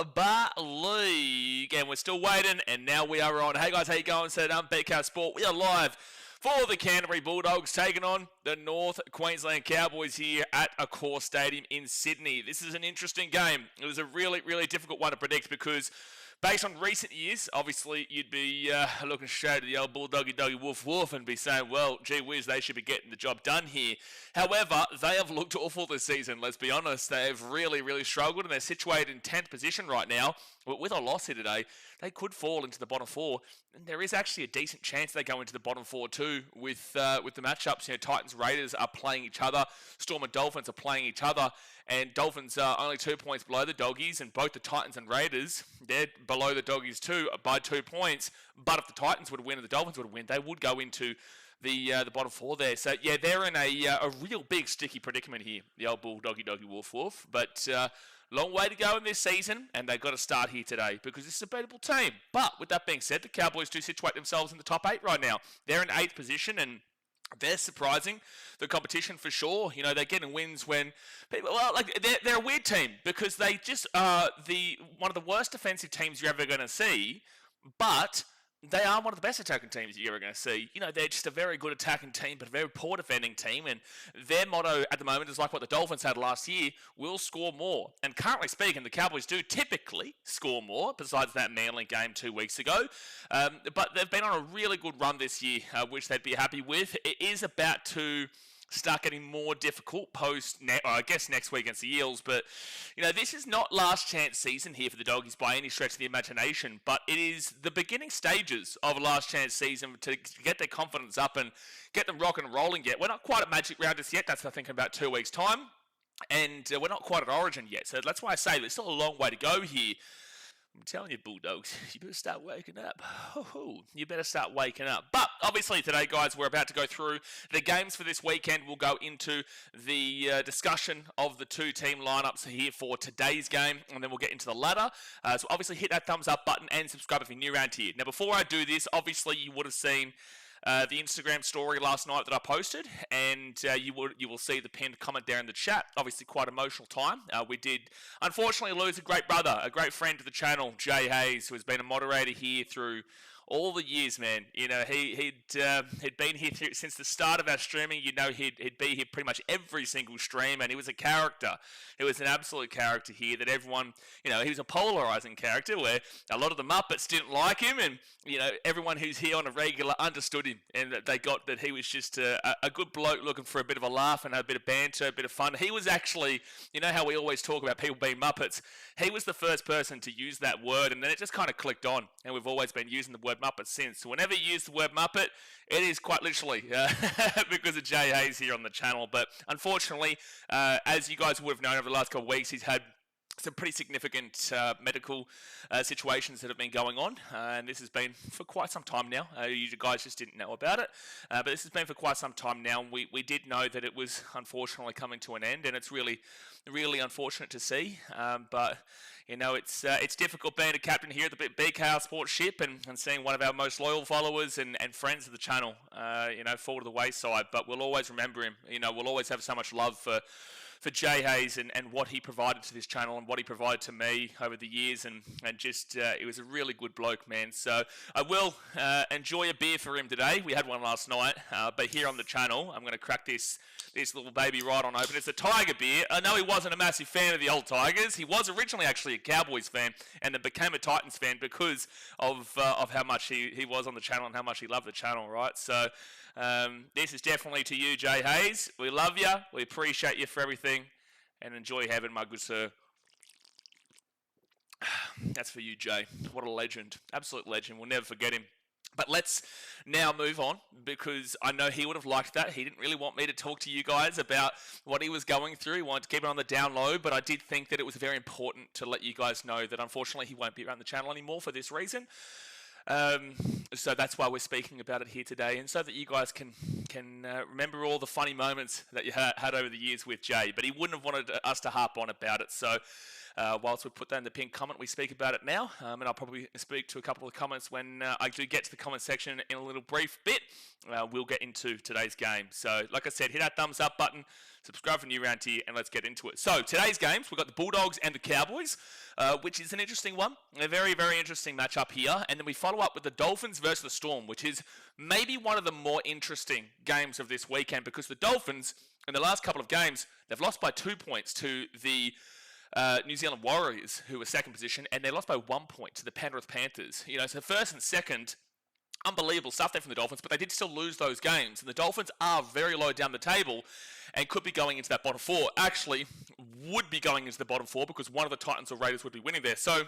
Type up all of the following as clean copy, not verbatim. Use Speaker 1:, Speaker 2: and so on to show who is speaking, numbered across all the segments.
Speaker 1: Bar League, and we're still waiting, and now we are on. Hey guys, how you going? So BKRsport, we are live for the Canterbury Bulldogs taking on the North Queensland Cowboys here at Accor Stadium in Sydney. This is an interesting game. It was a really, really difficult one to predict because based on recent years, obviously you'd be looking straight at the old bulldoggy woof woof and be saying, well, gee whiz, they should be getting the job done here. However, they have looked awful this season, let's be honest. They have really, really struggled, and they're situated in 10th position right now. But with a loss here today, they could fall into the bottom four, and there is actually a decent chance they go into the bottom four too with the matchups. You know, Titans Raiders are playing each other, Storm and Dolphins are playing each other, and Dolphins are only 2 points below the Doggies, and both the Titans and Raiders, they're below the Doggies too by 2 points. But if the Titans would win and the Dolphins would win, they would go into the bottom four there. So yeah, they're in a real big sticky predicament here, the old bulldoggy woof woof. But long way to go in this season, and they've got to start here today because this is a beatable team. But with that being said, the Cowboys do situate themselves in the top 8 right now. They're in 8th position, and they're surprising the competition for sure. You know, they're getting wins when people, well, like they're a weird team because they just are one of the worst defensive teams you're ever going to see, but they are one of the best attacking teams you're ever going to see. You know, they're just a very good attacking team, but a very poor defending team. And their motto at the moment is like what the Dolphins had last year: we'll score more. And currently speaking, the Cowboys do typically score more, besides that Manly game 2 weeks ago. But they've been on a really good run this year, which they'd be happy with. It is about to start getting more difficult I guess next week against the Eels. But, you know, this is not last chance season here for the Doggies by any stretch of the imagination, but it is the beginning stages of a last chance season to get their confidence up and get them rocking and rolling yet. We're not quite at Magic Round just yet. That's, I think, in about 2 weeks' time. And we're not quite at Origin yet. So that's why I say there's still a long way to go here. I'm telling you, Bulldogs, you better start waking up. You better start waking up. But obviously today, guys, we're about to go through the games for this weekend. We'll go into the discussion of the 2 team lineups here for today's game, and then we'll get into the ladder. So obviously hit that thumbs up button and subscribe if you're new around here. Now, before I do this, obviously you would have seen the Instagram story last night that I posted, and you will see the pinned comment there in the chat. Obviously, quite emotional time. We did unfortunately lose a great brother, a great friend to the channel, Jay Hayes, who has been a moderator here through all the years, man. You know, he'd been here since the start of our streaming. You know, he'd be here pretty much every single stream, and he was a character. He was an absolute character here that everyone, you know, he was a polarizing character where a lot of the Muppets didn't like him, and, you know, everyone who's here on a regular understood him, and that they got that he was just a good bloke looking for a bit of a laugh and a bit of banter, a bit of fun. He was actually, you know how we always talk about people being Muppets? He was the first person to use that word, and then it just kind of clicked on, and we've always been using the word Muppet since. So whenever you use the word Muppet, it is quite literally because of Jay Hayes here on the channel. But unfortunately, as you guys would have known over the last couple of weeks, he's had some pretty significant medical situations that have been going on, and this has been for quite some time now. You guys just didn't know about it, but this has been for quite some time now, and we did know that it was unfortunately coming to an end, and it's really, really unfortunate to see. But you know, it's difficult being a captain here at the BKRsport ship and seeing one of our most loyal followers and friends of the channel, you know, fall to the wayside. But we'll always remember him. You know, we'll always have so much love for Jay Hayes and what he provided to this channel and what he provided to me over the years, and just it was a really good bloke, man. So I will enjoy a beer for him today. We had one last night, but here on the channel, I'm going to crack this little baby right on open. It's a Tiger beer. I know he wasn't a massive fan of the old Tigers. He was originally actually a Cowboys fan, and then became a Titans fan because of how much he was on the channel and how much he loved the channel, right? So this is definitely to you, Jay Hayes. We love you. We appreciate you for everything, and enjoy heaven, my good sir. That's for you, Jay. What a legend. Absolute legend. We'll never forget him. But let's now move on, because I know he would have liked that. He didn't really want me to talk to you guys about what he was going through. He wanted to keep it on the down low, but I did think that it was very important to let you guys know that unfortunately he won't be around the channel anymore for this reason. So that's why we're speaking about it here today, and so that you guys can remember all the funny moments that you had over the years with Jay. But he wouldn't have wanted us to harp on about it. So whilst we put that in the pinned comment, we speak about it now, and I'll probably speak to a couple of comments when I do get to the comment section in a little brief bit. We'll get into today's game. So, like I said, hit that thumbs up button, subscribe for new round here, and let's get into it. So, today's games, we've got the Bulldogs and the Cowboys, which is an interesting one. A very, very interesting matchup here. And then we follow up with the Dolphins versus the Storm, which is maybe one of the more interesting games of this weekend, because the Dolphins, in the last couple of games, they've lost by 2 points to the New Zealand Warriors, who were second position, and they lost by 1 point to the Penrith Panthers. So first and second, unbelievable stuff there from the Dolphins, but they did still lose those games. And the Dolphins are very low down the table and could be going into that bottom four. Actually, would be going into the bottom four because one of the Titans or Raiders would be winning there. So,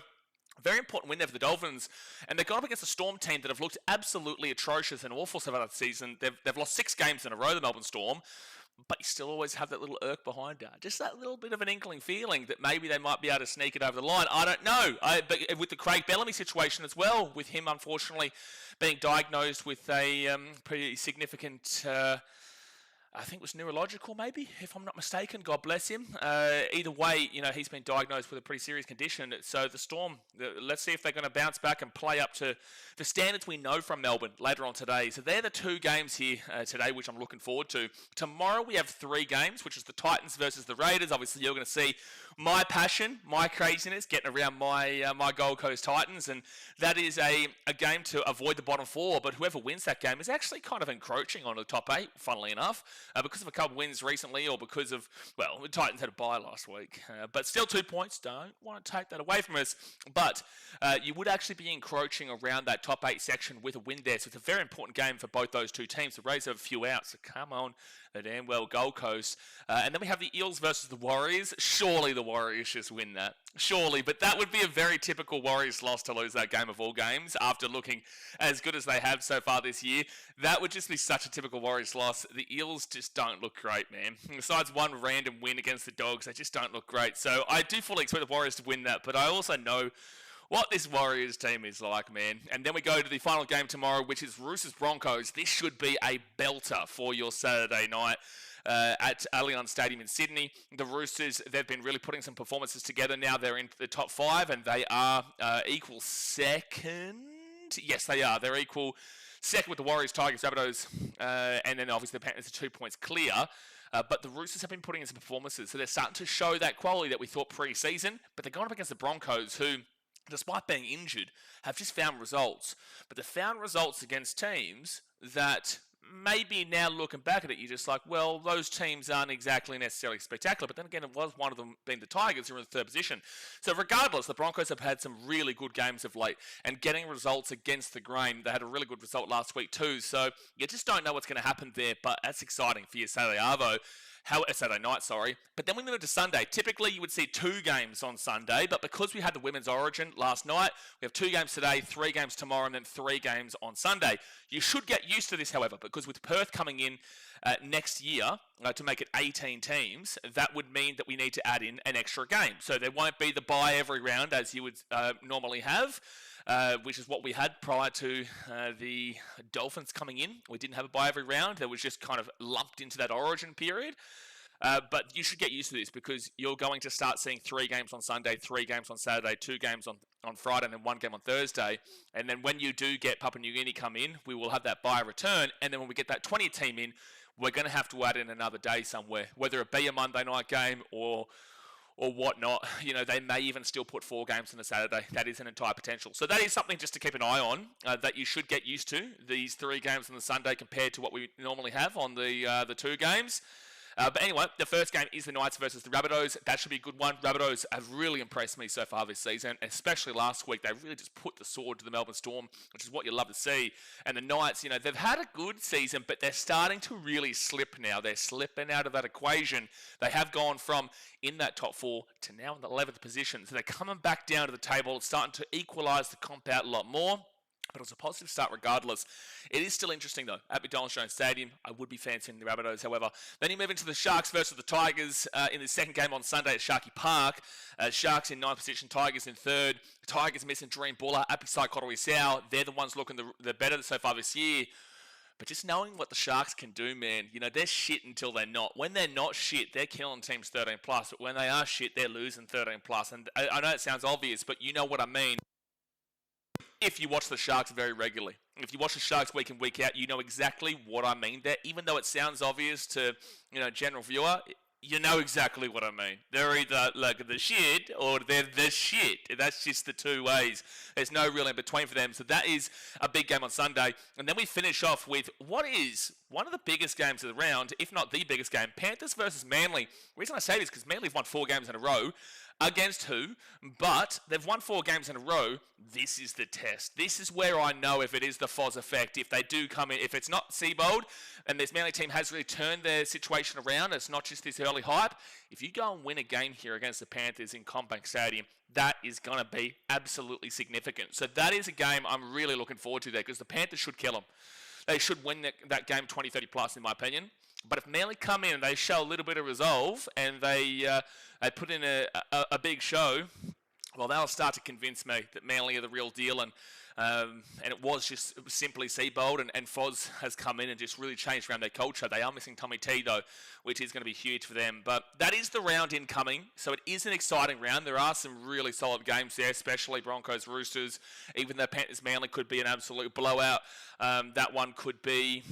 Speaker 1: very important win there for the Dolphins. And they've gone up against a Storm team that have looked absolutely atrocious and awful so far this season. They've lost 6 games in a row, the Melbourne Storm. But you still always have that little irk behind her. Just that little bit of an inkling feeling that maybe they might be able to sneak it over the line. I don't know. But with the Craig Bellamy situation as well, with him unfortunately being diagnosed with a pretty significant, I think it was neurological maybe, if I'm not mistaken. God bless him. Either way, he's been diagnosed with a pretty serious condition. So the Storm, let's see if they're going to bounce back and play up to the standards we know from Melbourne later on today. So they're the 2 games here today, which I'm looking forward to. Tomorrow we have 3 games, which is the Titans versus the Raiders. Obviously, you're going to see my passion, my craziness getting around my Gold Coast Titans, and that is a game to avoid the bottom 4, but whoever wins that game is actually kind of encroaching on the top 8, funnily enough, because of a couple wins recently, or because of, well, the Titans had a bye last week, but still 2 points, don't want to take that away from us, but you would actually be encroaching around that top 8 section with a win there, so it's a very important game for both those 2 teams. The Raiders have a few out, so come on, the damn well Gold Coast. And then we have the Eels versus the Warriors. Surely the Warriors just win that. Surely, but that would be a very typical Warriors loss to lose that game of all games after looking as good as they have so far this year. That would just be such a typical Warriors loss. The Eels just don't look great, man. Besides one random win against the Dogs, they just don't look great. So I do fully expect the Warriors to win that, but I also know what this Warriors team is like, man. And then we go to the final game tomorrow, which is Roosters Broncos. This should be a belter for your Saturday night at Allianz Stadium in Sydney. The Roosters, they've been really putting some performances together now. They're in the top 5, and they are equal second. Yes, they are. They're equal second with the Warriors, Tigers, Rabbitohs, and then obviously the Panthers are 2 points clear. But the Roosters have been putting in some performances, so they're starting to show that quality that we thought pre-season. But they're going up against the Broncos, who, despite being injured, have just found results. But they found results against teams that maybe now looking back at it, you're just like, well, those teams aren't exactly necessarily spectacular. But then again, it was one of them being the Tigers, who are in the 3rd position. So regardless, the Broncos have had some really good games of late and getting results against the grain. They had a really good result last week too. So you just don't know what's going to happen there. But that's exciting for your Saturday Arvo. Saturday night, sorry. But then we move to Sunday. Typically, you would see 2 games on Sunday, but because we had the Women's Origin last night, we have 2 games today, 3 games tomorrow, and then 3 games on Sunday. You should get used to this, however, because with Perth coming in next year to make it 18 teams, that would mean that we need to add in an extra game. So there won't be the bye every round as you would normally have. Which is what we had prior to the Dolphins coming in. We didn't have a bye every round. That was just kind of lumped into that origin period. But you should get used to this because you're going to start seeing 3 games on Sunday, 3 games on Saturday, 2 games on Friday, and then 1 game on Thursday. And then when you do get Papua New Guinea come in, we will have that bye return. And then when we get that 20 team in, we're going to have to add in another day somewhere, whether it be a Monday night game or whatnot. They may even still put 4 games on a Saturday. That is an entire potential. So that is something just to keep an eye on, that you should get used to, these 3 games on the Sunday compared to what we normally have on the 2 games. But anyway, the first game is the Knights versus the Rabbitohs. That should be a good one. Rabbitohs have really impressed me so far this season, especially last week. They really just put the sword to the Melbourne Storm, which is what you love to see. And the Knights, they've had a good season, but they're starting to really slip now. They're slipping out of that equation. They have gone from in that top 4 to now in the 11th position. So they're coming back down to the table. It's starting to equalise the comp out a lot more. But it was a positive start regardless. It is still interesting, though, at McDonald's Jones Stadium. I would be fancying the Rabbitohs, however. Then you move into the Sharks versus the Tigers in the second game on Sunday at Sharky Park. Sharks in 9th position, Tigers in 3rd. Tigers missing Dream Buller, Api Sai Kotoi Sao. They're the ones looking the better so far this year. But just knowing what the Sharks can do, man, they're shit until they're not. When they're not shit, they're killing teams 13 plus. But when they are shit, they're losing 13 plus. And I know it sounds obvious, but you know what I mean. If you watch the Sharks very regularly, if you watch the Sharks week in, week out, you know exactly what I mean there. Even though it sounds obvious to, general viewer, you know exactly what I mean. They're either like the shit or they're the shit. That's just the two ways. There's no real in between for them. So that is a big game on Sunday. And then we finish off with what is one of the biggest games of the round, if not the biggest game, Panthers versus Manly. The reason I say this is because Manly have won 4 games in a row. Against who? But they've won 4 games in a row. This is the test. This is where I know if it is the Foz effect. If they do come in, if it's not Seabold, and this Manly team has really turned their situation around, it's not just this early hype. If you go and win a game here against the Panthers in Combank Stadium, that is going to be absolutely significant. So that is a game I'm really looking forward to there, because the Panthers should kill them. They should win that game 20-30 plus, in my opinion. But if Manly come in and they show a little bit of resolve and they put in a big show, well, they'll start to convince me that Manly are the real deal. And it was simply Seabold, and Foz has come in and just really changed around their culture. They are missing Tommy T, though, which is going to be huge for them. But that is the round incoming, so it is an exciting round. There are some really solid games there, especially Broncos Roosters. Even though Panthers Manly could be an absolute blowout, that one could be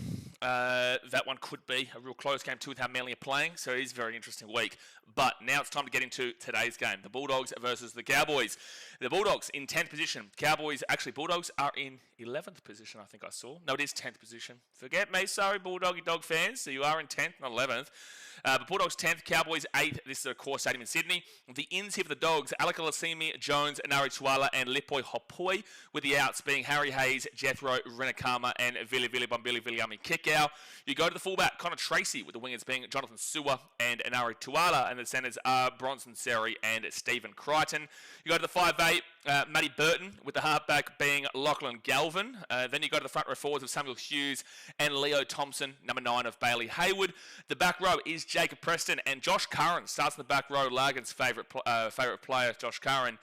Speaker 1: a real close game too with how Manly are playing. So it is a very interesting week. But now it's time to get into today's game. The Bulldogs versus the Cowboys. The Bulldogs in 10th position. Bulldogs are in 11th position, I think I saw. No, it is 10th position. Forget me. Sorry, Bulldoggy Dog fans. So you are in 10th, not 11th. But Bulldogs 10th, Cowboys 8th. This is a core stadium in Sydney. The ins here for the Dogs, Alaka Lasimi, Jones, Nari Tuala, and Lipoi Hopoi, with the outs being Harry Hayes, Jethro, Renakama, and Vili Bombili Viliami Kikau. You go to the fullback, Connor Tracy, with the wingers being Jonathan Sewer and Nari Tuala, and the centres are Bronson Seri and Stephen Crichton. You go to the 5'8", Matty Burton, with the halfback being Lachlan Galvin. Then you go to the front row forwards of Samuel Hughes and Leo Thompson, number 9 of Bailey Hayward. The back row is Jacob Preston, and Josh Curran starts in the back row. Lagan's favourite player, Josh Curran.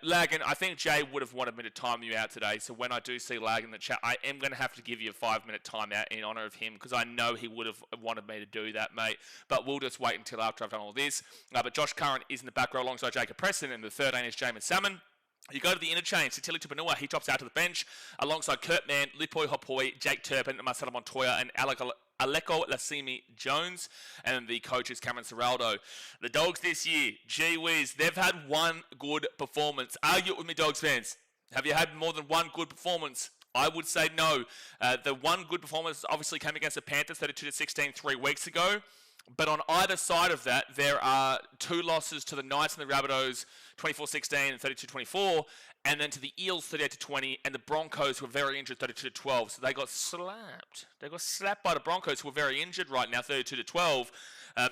Speaker 1: Lagan, I think Jay would have wanted me to time you out today, so when I do see Lagan in the chat, I am going to have to give you a 5-minute timeout in honour of him, because I know he would have wanted me to do that, mate. But we'll just wait until after I've done all this. But Josh Curran is in the back row alongside Jacob Preston, and the 13 is Jamin Salmon. You go to the interchange, Satili Tupanua, he drops out to the bench, alongside Kurt Mann, Lipoi Hopoi, Jake Turpin, Marcelo Montoya, and Aleko Lasimi Jones, and the coach is Cameron Serraldo. The Dogs this year, gee whiz, they've had one good performance. Argue it with me, Dogs fans. Have you had more than one good performance? I would say no. The one good performance obviously came against the Panthers, 32-16, 3 weeks ago. But on either side of that, there are 2 losses to the Knights and the Rabbitohs, 24-16 and 32-24, and then to the Eels, 38-20, and the Broncos, who were very injured, 32-12. So they got slapped. They got slapped by the Broncos, who are very injured right now, 32-12.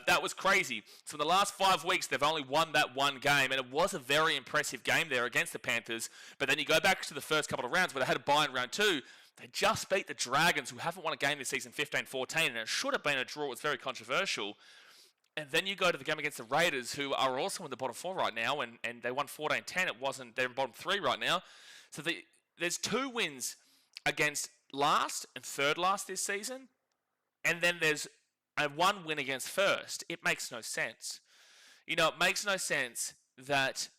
Speaker 1: That was crazy. So in the last 5 weeks, they've only won that one game, and it was a very impressive game there against the Panthers. But then you go back to the first couple of rounds, where they had a bye in round 2. They just beat the Dragons, who haven't won a game this season, 15-14, and it should have been a draw. It's very controversial. And then you go to the game against the Raiders, who are also in the bottom 4 right now, and they won 14-10. They're in bottom 3 right now. So there's 2 wins against last and third last this season, and then there's a 1 win against first. It makes no sense. It makes no sense that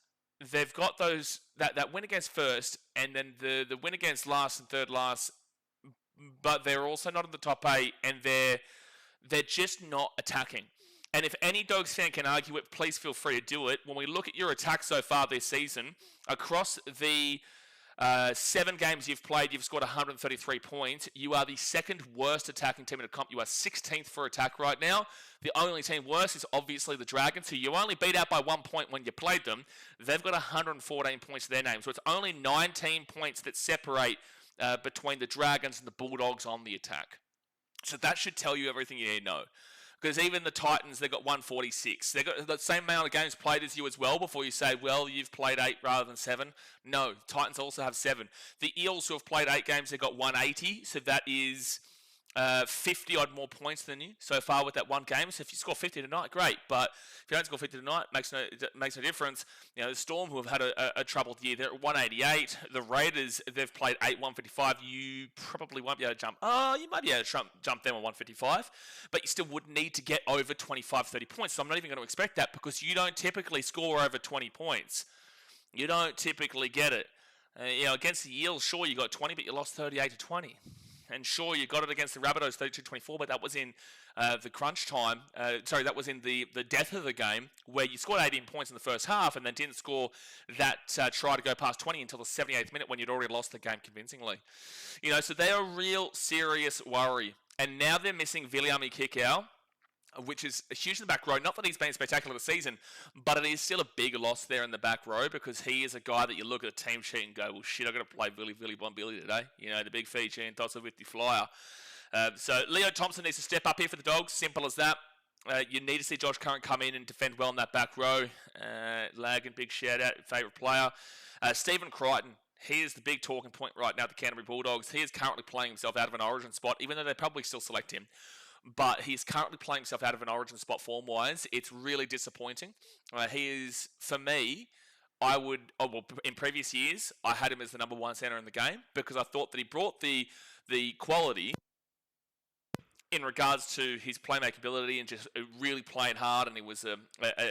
Speaker 1: they've got that win against first, and then the win against last and third last, but they're also not in the top 8, and they're just not attacking. And if any Dogs fan can argue it, please feel free to do it. When we look at your attack so far this season, across the 7 games you've played, you've scored 133 points. You are the second worst attacking team in the comp. You are 16th for attack right now. The only team worse is obviously the Dragons, who you only beat out by 1 point when you played them. They've got 114 points to their name. So it's only 19 points that separate between the Dragons and the Bulldogs on the attack. So that should tell you everything you need to know. Because even the Titans, they've got 146. They've got the same amount of games played as you as well before you say, well, you've played 8 rather than 7. No, Titans also have 7. The Eels, who have played 8 games, they've got 180. So that is 50 odd more points than you so far with that one game. So if you score 50 tonight, great. But if you don't score 50 tonight, it makes no difference. You know, the Storm, who have had a troubled year, they're at 188. The Raiders, they've played 155. You probably won't be able to jump. Oh, you might be able to jump them on 155, but you still would need to get over 25, 30 points. So I'm not even going to expect that because you don't typically score over 20 points. You don't typically get it. You know, against the Eels, sure, you got 20, but you lost 38 to 20. And sure, you got it against the Rabbitohs 32-24, but that was in the crunch time. That was in the death of the game, where you scored 18 points in the first half and then didn't score that try to go past 20 until the 78th minute when you'd already lost the game convincingly. You know, so they're a real serious worry. And now they're missing Viliami Kikau, which is huge in the back row. Not that he's been spectacular this season, but it is still a big loss there in the back row because he is a guy that you look at a team sheet and go, well, shit, I've got to play Billy Bombili today. You know, the big Fiji and Tossa with the flyer. So Leo Thompson needs to step up here for the Dogs. Simple as that. You need to see Josh Curran come in and defend well in that back row. Lagan, big shout out, favourite player. Stephen Crichton. He is the big talking point right now at the Canterbury Bulldogs. He is currently playing himself out of an origin spot, even though they probably still select him. But he's currently playing himself out of an origin spot form-wise. It's really disappointing. He is, for me, in previous years, I had him as the number one centre in the game because I thought that he brought the quality in regards to his playmaking ability and just really playing hard, and he was a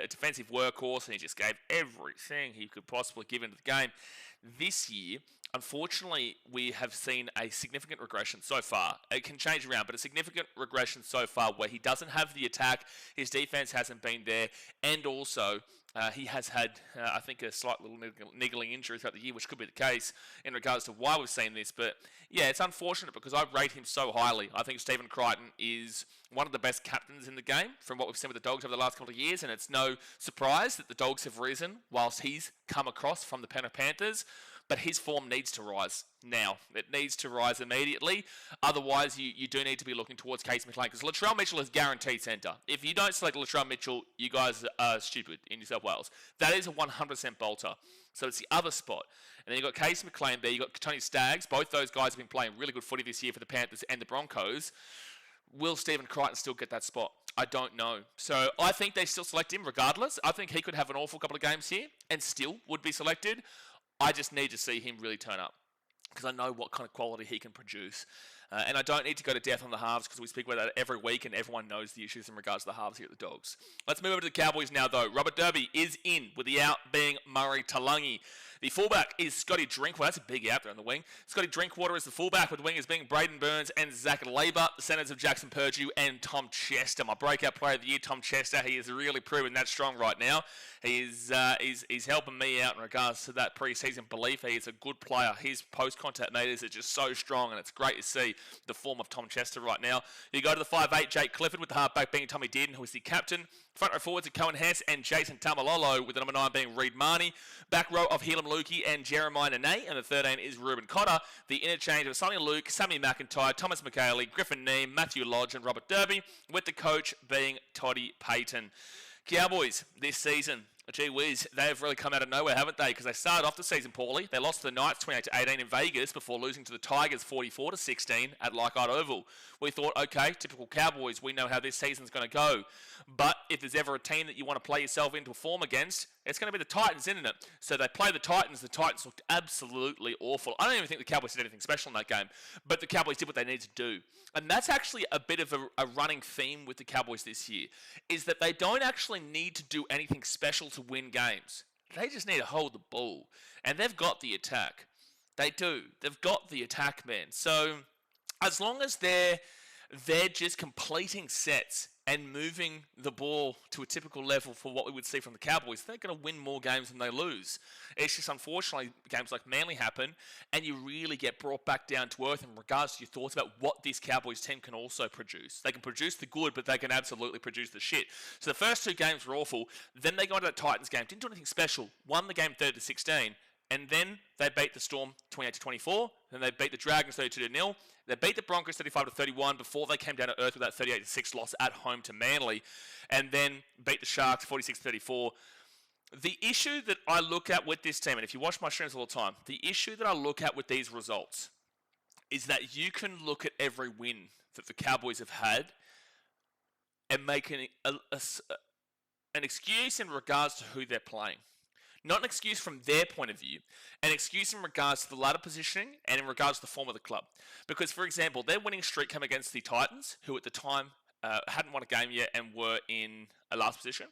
Speaker 1: defensive workhorse, and he just gave everything he could possibly give into the game. This year, unfortunately, we have seen a significant regression so far. It can change around, but a significant regression so far where he doesn't have the attack, his defense hasn't been there, and also he has had, I think, a slight little niggling injury throughout the year, which could be the case in regards to why we've seen this. But yeah, it's unfortunate because I rate him so highly. I think Stephen Crichton is one of the best captains in the game from what we've seen with the Dogs over the last couple of years, and it's no surprise that the Dogs have risen whilst he's come across from the Penrith Panthers. But his form needs to rise now. It needs to rise immediately. Otherwise, you do need to be looking towards Casey McLean because Latrell Mitchell is guaranteed centre. If you don't select Latrell Mitchell, you guys are stupid in New South Wales. That is a 100% bolter. So it's the other spot. And then you've got Casey McLean there. You've got Tony Staggs. Both those guys have been playing really good footy this year for the Panthers and the Broncos. Will Stephen Crichton still get that spot? I don't know. So I think they still select him regardless. I think he could have an awful couple of games here and still would be selected. I just need to see him really turn up because I know what kind of quality he can produce. And I don't need to go to death on the halves because we speak about that every week and everyone knows the issues in regards to the halves here at the Dogs. Let's move over to the Cowboys now, though. Robert Derby is in with the out being Murray Talangi. The fullback is Scotty Drinkwater. That's a big out there on the wing. Scotty Drinkwater is the fullback, with the wingers being Braden Burns and Zach Labour. The centres of Jackson Purdue and Tom Chester. My breakout player of the year, Tom Chester. He is really proving that strong right now. He's helping me out in regards to that pre-season belief. He is a good player. His post-contact meters are just so strong, and it's great to see the form of Tom Chester right now. You go to the 5'8", Jake Clifford, with the halfback being Tommy Dearden, who is the captain. Front row forwards are Cohen Hess and Jason Tamalolo, with the number 9 being Reid Marnie. Back row of Helam Lukey and Jeremiah Nene, and the 13 is Ruben Cotter. The interchange of Sonny Luke, Sammy McIntyre, Thomas McKaylee, Griffin Neem, Matthew Lodge and Robert Derby, with the coach being Toddy Payton. Cowboys this season, gee whiz, they have really come out of nowhere, haven't they? Because they started off the season poorly. They lost to the Knights 28-18 in Vegas before losing to the Tigers 44-16 at Leichhardt Oval. We thought, okay, typical Cowboys, we know how this season's going to go. But if there's ever a team that you want to play yourself into a form against, it's going to be the Titans, isn't it? So they play the Titans. The Titans looked absolutely awful. I don't even think the Cowboys did anything special in that game, but the Cowboys did what they needed to do. And that's actually a bit of a running theme with the Cowboys this year, is that they don't actually need to do anything special to win games. They just need to hold the ball. And they've got the attack. They do. They've got the attack, man. So as long as they're just completing sets and moving the ball to a typical level for what we would see from the Cowboys, they're going to win more games than they lose. It's just, unfortunately, games like Manly happen, and you really get brought back down to earth in regards to your thoughts about what this Cowboys team can also produce. They can produce the good, but they can absolutely produce the shit. So the first two games were awful. Then they got into that Titans game, didn't do anything special, won the game 30-16, and then they beat the Storm 28-24, then they beat the Dragons 32-0. They beat the Broncos 35-31 before they came down to earth with that 38-6 loss at home to Manly, and then beat the Sharks 46-34. The issue that I look at with this team, and if you watch my streams all the time, the issue that I look at with these results is that you can look at every win that the Cowboys have had and make an excuse in regards to who they're playing. Not an excuse from their point of view, an excuse in regards to the ladder positioning and in regards to the form of the club. Because, for example, their winning streak came against the Titans, who at the time hadn't won a game yet and were in a last position.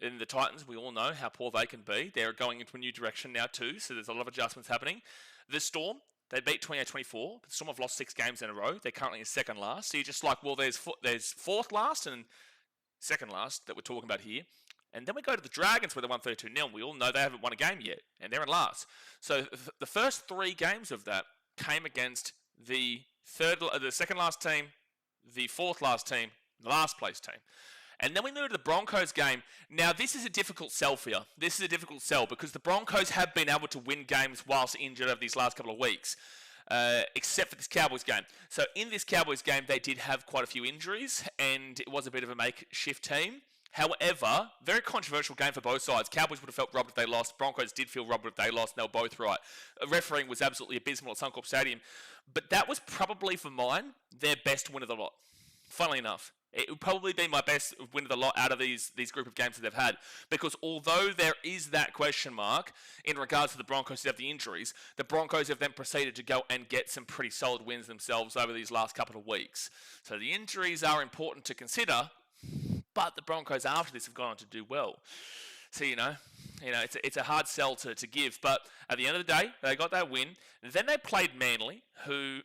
Speaker 1: In the Titans, we all know how poor they can be. They're going into a new direction now too, so there's a lot of adjustments happening. The Storm, they beat 28-24. The Storm have lost 6 games in a row. They're currently in second last. So you're just like, well, there's fourth last and second last that we're talking about here. And then we go to the Dragons where they won 32-0. We all know they haven't won a game yet, and they're in last. So the first 3 games of that came against the second last team, the fourth last team, the last place team. And then we move to the Broncos game. Now, this is a difficult sell for you. This is a difficult sell because the Broncos have been able to win games whilst injured over these last couple of weeks, except for this Cowboys game. So in this Cowboys game, they did have quite a few injuries, and it was a bit of a makeshift team. However, very controversial game for both sides. Cowboys would have felt robbed if they lost. Broncos did feel robbed if they lost, and they were both right. Refereeing was absolutely abysmal at Suncorp Stadium. But that was probably, for mine, their best win of the lot. Funnily enough. It would probably be my best win of the lot out of these group of games that they've had. Because although there is that question mark in regards to the Broncos who have the injuries, the Broncos have then proceeded to go and get some pretty solid wins themselves over these last couple of weeks. So the injuries are important to consider, but the Broncos after this have gone on to do well. So, it's a hard sell to give. But at the end of the day, they got that win. Then they played Manly, who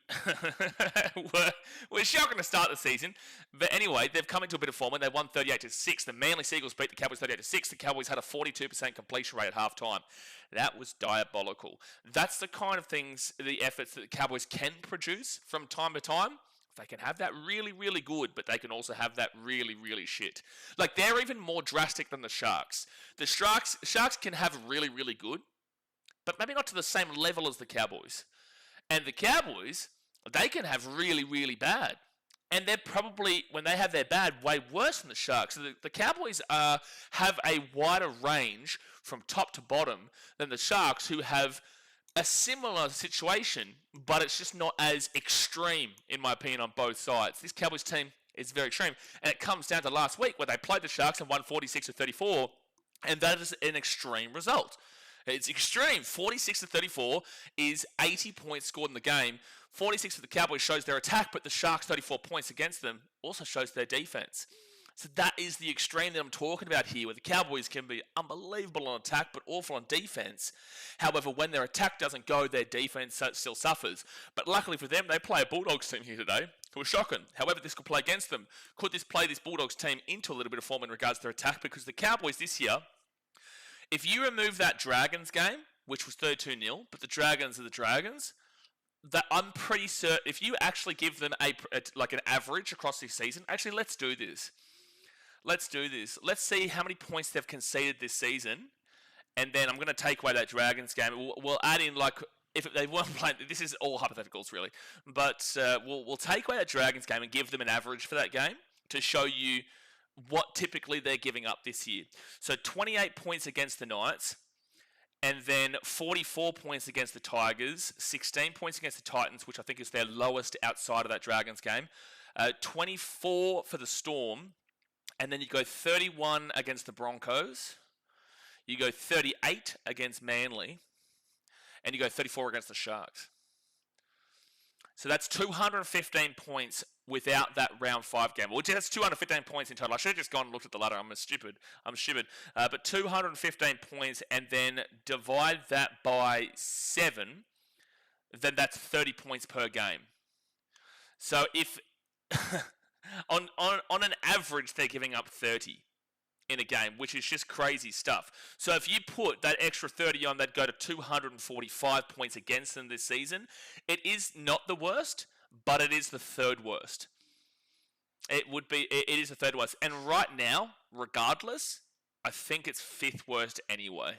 Speaker 1: were shocking to start the season. But anyway, they've come into a bit of form and they won 38-6. The Manly Seagulls beat the Cowboys 38-6. The Cowboys had a 42% completion rate at halftime. That was diabolical. That's the kind of things, the efforts that the Cowboys can produce from time to time. They can have that really, really good, but they can also have that really, really shit. Like, they're even more drastic than the Sharks. The Sharks can have really, really good, but maybe not to the same level as the Cowboys. And the Cowboys, they can have really, really bad. And they're probably, when they have their bad, way worse than the Sharks. So the Cowboys have a wider range from top to bottom than the Sharks, who have a similar situation, but it's just not as extreme, in my opinion, on both sides. This Cowboys team is very extreme, and it comes down to last week where they played the Sharks and won 46-34, and that is an extreme result. It's extreme. 46-34 is 80 points scored in the game. 46 for the Cowboys shows their attack, but the Sharks 34 points against them also shows their defense. So that is the extreme that I'm talking about here, where the Cowboys can be unbelievable on attack, but awful on defense. However, when their attack doesn't go, their defense still suffers. But luckily for them, they play a Bulldogs team here today, who are shocking. However, this could play against them. Could this play this Bulldogs team into a little bit of form in regards to their attack? Because the Cowboys this year, if you remove that Dragons game, which was 32-0, but the Dragons are the Dragons, that I'm pretty certain, if you actually give them like an average across this season, actually, let's do this. Let's do this. Let's see how many points they've conceded this season, and then I'm going to take away that Dragons game. We'll add in, like, if they weren't playing, this is all hypotheticals really, but we'll take away that Dragons game and give them an average for that game to show you what typically they're giving up this year. So 28 points against the Knights, and then 44 points against the Tigers, 16 points against the Titans, which I think is their lowest outside of that Dragons game, 24 for the Storm, and then you go 31 against the Broncos, you go 38 against Manly, and you go 34 against the Sharks. So that's 215 points without that round 5 game. Well, that's 215 points in total. I should have just gone and looked at the ladder. I'm stupid. But 215 points, and then divide that by 7, then that's 30 points per game. So if on an average, they're giving up 30 in a game, which is just crazy stuff. So if you put that extra 30 on, that'd go to 245 points against them this season. It is not the worst, but it is the third worst. It is the third worst. And right now, regardless, I think it's 5th worst anyway.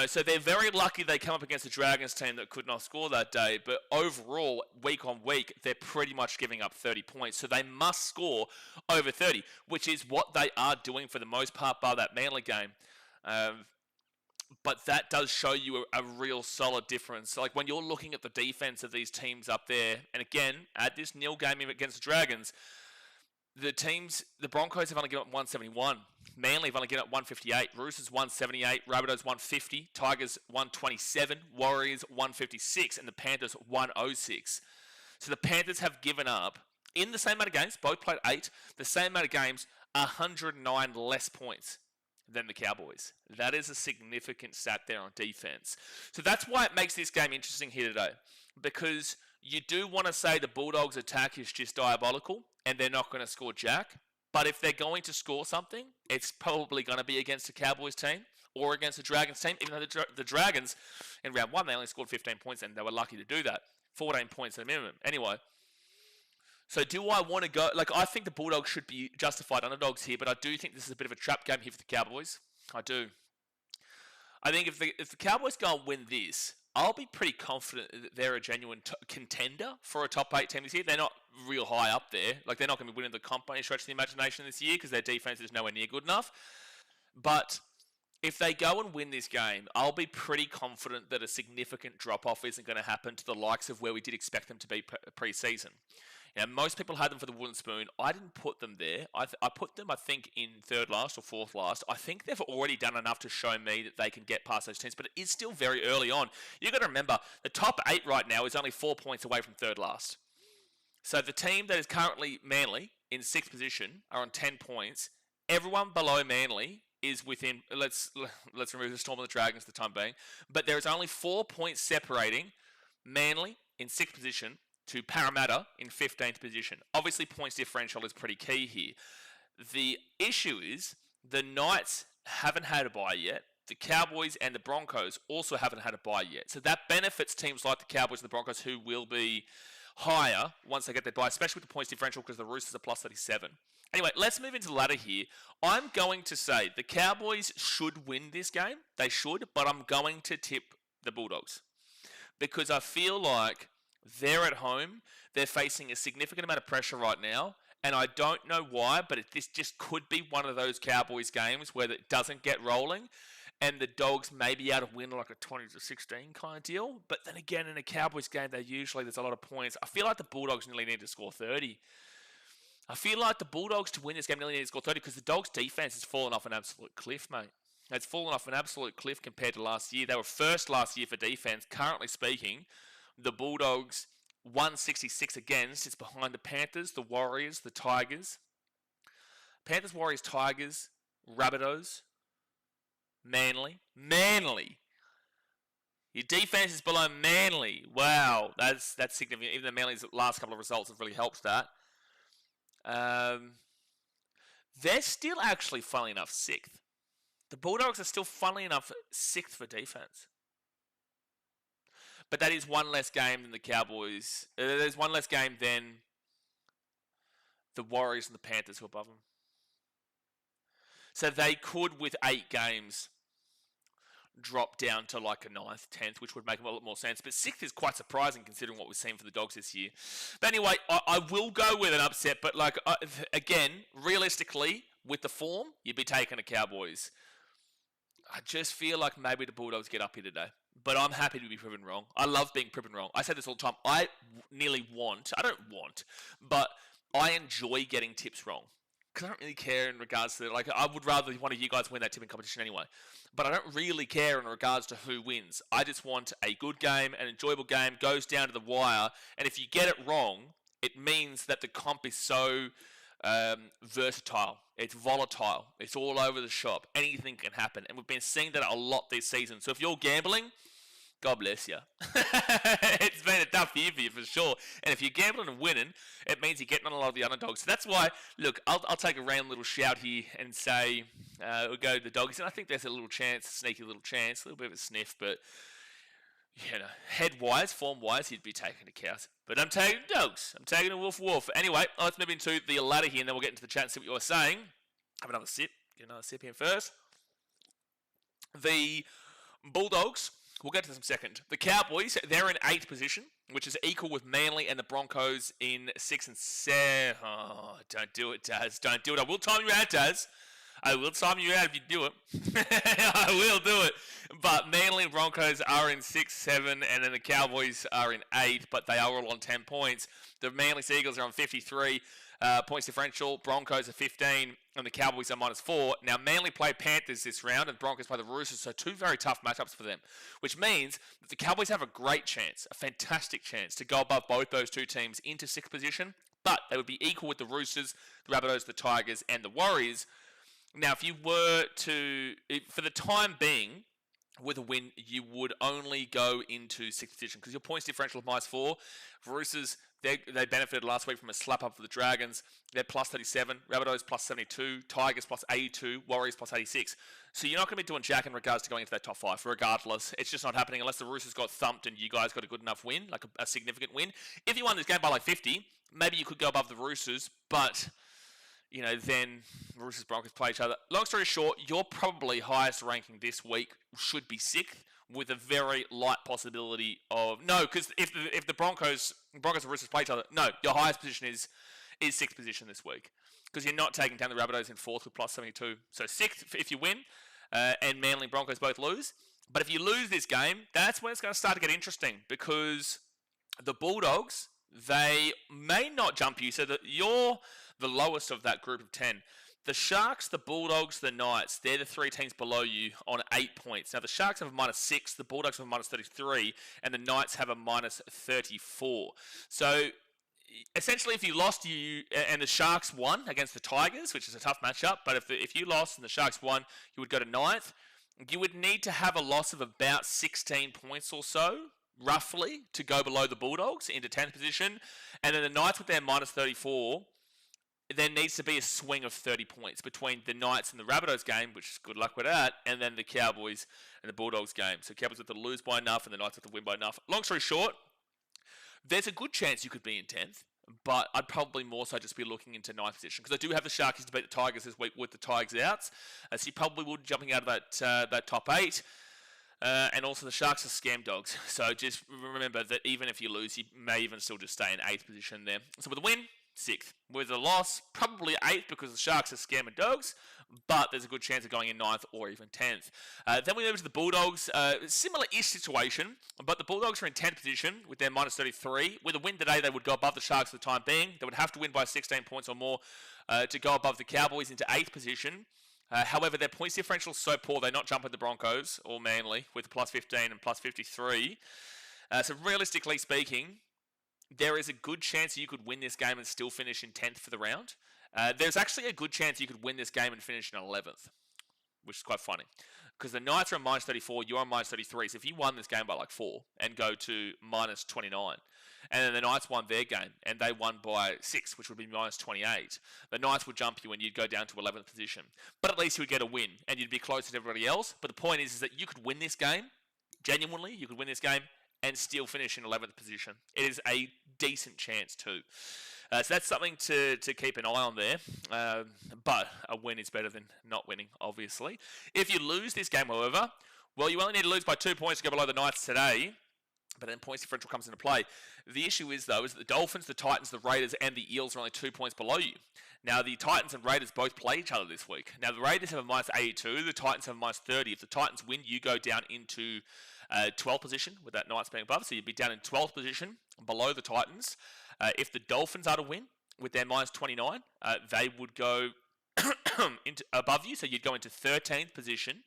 Speaker 1: So they're very lucky they come up against the Dragons team that could not score that day, but overall, week on week, they're pretty much giving up 30 points. So they must score over 30, which is what they are doing for the most part, bar that Manly game. but that does show you a real solid difference. Like when you're looking at the defense of these teams up there, and again, at this nil game against the Dragons, the Broncos have only given up 171. Manly have only given up 158. Roosters 178. Rabbitohs 150. Tigers 127. Warriors 156. And the Panthers 106. So the Panthers have given up, in the same amount of games, both played 8, the same amount of games, 109 less points than the Cowboys. That is a significant stat there on defense. So that's why it makes this game interesting here today. Because you do want to say the Bulldogs' attack is just diabolical and they're not going to score jack. But if they're going to score something, it's probably going to be against the Cowboys team or against the Dragons team, even though the Dragons, in round 1, they only scored 15 points and they were lucky to do that. 14 points at a minimum. Anyway, so do I want to go... Like, I think the Bulldogs should be justified underdogs here, but I do think this is a bit of a trap game here for the Cowboys. I do. I think if the Cowboys go and win this, I'll be pretty confident that they're a genuine contender for a top 8 team this year. They're not real high up there. Like, they're not going to be winning the comp by any stretch of the imagination this year because their defense is nowhere near good enough. But if they go and win this game, I'll be pretty confident that a significant drop-off isn't going to happen to the likes of where we did expect them to be pre-season. You know, most people had them for the wooden spoon. I didn't put them there. I put them, I think, in 3rd last or 4th last. I think they've already done enough to show me that they can get past those teams, but it is still very early on. You've got to remember, the top 8 right now is only 4 points away from 3rd last. So the team that is currently Manly in 6th position are on 10 points. Everyone below Manly is within, let's remove the Storm of the Dragons for the time being, but there is only 4 points separating Manly in 6th position to Parramatta in 15th position. Obviously, points differential is pretty key here. The issue is the Knights haven't had a bye yet. The Cowboys and the Broncos also haven't had a bye yet. So that benefits teams like the Cowboys and the Broncos who will be higher once they get their bye, especially with the points differential because the Roosters are plus 37. Anyway, let's move into the ladder here. I'm going to say the Cowboys should win this game. They should, but I'm going to tip the Bulldogs because I feel like they're at home. They're facing a significant amount of pressure right now, and I don't know why, but this just could be one of those Cowboys games where it doesn't get rolling, and the Dogs may be able to win like a 20-16 kind of deal. But then again, in a Cowboys game, there's a lot of points. I feel like the Bulldogs nearly need to score 30. I feel like the Bulldogs to win this game nearly need to score 30 because the Dogs' defense has fallen off an absolute cliff, mate. It's fallen off an absolute cliff compared to last year. They were first last year for defense. Currently speaking, the Bulldogs 166 against. It's behind the Panthers, the Warriors, the Tigers. Panthers, Warriors, Tigers, Rabbitohs, Manly. Your defense is below Manly. Wow, that's significant. Even though Manly's last couple of results have really helped that. They're still actually, funnily enough, 6th. The Bulldogs are still, funnily enough, 6th for defense. But that is one less game than the Cowboys. There's one less game than the Warriors and the Panthers who are above them. So they could, with 8 games, drop down to like a 9th, 10th, which would make a lot more sense. But 6th is quite surprising considering what we've seen for the Dogs this year. But anyway, I will go with an upset. But like again, realistically, with the form, you'd be taking the Cowboys. I just feel like maybe the Bulldogs get up here today. But I'm happy to be proven wrong. I love being proven wrong. I say this all the time. I enjoy getting tips wrong. Because I don't really care in regards to, like, I would rather one of you guys win that tipping competition anyway. But I don't really care in regards to who wins. I just want a good game, an enjoyable game, goes down to the wire. And if you get it wrong, it means that the comp is so versatile. It's volatile. It's all over the shop. Anything can happen. And we've been seeing that a lot this season. So if you're gambling, God bless you. It's been a tough year for you for sure. And if you're gambling and winning, it means you're getting on a lot of the underdogs. So that's why, look, I'll take a random little shout here and say we'll go to the Dogs. And I think there's a little chance, a sneaky little chance, a little bit of a sniff. But, you know, head-wise, form-wise, he'd be taking the Cows. But I'm taking the Dogs. I'm taking the Wolf. Anyway, let's move into the ladder here, and then we'll get into the chat and see what you're saying. Have another sip. Get another sip here first. The Bulldogs, we'll get to them second. The Cowboys, they're in 8th position, which is equal with Manly and the Broncos in 6 and 7. Oh, don't do it, Daz. Don't do it. I will time you out, Daz. I will time you out if you do it. I will do it. But Manly and Broncos are in 6, 7, and then the Cowboys are in 8, but they are all on 10 points. The Manly Seagulls are on 53 points differential. Broncos are 15, and the Cowboys are -4. Now, Manly play Panthers this round, and Broncos play the Roosters, so two very tough matchups for them, which means that the Cowboys have a great chance, a fantastic chance, to go above both those two teams into 6th position, but they would be equal with the Roosters, the Rabbitohs, the Tigers, and the Warriors. Now, if you were to, for the time being, with a win, you would only go into 6th position because your points differential of -4. Roosters, they benefited last week from a slap up for the Dragons. They're +37, Rabbitohs +72, Tigers +82, Warriors +86. So you're not going to be doing jack in regards to going into that top 5, regardless. It's just not happening unless the Roosters got thumped and you guys got a good enough win, like a significant win. If you won this game by like 50, maybe you could go above the Roosters, but then Roosters Broncos play each other. Long story short, your probably highest ranking this week should be 6th, with a very light possibility of no, because if the Broncos and Roosters play each other, no, your highest position is 6th position this week, because you're not taking down the Rabbitohs in 4th with +72. So 6th if you win, and Manly and Broncos both lose. But if you lose this game, that's when it's going to start to get interesting, because the Bulldogs, they may not jump you, so that you're the lowest of that group of 10. The Sharks, the Bulldogs, the Knights, they're the 3 teams below you on 8 points. Now, the Sharks have a -6, the Bulldogs have a -33, and the Knights have a -34. So, essentially, if you lost, and the Sharks won against the Tigers, which is a tough matchup, but if you lost and the Sharks won, you would go to 9th. You would need to have a loss of about 16 points or so, roughly, to go below the Bulldogs into 10th position. And then the Knights with their -34, there needs to be a swing of 30 points between the Knights and the Rabbitohs game, which is good luck with that, and then the Cowboys and the Bulldogs game. So Cowboys have to lose by enough and the Knights have to win by enough. Long story short, there's a good chance you could be in 10th, but I'd probably more so just be looking into 9th position, because I do have the Sharkies to beat the Tigers this week with the Tigers out. So you probably would be jumping out of that top 8. And also the Sharks are scam dogs. So just remember that even if you lose, you may even still just stay in 8th position there. So with a win, 6th. With a loss, probably 8th because the Sharks are scamming dogs, but there's a good chance of going in 9th or even 10th. Then we move to the Bulldogs. Similar-ish situation, but the Bulldogs are in 10th position with their -33. With a win today, they would go above the Sharks for the time being. They would have to win by 16 points or more to go above the Cowboys into 8th position. However, their points differential is so poor, they're not jumping the Broncos or Manly with +15 and +53. So realistically speaking, there is a good chance you could win this game and still finish in 10th for the round. There's actually a good chance you could win this game and finish in 11th, which is quite funny. Because the Knights are on -34, you're on -33. So if you won this game by like 4 and go to -29, and then the Knights won their game and they won by 6, which would be -28, the Knights would jump you and you'd go down to 11th position. But at least you would get a win and you'd be closer to everybody else. But the point is that you could win this game, genuinely, you could win this game and still finish in 11th position. It is a decent chance too. So that's something to keep an eye on there. But a win is better than not winning, obviously. If you lose this game, however, well, you only need to lose by 2 points to go below the Knights today. But then points differential comes into play. The issue is, though, is that the Dolphins, the Titans, the Raiders, and the Eels are only 2 points below you. Now, the Titans and Raiders both play each other this week. Now, the Raiders have a -82. The Titans have a -30. If the Titans win, you go down into 12th position with that Knights being above. So you'd be down in 12th position below the Titans. If the Dolphins are to win with their -29, they would go into above you. So you'd go into 13th position.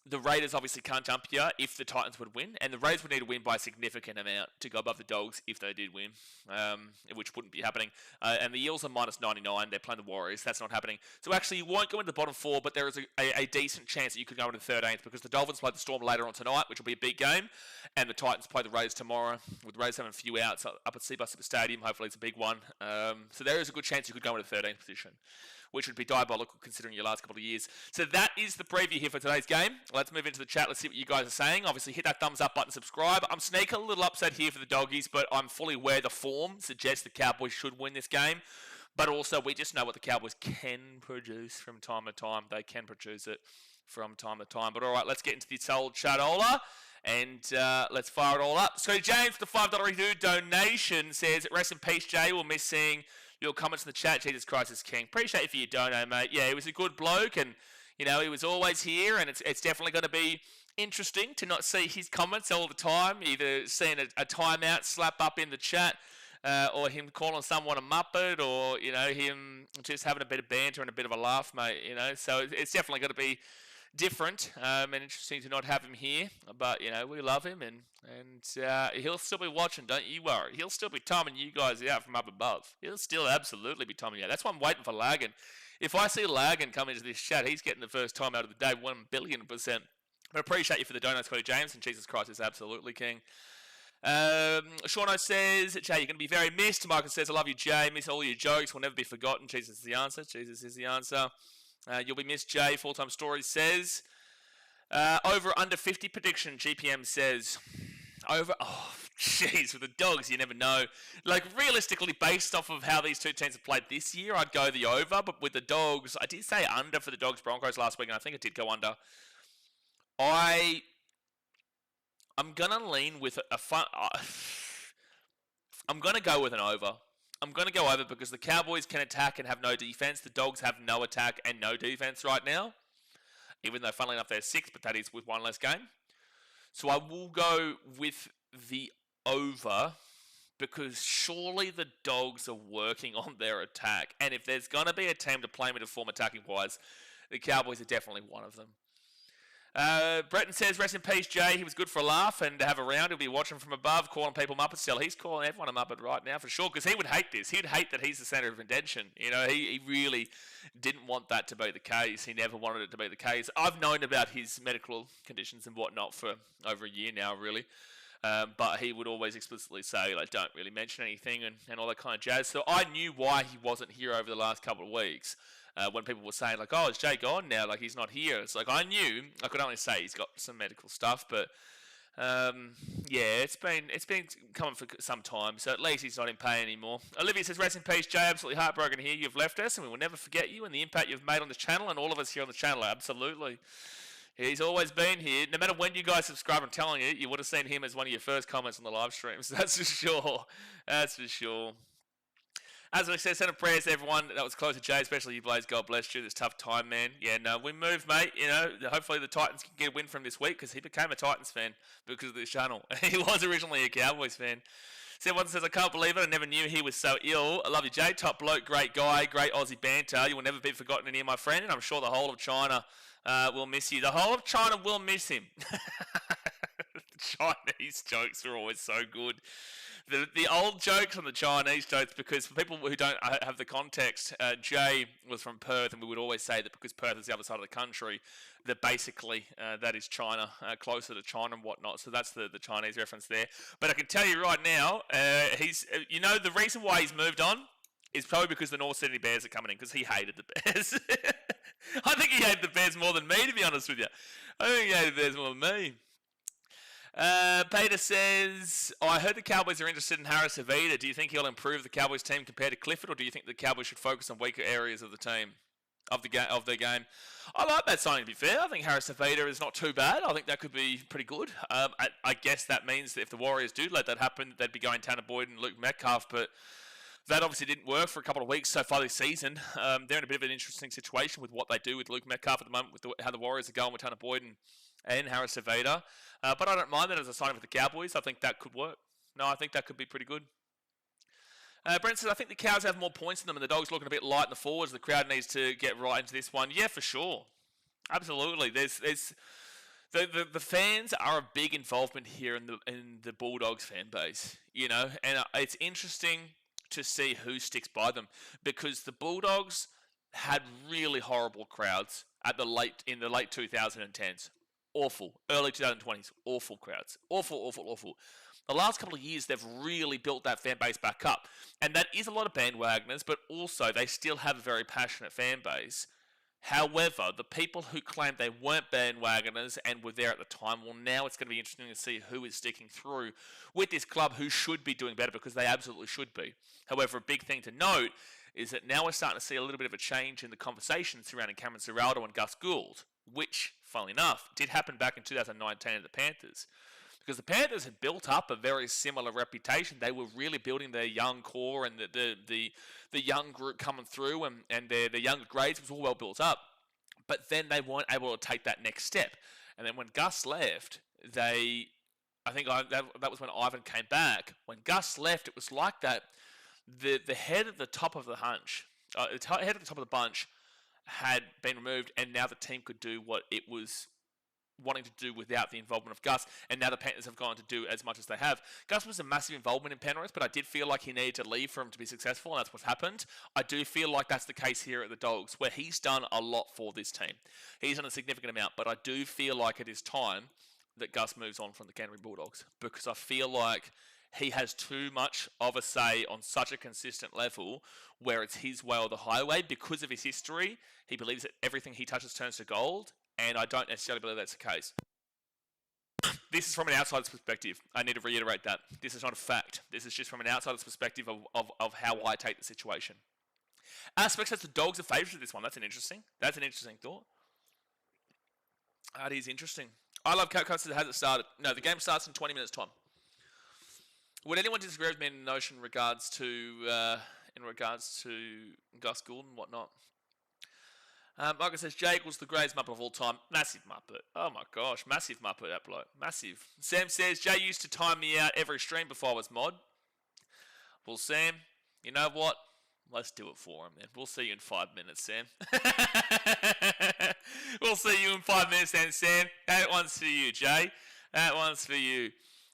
Speaker 1: The Raiders obviously can't jump you if the Titans would win, and the Raiders would need to win by a significant amount to go above the Dogs if they did win, which wouldn't be happening. And the Eels are -99. They're playing the Warriors. That's not happening. So actually, you won't go into the bottom 4, but there is a decent chance that you could go into 13th because the Dolphins play the Storm later on tonight, which will be a big game, and the Titans play the Raiders tomorrow, with the Raiders having a few outs up at Seabus Super Stadium. Hopefully it's a big one. So there is a good chance you could go into 13th position, which would be diabolical considering your last couple of years. So that is the preview here for today's game. Let's move into the chat. Let's see what you guys are saying. Obviously, hit that thumbs up button, subscribe. I'm sneaking a little upset here for the Doggies, but I'm fully aware the form suggests the Cowboys should win this game. But also, we just know what the Cowboys can produce from time to time. They can produce it from time to time. But all right, let's get into the old chat-ola. And let's fire it all up. So James, the $5 donation says, rest in peace, Jay. We'll miss seeing your comments in the chat. Jesus Christ is King. Appreciate you for your dono, mate. Yeah, he was a good bloke, and he was always here, and it's definitely going to be interesting to not see his comments all the time. Either seeing a timeout slap up in the chat, or him calling someone a muppet, or him just having a bit of banter and a bit of a laugh, mate. So it's definitely going to be different and interesting to not have him here, but we love him, and he'll still be watching. Don't you worry. He'll still be timing you guys out from up above. He'll still absolutely be timing you out. That's why I'm waiting for Lagan. If I see Lagan come into this chat, he's getting the first time out of the day, 1,000,000,000%. But appreciate you for the donuts, Cody James, and Jesus Christ is absolutely King. Shauno says, Jay, you're going to be very missed. Michael says, I love you, Jay. Miss all your jokes. Will never be forgotten. Jesus is the answer. Jesus is the answer. You'll be missed, Jay. Full-time story says, over under 50 prediction, GPM says. Over, jeez, with the Dogs, you never know. Like, realistically, based off of how these two teams have played this year, I'd go the over. But with the Dogs, I did say under for the Dogs Broncos last week, and I think it did go under. I'm going to lean with a fun... I'm going to go with an over. I'm going to go over because the Cowboys can attack and have no defense. The Dogs have no attack and no defense right now. Even though, funnily enough, they're sixth, but that is with one less game. So I will go with the over because surely the Dogs are working on their attack. And if there's going to be a team to play me to form attacking-wise, the Cowboys are definitely one of them. Breton says, rest in peace, Jay. He was good for a laugh and to have a round. He'll be watching from above, calling people Muppets. Still, he's calling everyone a Muppet right now for sure because he would hate this. He would hate that he's the centre of attention. He really didn't want that to be the case. He never wanted it to be the case. I've known about his medical conditions and whatnot for over a year now, really. But he would always explicitly say, like, don't really mention anything and all that kind of jazz. So I knew why he wasn't here over the last couple of weeks. When people were saying, like, oh, is Jay gone now? Like, he's not here. It's like, I knew. I could only say he's got some medical stuff. But, yeah, it's been coming for some time. So at least he's not in pain anymore. Olivia says, rest in peace, Jay. Absolutely heartbroken to hear you've left us. And we will never forget you and the impact you've made on the channel and all of us here on the channel. Absolutely. He's always been here. No matter when you guys subscribe, I'm telling you, you would have seen him as one of your first comments on the live streams. That's for sure. That's for sure. As I said, send a prayers to everyone that was close to Jay, especially you, Blaze. God bless you. This tough time, man. Yeah, no, we moved, mate. Hopefully the Titans can get a win from this week because he became a Titans fan because of this channel. He was originally a Cowboys fan. Someone says, I can't believe it. I never knew he was so ill. I love you, Jay. Top bloke, great guy, great Aussie banter. You will never be forgotten in here, my friend. And I'm sure the whole of China will miss you. The whole of China will miss him. Chinese jokes are always so good. The old jokes on the Chinese jokes, because for people who don't have the context, Jay was from Perth, and we would always say that because Perth is the other side of the country, that basically that is China, closer to China and whatnot. So that's the Chinese reference there. But I can tell you right now, the reason why he's moved on is probably because the North Sydney Bears are coming in, because he hated the Bears. I think he hated the Bears more than me, to be honest with you. I think he hated the Bears more than me. Peter says, I heard the Cowboys are interested in Harris Avita. Do you think he'll improve the Cowboys team compared to Clifford, or do you think the Cowboys should focus on weaker areas of the team, of their game? I like that signing, to be fair. I think Harris Avita is not too bad. I think that could be pretty good. I guess that means that if the Warriors do let that happen, they'd be going Tanner Boyd and Luke Metcalf, but that obviously didn't work for a couple of weeks so far this season. They're in a bit of an interesting situation with what they do with Luke Metcalf at the moment, with how the Warriors are going with Tanner Boyd and Harris Avita. But I don't mind that as a sign for the Cowboys. I think that could work. No, I think that could be pretty good. Brent says, I think the Cows have more points than them, and the Dogs looking a bit light in the forwards. The crowd needs to get right into this one. Yeah, for sure. Absolutely. There's the fans are a big involvement here in the Bulldogs fan base, and it's interesting to see who sticks by them, because the Bulldogs had really horrible crowds in the late 2010s. Awful. Early 2020s, awful crowds. Awful. The last couple of years, they've really built that fan base back up. And that is a lot of bandwagoners, but also they still have a very passionate fan base. However, the people who claim they weren't bandwagoners and were there at the time, well, now it's going to be interesting to see who is sticking through with this club, who should be doing better, because they absolutely should be. However, a big thing to note is that now we're starting to see a little bit of a change in the conversation surrounding Cameron Ciraldo and Gus Gould, which, funnily enough, did happen back in 2019 at the Panthers. because the Panthers had built up a very similar reputation. They were really building their young core and the young group coming through, and their younger grades was all well built up. But then they weren't able to take that next step. And then when Gus left, that was when Ivan came back. When Gus left, it was like that. The head at the top of the hunch, head at the top of the bunch, had been removed, and now the team could do what it was wanting to do without the involvement of Gus, and now the Panthers have gone to do as much as they have. Gus was a massive involvement in Penrith, but I did feel like he needed to leave for him to be successful, and that's what's happened. I do feel like that's the case here at the Dogs, where he's done a lot for this team. He's done a significant amount, but I do feel like it is time that Gus moves on from the Canterbury Bulldogs, because I feel like he has too much of a say on such a consistent level where it's his way or the highway. Because of his history, he believes that everything he touches turns to gold, and I don't necessarily believe that's the case. This is from an outsider's perspective. I need to reiterate that. This is not a fact. This is just from an outsider's perspective of how I take the situation. Aspects as the Dogs are favourites of this one. That's an interesting thought. That is interesting. I love Has it started? No, the game starts in 20 minutes' time. Would anyone disagree with me in the notion in regards to Gus Gould and whatnot? Michael says, Jay equals the greatest Muppet of all time. Massive Muppet. Oh my gosh, massive Muppet, that bloke. Massive. Sam says, Jay used to time me out every stream before I was mod. Well, Sam, you know what? Let's do it for him, then. We'll see you in 5 minutes, Sam. We'll see you in 5 minutes, then, Sam. That one's for you, Jay. That one's for you.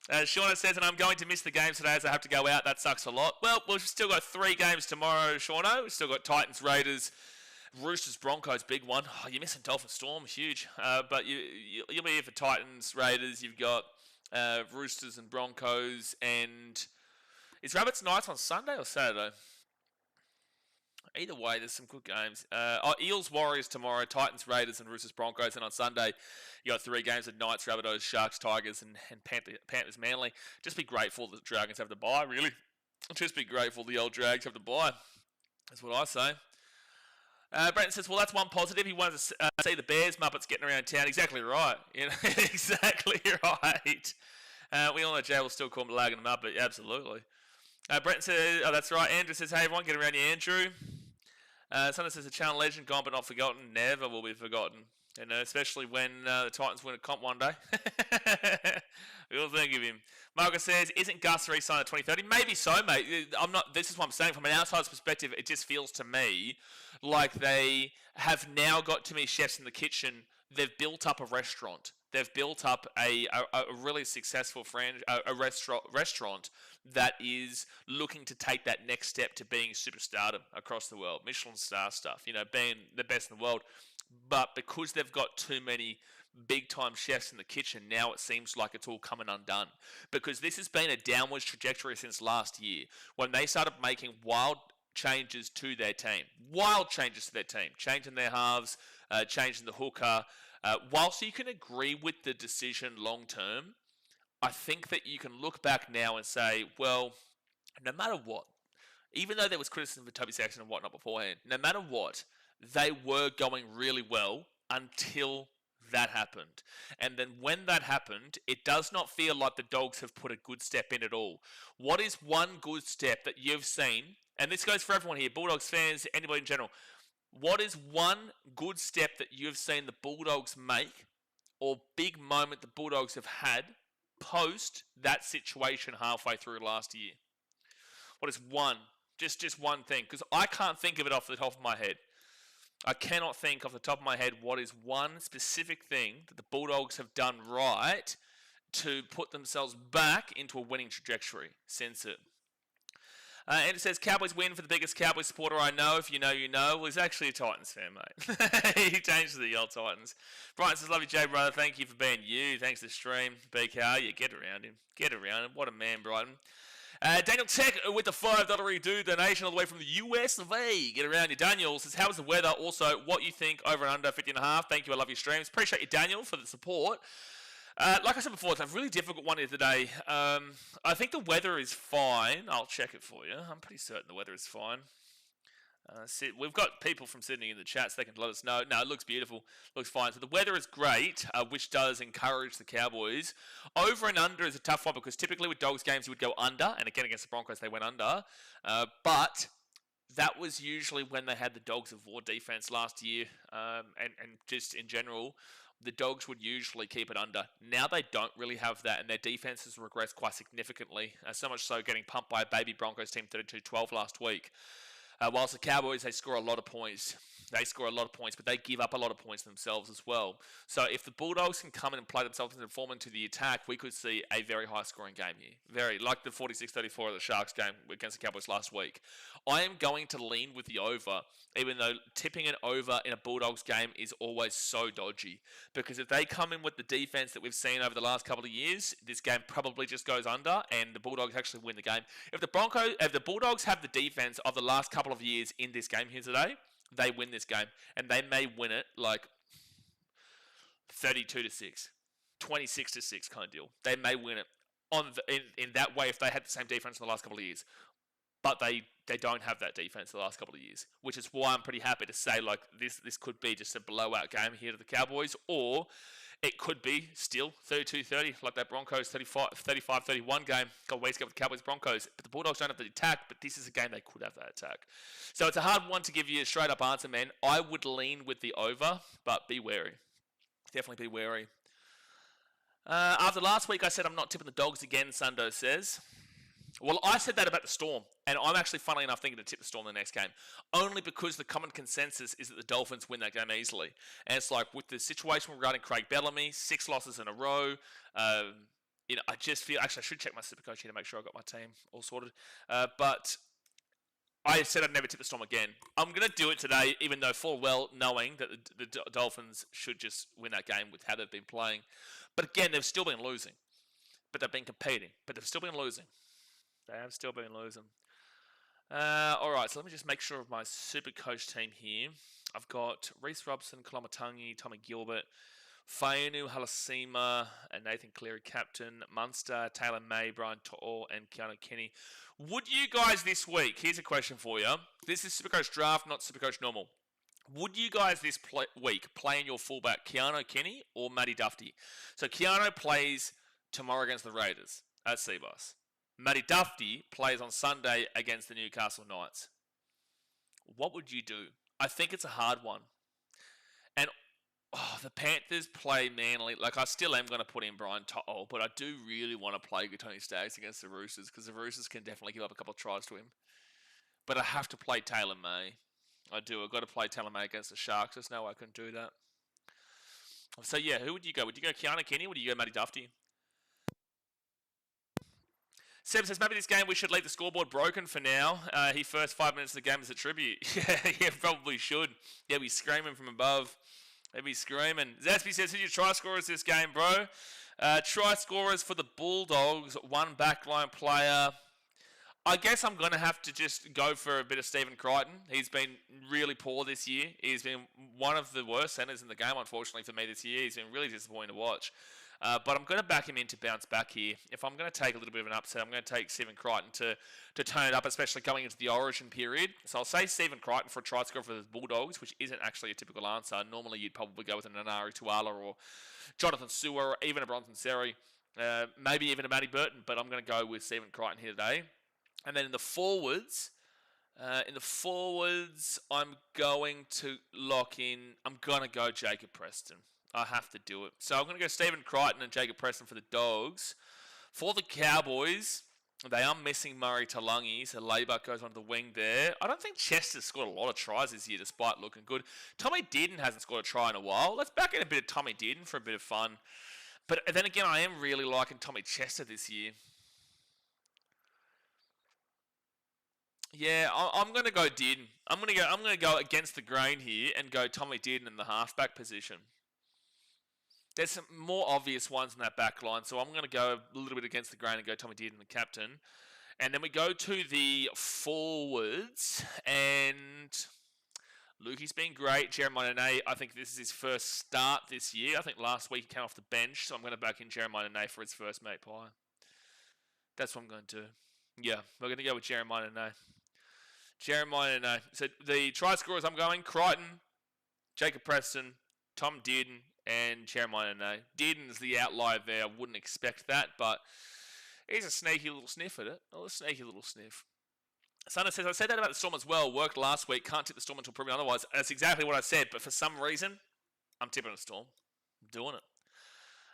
Speaker 1: Shauna says, and I'm going to miss the games today as I have to go out. That sucks a lot. Well, we've still got 3 games tomorrow, Shauna. We've still got Titans, Raiders, Roosters, Broncos, big one. Oh, you're missing Dolphin Storm, huge. But you'll be here for Titans, Raiders. You've got Roosters and Broncos. And is Rabbits Knights on Sunday or Saturday? Either way, there's some good games. Eels, Warriors tomorrow, Titans, Raiders, and Roosters, Broncos. And on Sunday, you got 3 games of Knights, Rabbitohs, Sharks, Tigers, and Panthers, Manly. Just be grateful that the Dragons have the bye, really. Just be grateful the old Drags have the bye. That's what I say. Brenton says, well, that's one positive. He wanted to see the Bears Muppets getting around town. Exactly right. You know, exactly right. We all know Jay will still call him lagging them up, but absolutely. Brenton says, oh, that's right. Andrew says, hey, everyone, get around you, Andrew. Someone says, a channel legend, gone but not forgotten. Never will be forgotten. And especially when the Titans win a comp one day. We'll think of him. Marcus says, isn't Gus re-signed at 2030? Maybe so, mate. This is what I'm saying. From an outsider's perspective, it just feels to me like they have now got too many chefs in the kitchen. They've built up a restaurant. They've built up a really successful restaurant that is looking to take that next step to being superstardom across the world. Michelin star stuff, being the best in the world. But because they've got too many big-time chefs in the kitchen, now it seems like it's all coming undone. Because this has been a downwards trajectory since last year, when they started making wild changes to their team. Changing their halves, changing the hooker. Whilst you can agree with the decision long-term, I think that you can look back now and say, well, no matter what, even though there was criticism for Toby Saxon and whatnot beforehand, no matter what, they were going really well until that happened. And then when that happened, it does not feel like the Dogs have put a good step in at all. What is one good step that you've seen, and this goes for everyone here, Bulldogs fans, anybody in general, what is one good step that you've seen the Bulldogs make, or big moment the Bulldogs have had post that situation halfway through last year? What is one? Just one thing, because I can't think of it off the top of my head. I cannot think off the top of my head what is one specific thing that the Bulldogs have done right to put themselves back into a winning trajectory since it. And it says, Cowboys win for the biggest Cowboys supporter I know. If you know, you know. Well, he's actually a Titans fan, mate. He changed to the old Titans. Brighton says, love you, Jay, brother. Thank you for being you. Thanks for the stream. BKR, yeah, get around him. Get around him. What a man, Brighton. Daniel Tech with the $5 redo donation all the way from the US of A. Get around you. Daniel says, how was the weather? Also, what you think over and under 50.5. Thank you. I love your streams. Appreciate you, Daniel, for the support. Like I said before, it's a really difficult one here today. I think the weather is fine. I'll check it for you. I'm pretty certain the weather is fine. We've got people from Sydney in the chat, so they can let us know. No, it looks beautiful. Looks fine. So the weather is great, which does encourage the Cowboys. Over and under is a tough one because typically with Dogs games you would go under, and again against the Broncos they went under. But that was usually when they had the Dogs of War defense last year, and just in general, the Dogs would usually keep it under. Now they don't really have that, and their defense has regressed quite significantly. So much so, getting pumped by a baby Broncos team 32-12 last week. Whilst the Cowboys, they score a lot of points. They score a lot of points, but they give up a lot of points themselves as well. So if the Bulldogs can come in and play themselves and form into the attack, we could see a very high-scoring game here. Very, like the 46-34 of the Sharks game against the Cowboys last week. I am going to lean with the over, even though tipping it over in a Bulldogs game is always so dodgy. Because if they come in with the defense that we've seen over the last couple of years, this game probably just goes under, and the Bulldogs actually win the game. If the Bulldogs have the defense of the last couple of years in this game here today, they win this game, and they may win it like 32-6, 26-6 kind of deal. They may win it in that way if they had the same defense in the last couple of years. But they don't have that defense the last couple of years, which is why I'm pretty happy to say like this could be just a blowout game here to the Cowboys, or it could be still 32-30, like that Broncos 35-31 game a couple of weeks ago with the Cowboys Broncos. But the Bulldogs don't have the attack, but this is a game they could have that attack. So it's a hard one to give you a straight up answer, man. I would lean with the over, but be wary. Definitely be wary. After last week, I said I'm not tipping the Dogs again, Sundo says. Well, I said that about the Storm, and I'm actually, funnily enough, thinking to tip the Storm in the next game, only because the common consensus is that the Dolphins win that game easily. And it's like, with the situation regarding Craig Bellamy, 6 losses in a row, I just feel, actually, I should check my Supercoach here to make sure I got my team all sorted, but I said I'd never tip the Storm again. I'm going to do it today, even though full well knowing that the Dolphins should just win that game with how they've been playing. But again, they've still been losing. But they've been competing. But they've still been losing. They have still been losing. Alright, so let me just make sure of my Supercoach team here. I've got Reece Robson, Kolomatangi, Tommy Gilbert, Fainu Halasima, and Nathan Cleary captain, Munster, Taylor May, Brian To'o, and Keanu Kenny. Would you guys this week, here's a question for you. This is Supercoach Draft, not Supercoach Normal. Would you guys this week play in your fullback Keanu Kenny or Matty Duffy? So Keanu plays tomorrow against the Raiders at Seabass. Matty Duffy plays on Sunday against the Newcastle Knights. What would you do? I think it's a hard one. And the Panthers play Manly. Like, I still am going to put in Brian To'o, but I do really want to play Tony Staggs against the Roosters because the Roosters can definitely give up a couple of tries to him. But I have to play Taylor May. I do. I've got to play Taylor May against the Sharks. There's no way I can do that. So, yeah, who would you go? Would you go Keanu Kenny or would you go Matty Duffy? Seb says, maybe this game we should leave the scoreboard broken for now. He first 5 minutes of the game as a tribute. Yeah, probably should. Yeah, be screaming from above. They'd be screaming. Zaspy says, who's your try scorers this game, bro? Try scorers for the Bulldogs, one backline player. I guess I'm going to have to just go for a bit of Stephen Crichton. He's been really poor this year. He's been one of the worst centres in the game, unfortunately, for me this year. He's been really disappointing to watch. But I'm going to back him in to bounce back here. If I'm going to take a little bit of an upset, I'm going to take Stephen Crichton to turn it up, especially going into the Origin period. So I'll say Stephen Crichton for a try score for the Bulldogs, which isn't actually a typical answer. Normally, you'd probably go with an Anari Tuala or Jonathan Sewer or even a Bronson Seri, maybe even a Matty Burton. But I'm going to go with Stephen Crichton here today. And then in the forwards, I'm going to lock in. I'm going to go Jacob Preston. I have to do it. So I'm going to go Stephen Crichton and Jacob Preston for the Dogs. For the Cowboys, they are missing Murray Talangi, so Laybuck goes onto the wing there. I don't think Chester's scored a lot of tries this year, despite looking good. Tommy Dearden hasn't scored a try in a while. Let's back in a bit of Tommy Dearden for a bit of fun. But then again, I am really liking Tommy Chester this year. Yeah, I'm going to go Dearden. I'm going to go against the grain here and go Tommy Dearden in the halfback position. There's some more obvious ones in that back line, so I'm going to go a little bit against the grain and go Tommy Dearden, the captain. And then we go to the forwards, and Lukey's been great. Jeremiah Nene, I think this is his first start this year. I think last week he came off the bench, so I'm going to back in Jeremiah Nene for his first mate pie. That's what I'm going to do. Yeah, we're going to go with Jeremiah Nene. Jeremiah, no. So the try scorers I'm going, Crichton, Jacob Preston, Tom Dearden, and Jeremiah, no. Dearden's the outlier there. I wouldn't expect that, but he's a sneaky little sniff at it. A sneaky little sniff. Sana says, I said that about the Storm as well. Worked last week. Can't tip the Storm until proven otherwise. That's exactly what I said, but for some reason, I'm tipping the Storm. I'm doing it.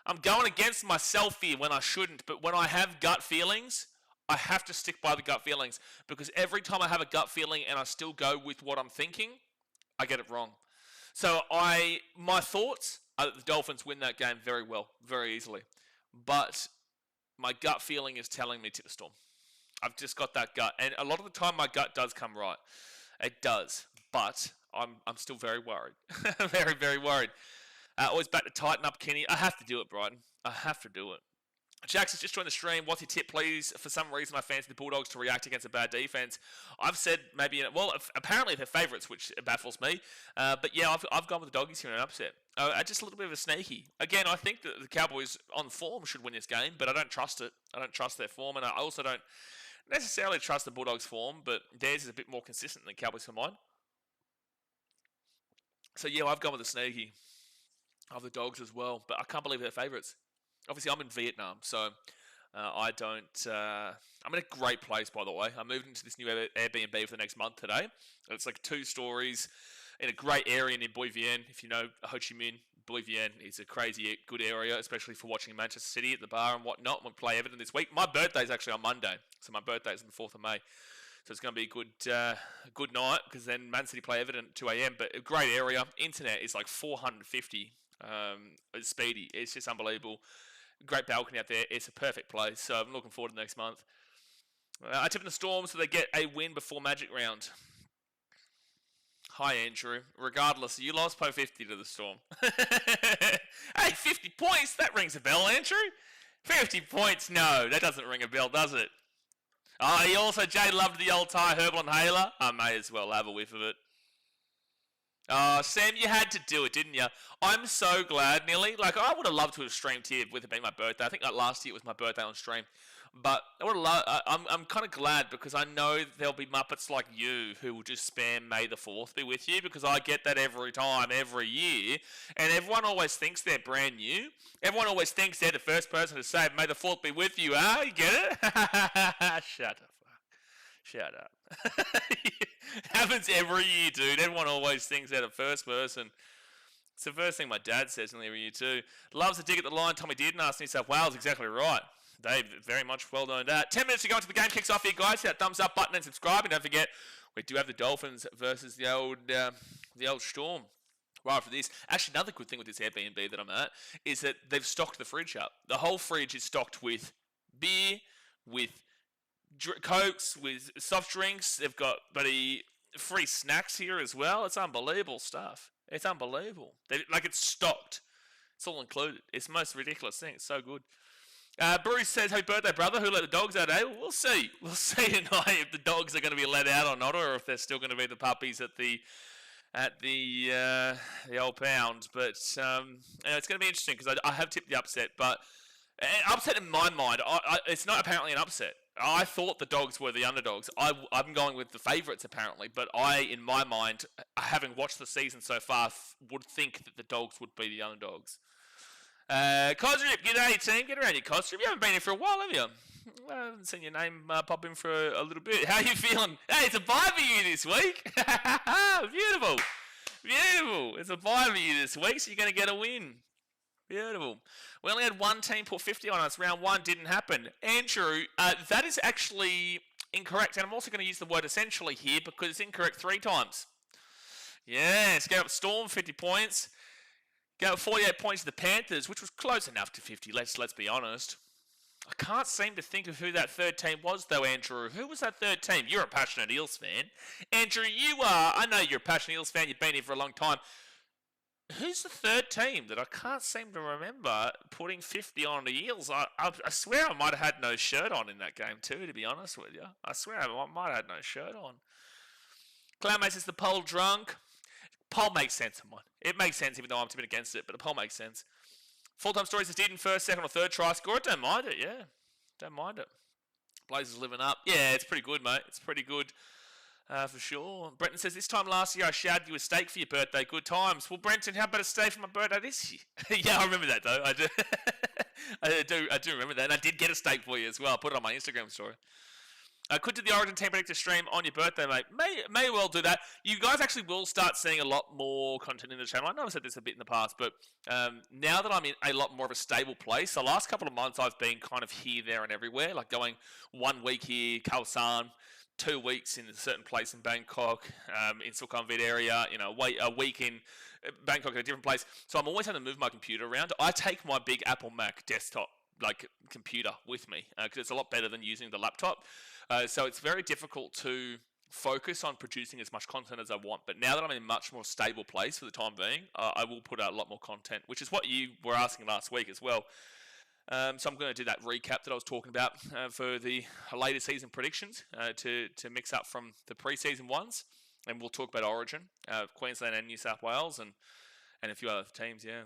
Speaker 1: I'm going against myself here when I shouldn't, but when I have gut feelings, I have to stick by the gut feelings, because every time I have a gut feeling and I still go with what I'm thinking, I get it wrong. So my thoughts are that the Dolphins win that game very well, very easily. But my gut feeling is telling me to the Storm. I've just got that gut. And a lot of the time my gut does come right. It does. But I'm still very worried. Very, very worried. Always back to tighten up, Kenny. I have to do it, Brighton. I have to do it. Jackson's just joined the stream. What's your tip, please? For some reason, I fancy the Bulldogs to react against a bad defense. I've said maybe, apparently they're favourites, which baffles me. But yeah, I've gone with the Doggies here in an upset. Just a little bit of a sneaky. Again, I think that the Cowboys on form should win this game, but I don't trust it. I don't trust their form, and I also don't necessarily trust the Bulldogs' form, but theirs is a bit more consistent than the Cowboys for mine. So yeah, I've gone with the sneaky of the Dogs as well, but I can't believe they're favourites. Obviously, I'm in Vietnam, so I don't... I'm in a great place, by the way. I moved into this new Airbnb for the next month today. It's like 2 stories in a great area near Bui Vien. If you know Ho Chi Minh, Bui Vien is a crazy good area, especially for watching Manchester City at the bar and whatnot. We play Everton this week. My birthday's actually on Monday, so my birthday's on the 4th of May. So it's going to be a good night, because then Man City play Everton at 2 a.m. But a great area. Internet is like 450 it's speedy. It's just unbelievable. Great balcony out there. It's a perfect place. So I'm looking forward to next month. I tip in the Storm so they get a win before Magic Round. Hi, Andrew. Regardless, you lost by 50 to the Storm. Hey, 50 points? That rings a bell, Andrew. 50 points? No, that doesn't ring a bell, does it? Oh, he also, Jay loved the old Thai herbal inhaler. I may as well have a whiff of it. Oh, Sam, you had to do it, didn't you? I'm so glad, Nearly. Like, I would have loved to have streamed here with it being my birthday. I think like last year it was my birthday on stream. But I would have I'm kind of glad, because I know there'll be Muppets like you who will just spam May the 4th be with you, because I get that every time, every year. And everyone always thinks they're brand new. Everyone always thinks they're the first person to say May the 4th be with you, huh? You get it? Shut up. Shut up. Happens every year, dude. Everyone always thinks they're the first person. It's the first thing my dad says in every year too. Loves to dig at the line. Tommy Dearden asked himself, wow, that's exactly right. Dave, very much well known that. 10 minutes to go until the game kicks off here, guys. Hit that thumbs up button and subscribe. And don't forget, we do have the Dolphins versus the old Storm right after this. Actually, another good thing with this Airbnb that I'm at is that they've stocked the fridge up. The whole fridge is stocked with beer, with Cokes, with soft drinks. They've got free snacks here as well. It's unbelievable stuff. It's unbelievable. It's stocked. It's all included. It's the most ridiculous thing. It's so good. Bruce says, happy birthday, brother. Who let the dogs out, eh? We'll see. We'll see tonight if the dogs are going to be let out or not, or if they're still going to be the puppies at the old pound. But it's going to be interesting, because I have tipped the upset, but an upset in my mind, it's not apparently an upset. I thought the Dogs were the underdogs. I'm going with the favourites, apparently. But in my mind, having watched the season so far, would think that the Dogs would be the underdogs. Cosrip, g'day, team. Get around here, Cosrip. You haven't been here for a while, have you? I haven't seen your name pop in for a little bit. How are you feeling? Hey, it's a bye for you this week. Beautiful. Beautiful. It's a bye for you this week, so you're going to get a win. Beautiful. We only had one team put 50 on us. Round 1 didn't happen. Andrew, that is actually incorrect. And I'm also going to use the word essentially here, because it's incorrect 3 times. Yes, go up Storm, 50 points. Go up 48 points to the Panthers, which was close enough to 50, let's be honest. I can't seem to think of who that third team was, though, Andrew. Who was that third team? You're a passionate Eels fan. Andrew, you are. I know you're a passionate Eels fan. You've been here for a long time. Who's the third team that I can't seem to remember putting 50 on the Eels? I swear I might have had no shirt on in that game too, to be honest with you. I swear I might have had no shirt on. Cloudmate says the poll drunk. Poll makes sense on mine. It makes sense even though I'm tipping against it, but the poll makes sense. Full-time stories is in first, second or third try score. Don't mind it, yeah. Don't mind it. Blazers living up. Yeah, it's pretty good, mate. It's pretty good. For sure. Brenton says, this time last year I shouted you a steak for your birthday. Good times. Well, Brenton, how about a steak for my birthday this year? Yeah, I remember that, though. I do. I do remember that. And I did get a steak for you as well. I put it on my Instagram story. Could do the Origin Team Predictor stream on your birthday, mate. May well do that. You guys actually will start seeing a lot more content in the channel. I know I've said this a bit in the past, but now that I'm in a lot more of a stable place, the last couple of months I've been kind of here, there, and everywhere, like going 1 week here, Khao San, 2 weeks in a certain place in Bangkok, in Sukhumvit area, a week in Bangkok at a different place. So I'm always having to move my computer around. I take my big Apple Mac desktop computer with me because it's a lot better than using the laptop. So it's very difficult to focus on producing as much content as I want. But now that I'm in a much more stable place for the time being, I will put out a lot more content, which is what you were asking last week as well. So I'm going to do that recap that I was talking about for the later season predictions to mix up from the pre-season ones. And we'll talk about Origin, Queensland and New South Wales, and a few other teams, yeah.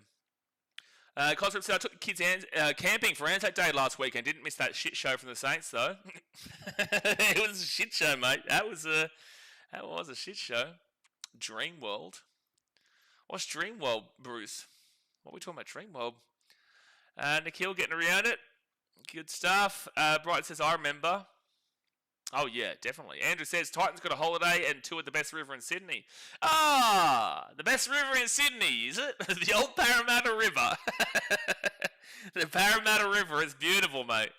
Speaker 1: Cosgrove said, I took the kids camping for Anzac Day last weekend. Didn't miss that shit show from the Saints, though. It was a shit show, mate. That was a shit show. Dreamworld. What's Dreamworld, Bruce? What are we talking about, Dreamworld? Nikhil getting around it. Good stuff. Bright says, I remember. Oh, yeah, definitely. Andrew says, Titans got a holiday and toured the best river in Sydney. The best river in Sydney, is it? The old Parramatta River. The Parramatta River is beautiful, mate.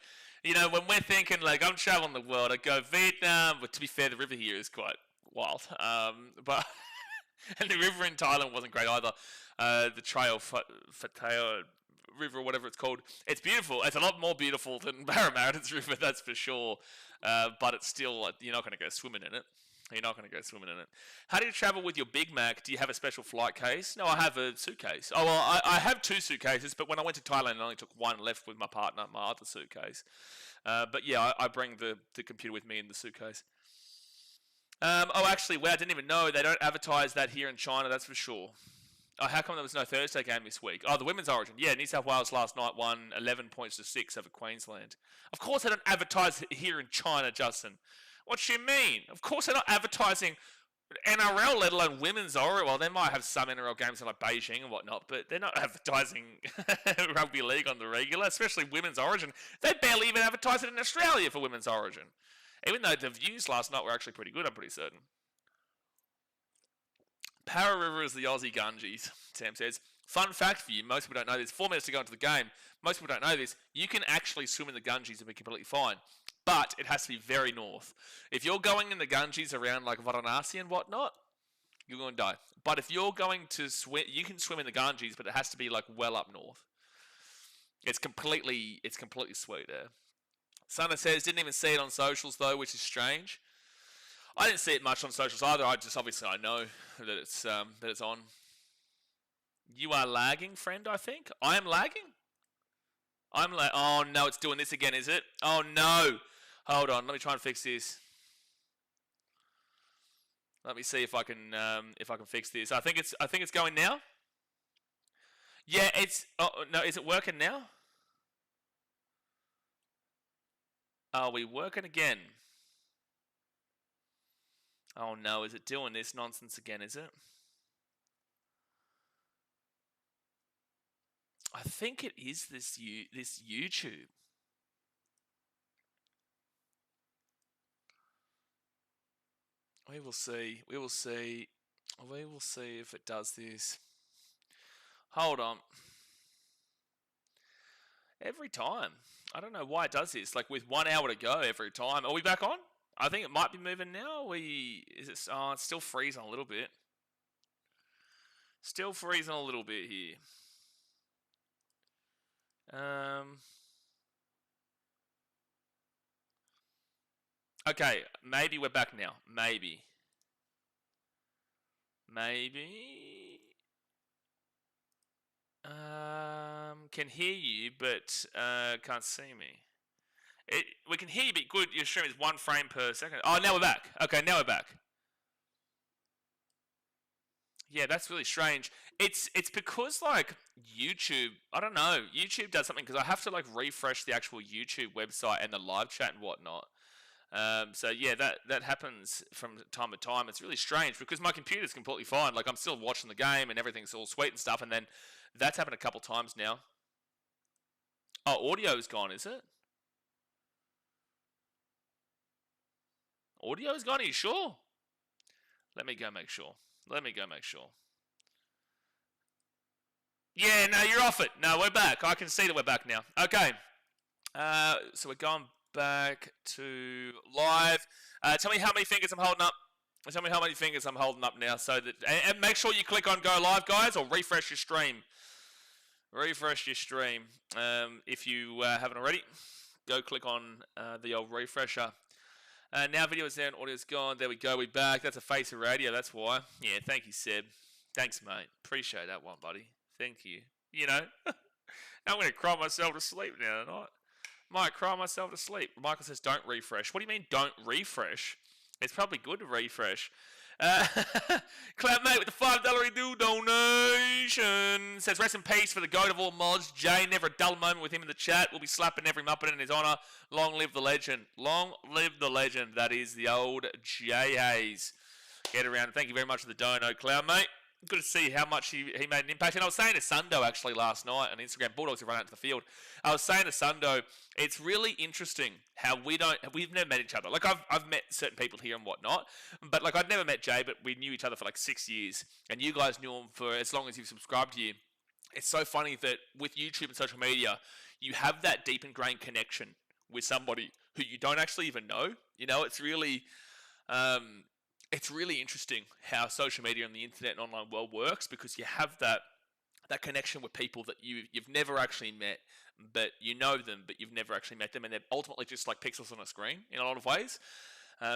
Speaker 1: When we're thinking, I'm traveling the world, I go Vietnam, but to be fair, the river here is quite wild. But and the river in Thailand wasn't great either. The Trail Fatao River, or whatever it's called. It's beautiful. It's a lot more beautiful than Parramatta's river, that's for sure. But it's still, you're not going to go swimming in it. How do you travel with your Big Mac? Do you have a special flight case? No, I have a suitcase. Oh, well, I have 2 suitcases, but when I went to Thailand, I only took one left with my partner, my other suitcase. But yeah, I bring the computer with me in the suitcase. Actually, I didn't even know. They don't advertise that here in China, that's for sure. Oh, how come there was no Thursday game this week? Oh, the Women's Origin. Yeah, New South Wales last night won 11 points to 6 over Queensland. Of course they don't advertise it here in China, Justin. What do you mean? Of course they're not advertising NRL, let alone Women's Origin. Well, they might have some NRL games in Beijing and whatnot, but they're not advertising Rugby League on the regular, especially Women's Origin. They barely even advertise it in Australia for Women's Origin. Even though the views last night were actually pretty good, I'm pretty certain. Para River is the Aussie Gungies, Sam says. Fun fact for you, most people don't know this. 4 minutes to go into the game. Most people don't know this. You can actually swim in the Gungies and be completely fine. But it has to be very north. If you're going in the Gungies around Varanasi and whatnot, you're going to die. But if you're going to swim, you can swim in the Gungies, but it has to be well up north. It's completely sweet there. Sana says, didn't even see it on socials though, which is strange. I didn't see it much on socials either. I know that it's on. You are lagging, friend, I think. I am lagging? Oh no, it's doing this again, is it? Oh no. Hold on, let me try and fix this. Let me see if I can fix this. I think it's going now. Yeah, no, is it working now? Are we working again? Oh no, is it doing this nonsense again, is it? I think it is this YouTube. We will see if it does this. Hold on. Every time. I don't know why it does this. With 1 hour to go every time. Are we back on? I think it might be moving now. It's still freezing a little bit. Still freezing a little bit here. Okay, maybe we're back now. Maybe. Can hear you, but can't see me. We can hear you, but good. Your stream is 1 frame per second. Oh, now we're back. Okay, now we're back. Yeah, that's really strange. It's because YouTube, I don't know. YouTube does something because I have to refresh the actual YouTube website and the live chat and whatnot. So yeah, that happens from time to time. It's really strange because my computer's completely fine. Like I'm still watching the game and everything's all sweet and stuff. And then that's happened a couple times now. Oh, audio's gone, is it? Audio's gone? Are you sure? Let me go make sure. Yeah, no, you're off it. No, we're back. I can see that we're back now. Okay. So we're going back to live. Tell me how many fingers I'm holding up. Tell me how many fingers I'm holding up now. So that, and make sure you click on go live, guys, or refresh your stream. Refresh your stream. If you haven't already, go click on the old refresher. Now video is there and audio's gone. There we go. We're back. That's a face of radio. That's why. Yeah, thank you, Seb. Thanks, mate. Appreciate that one, buddy. Thank you. You know, I'm going to cry myself to sleep now tonight. Might cry myself to sleep. Michael says, don't refresh. What do you mean, don't refresh? It's probably good to refresh. Clap, mate, with the $5 do donation. Says, rest in peace for the goat of all mods. Jay, never a dull moment with him in the chat. We'll be slapping every Muppet in his honour. Long live the legend. Long live the legend. That is the old Jay Hayes. Get around. Thank you very much for the dono, Cloud, mate. Good to see how much he made an impact. And I was saying to Sundo actually last night on Instagram, Bulldogs have run out to the field. I was saying to Sundo, it's really interesting how we've never met each other. Like I've met certain people here and whatnot, but like I'd never met Jay, but we knew each other for like 6 years, and you guys knew him for as long as you've subscribed here. It's so funny that with YouTube and social media, you have that deep ingrained connection with somebody who you don't actually even know. You know, it's really interesting how social media and the internet and online world works, because you have that connection with people that you've never actually met, but you know them, but you've never actually met them, and they're ultimately just like pixels on a screen in a lot of ways.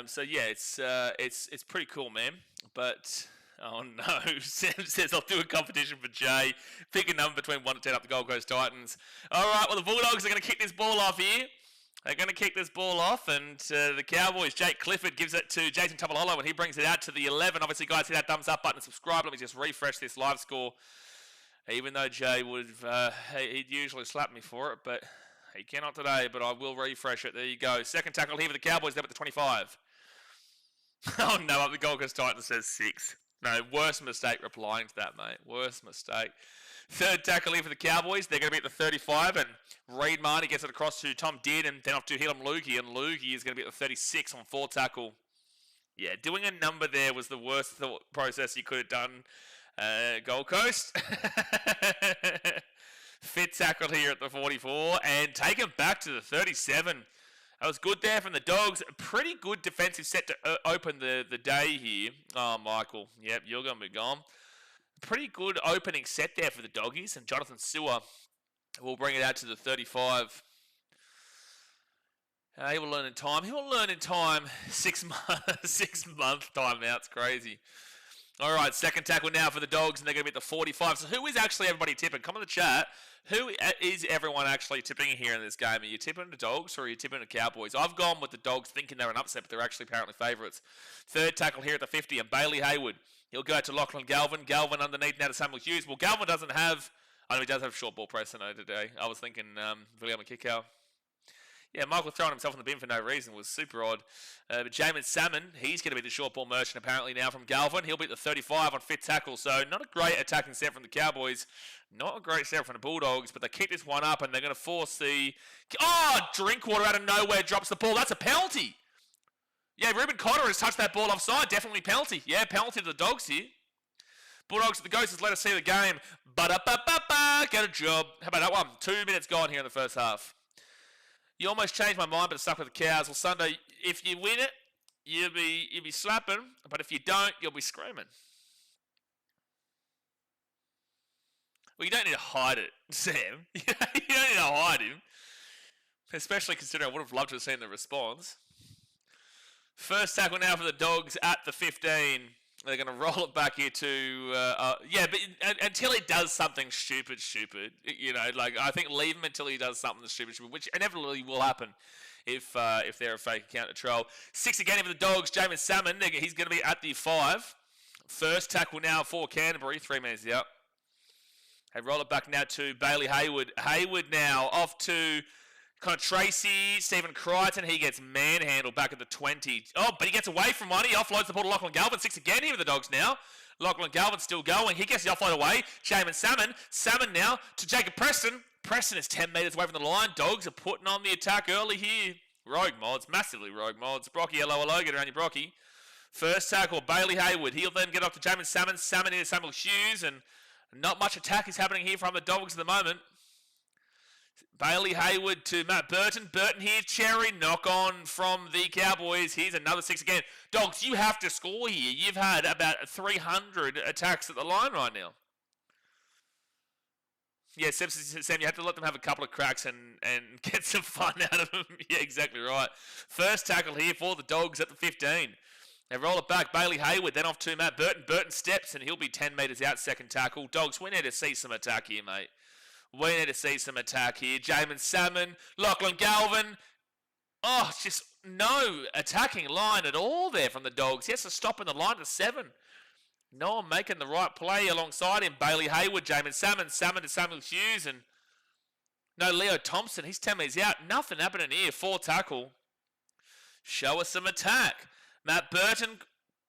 Speaker 1: So yeah, it's pretty cool, man. But oh no, Sam says I'll do a competition for Jay. Pick a number between 1 to 10 up the Gold Coast Titans. All right, well the Bulldogs are going to kick this ball off here. They're going to kick this ball off, and the Cowboys, Jake Clifford gives it to Jason Topololo, and he brings it out to the 11. Obviously, guys, hit that thumbs up button and subscribe. Let me just refresh this live score. Even though Jay he'd usually slap me for it, but he cannot today, but I will refresh it. There you go. Second tackle here for the Cowboys, they're at the 25. Oh, no, up the Gold Coast Titans says 6. No, worst mistake replying to that, mate. Worst mistake. Third tackle here for the Cowboys. They're going to be at the 35, and Reed Marnie gets it across to Tom Deard, and then off to Hillam Lukey, and Lukey is going to be at the 36 on 4 tackle. Yeah, doing a number there was the worst thought process you could have done, Gold Coast. Fit tackle here at the 44, and taken back to the 37. That was good there from the Dogs. A pretty good defensive set to open the day here. Oh, Michael. Yep, you're going to be gone. Pretty good opening set there for the Doggies, and Jonathan Sewer will bring it out to the 35. He will learn in time. He will learn in time. 6 month timeout's crazy. All right, second tackle now for the Dogs, and they're going to be at the 45. So who is actually everybody tipping? Come on the chat. Who is everyone actually tipping here in this game? Are you tipping the Dogs or are you tipping the Cowboys? I've gone with the Dogs thinking they're an upset, but they're actually apparently favourites. Third tackle here at the 50, and Bailey Hayward. He'll go to Lachlan Galvin. Galvin underneath now to Samuel Hughes. Well, Galvin doesn't have... I know he does have short ball press today. I was thinking William Kickow. Yeah, Michael throwing himself in the bin for no reason was super odd. But Jamin Salmon, he's going to be the short ball merchant apparently now from Galvin. He'll be at the 35 on fifth tackle. So not a great attacking set from the Cowboys. Not a great set from the Bulldogs, but they keep this one up and they're going to force the... Oh, Drinkwater out of nowhere drops the ball. That's a penalty. Yeah, Ruben Cotter has touched that ball offside. Definitely penalty. Yeah, penalty to the Dogs here. Bulldogs, the Ghosts, let us see the game. Ba-da-ba-ba-ba. Get a job. How about that one? 2 minutes gone here in the first half. You almost changed my mind, but stuck with the Cows. Well, Sunday, if you win it, you'll be slapping. But if you don't, you'll be screaming. Well, you don't need to hide it, Sam. You don't need to hide him. Especially considering I would have loved to have seen the response. First tackle now for the Dogs at the 15. They're going to roll it back here to... yeah, but until he does something stupid, you know, like, I think leave him until he does something stupid, which inevitably will happen if they're a fake account to troll. 6 again for the Dogs, Jamin Salmon. He's going to be at the 5. First tackle now for Canterbury, 3 minutes out. They roll it back now to Bailey Hayward. Hayward now off to Connor Tracy, Stephen Crichton, he gets manhandled back at the 20. Oh, but he gets away from one. He offloads the ball to Lachlan Galvin. 6 again here with the Dogs now. Lachlan Galvin still going. He gets the offload away. Jamin Salmon. Salmon now to Jacob Preston. Preston is 10 metres away from the line. Dogs are putting on the attack early here. Rogue mods, massively rogue mods. Brocky, hello, get around your Brocky. First tackle, Bailey Hayward. He'll then get off to Jamin Salmon. Salmon into Samuel Hughes, and not much attack is happening here from the Dogs at the moment. Bailey Hayward to Matt Burton. Burton here, cherry knock on from the Cowboys. Here's another 6 again. Dogs, you have to score here. You've had about 300 attacks at the line right now. Yeah, Sam, you have to let them have a couple of cracks and get some fun out of them. Yeah, exactly right. First tackle here for the Dogs at the 15. They roll it back. Bailey Hayward, then off to Matt Burton. Burton steps, and he'll be 10 metres out, second tackle. Dogs, we need to see some attack here, mate. We need to see some attack here. Jamin Salmon, Lachlan Galvin. Oh, just no attacking line at all there from the Dogs. He has to stop in the line to 7. No one making the right play alongside him. Bailey Hayward, Jamin Salmon, Salmon to Samuel Hughes, and no Leo Thompson. He's 10 metres out. Nothing happening here. 4 tackle. Show us some attack. Matt Burton,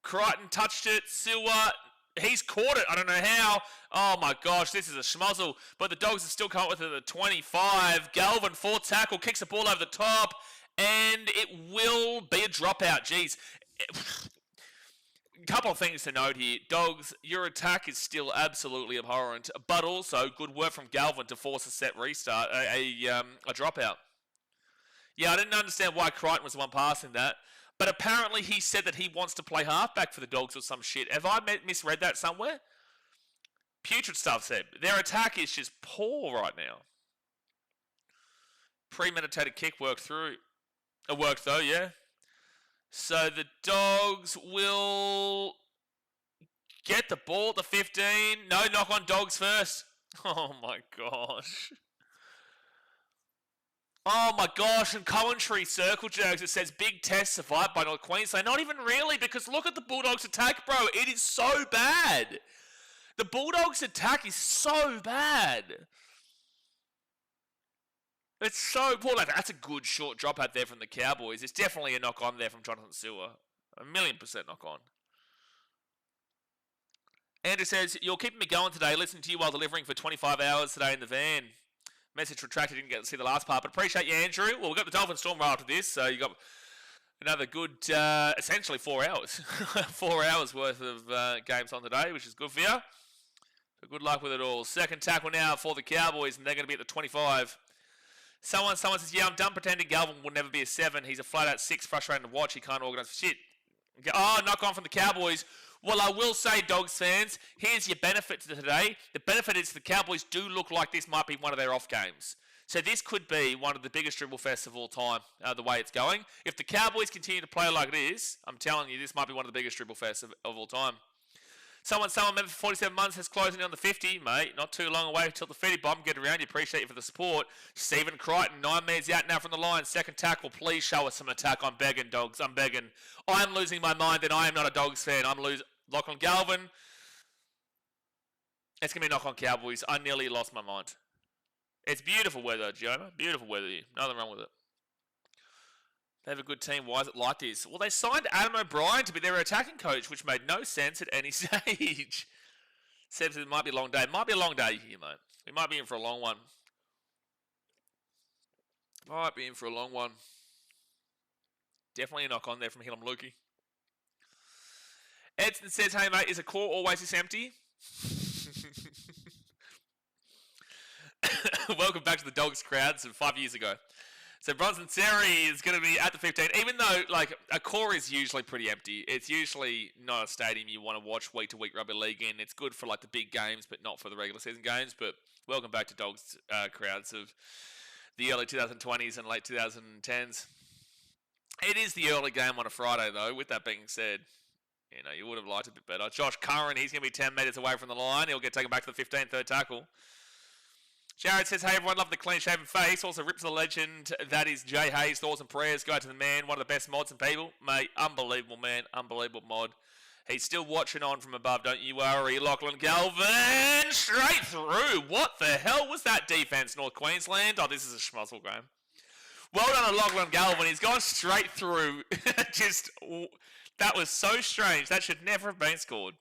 Speaker 1: Crichton touched it. Silva, he's caught it. I don't know how. Oh my gosh, this is a schmuzzle. But the Dogs are still coming with it at the 25. Galvin, 4 tackle, kicks the ball over the top, and it will be a dropout. Jeez. A couple of things to note here. Dogs, your attack is still absolutely abhorrent, but also good work from Galvin to force a set restart, a dropout. Yeah, I didn't understand why Crichton was the one passing that. But apparently he said that he wants to play halfback for the Dogs or some shit. Have I misread that somewhere? Putrid stuff said. Their attack is just poor right now. Premeditated kick worked through. It worked though, yeah. So the Dogs will get the ball at the 15. No, knock on Dogs first. Oh my gosh. Oh my gosh, and commentary circle jerks, it says big test survived by North Queensland. Not even really, because look at the Bulldogs attack, bro. It is so bad. The Bulldogs attack is so bad. It's so poor. That's a good short drop out there from the Cowboys. It's definitely a knock on there from Jonathan Sewer. 1,000,000% knock on. Andrew says, you're keeping me going today. Listening to you while delivering for 25 hours today in the van. Message retracted, didn't get to see the last part, but appreciate you, Andrew. Well, we've got the Dolphin Storm right after this, so you got another good, essentially 4 hours. 4 hours worth of games on today, which is good for you. So good luck with it all. Second tackle now for the Cowboys, and they're going to be at the 25. Someone says, yeah, I'm done pretending Galvin will never be a 7. He's a flat-out 6, frustrating to watch. He can't organise for shit. Oh, knock on from the Cowboys. Well, I will say, Dogs fans, here's your benefit to today. The benefit is the Cowboys do look like this might be one of their off games. So this could be one of the biggest dribble fests of all time, the way it's going. If the Cowboys continue to play like it is, I'm telling you, this might be one of the biggest dribble fests of all time. Someone member for 47 months has closing in on the 50, mate. Not too long away until the 50 bomb. Get around you. Appreciate you for the support. Stephen Crichton, 9 metres out now from the line. Second tackle. Please show us some attack. I'm begging, Dogs. I'm begging. I'm losing my mind, and I am not a Dogs fan. I'm losing. Lachlan Galvin. It's going to be knock on Cowboys. I nearly lost my mind. It's beautiful weather, Jonah. Beautiful weather here. Nothing wrong with it. They have a good team. Why is it like this? Well, they signed Adam O'Brien to be their attacking coach, which made no sense at any stage. Says it might be a long day. It might be a long day here, mate. We might be in for a long one. Might be in for a long one. Definitely a knock on there from Hillam Lukey. Edson says, hey, mate, is a core always this empty? Welcome back to the Dogs crowd. So 5 years ago. So Bronson Seri is going to be at the 15, even though like a core is usually pretty empty. It's usually not a stadium you want to watch week to week rugby league in. It's good for like the big games, but not for the regular season games. But welcome back to Dogs crowds of the early 2020s and late 2010s. It is the early game on a Friday though. With that being said, you know, you would have liked it a bit better. Josh Curran, he's going to be 10 metres away from the line. He'll get taken back to the 15, third tackle. Jared says, hey, everyone, love the clean-shaven face. Also rips the legend. That is Jay Hayes. Thoughts and prayers go to the man, one of the best mods and people. Mate, unbelievable, man. Unbelievable mod. He's still watching on from above, don't you worry. Lachlan Galvin, straight through. What the hell was that defense, North Queensland? Oh, this is a schmuzzle game. Well done on Lachlan Galvin. He's gone straight through. That was so strange. That should never have been scored.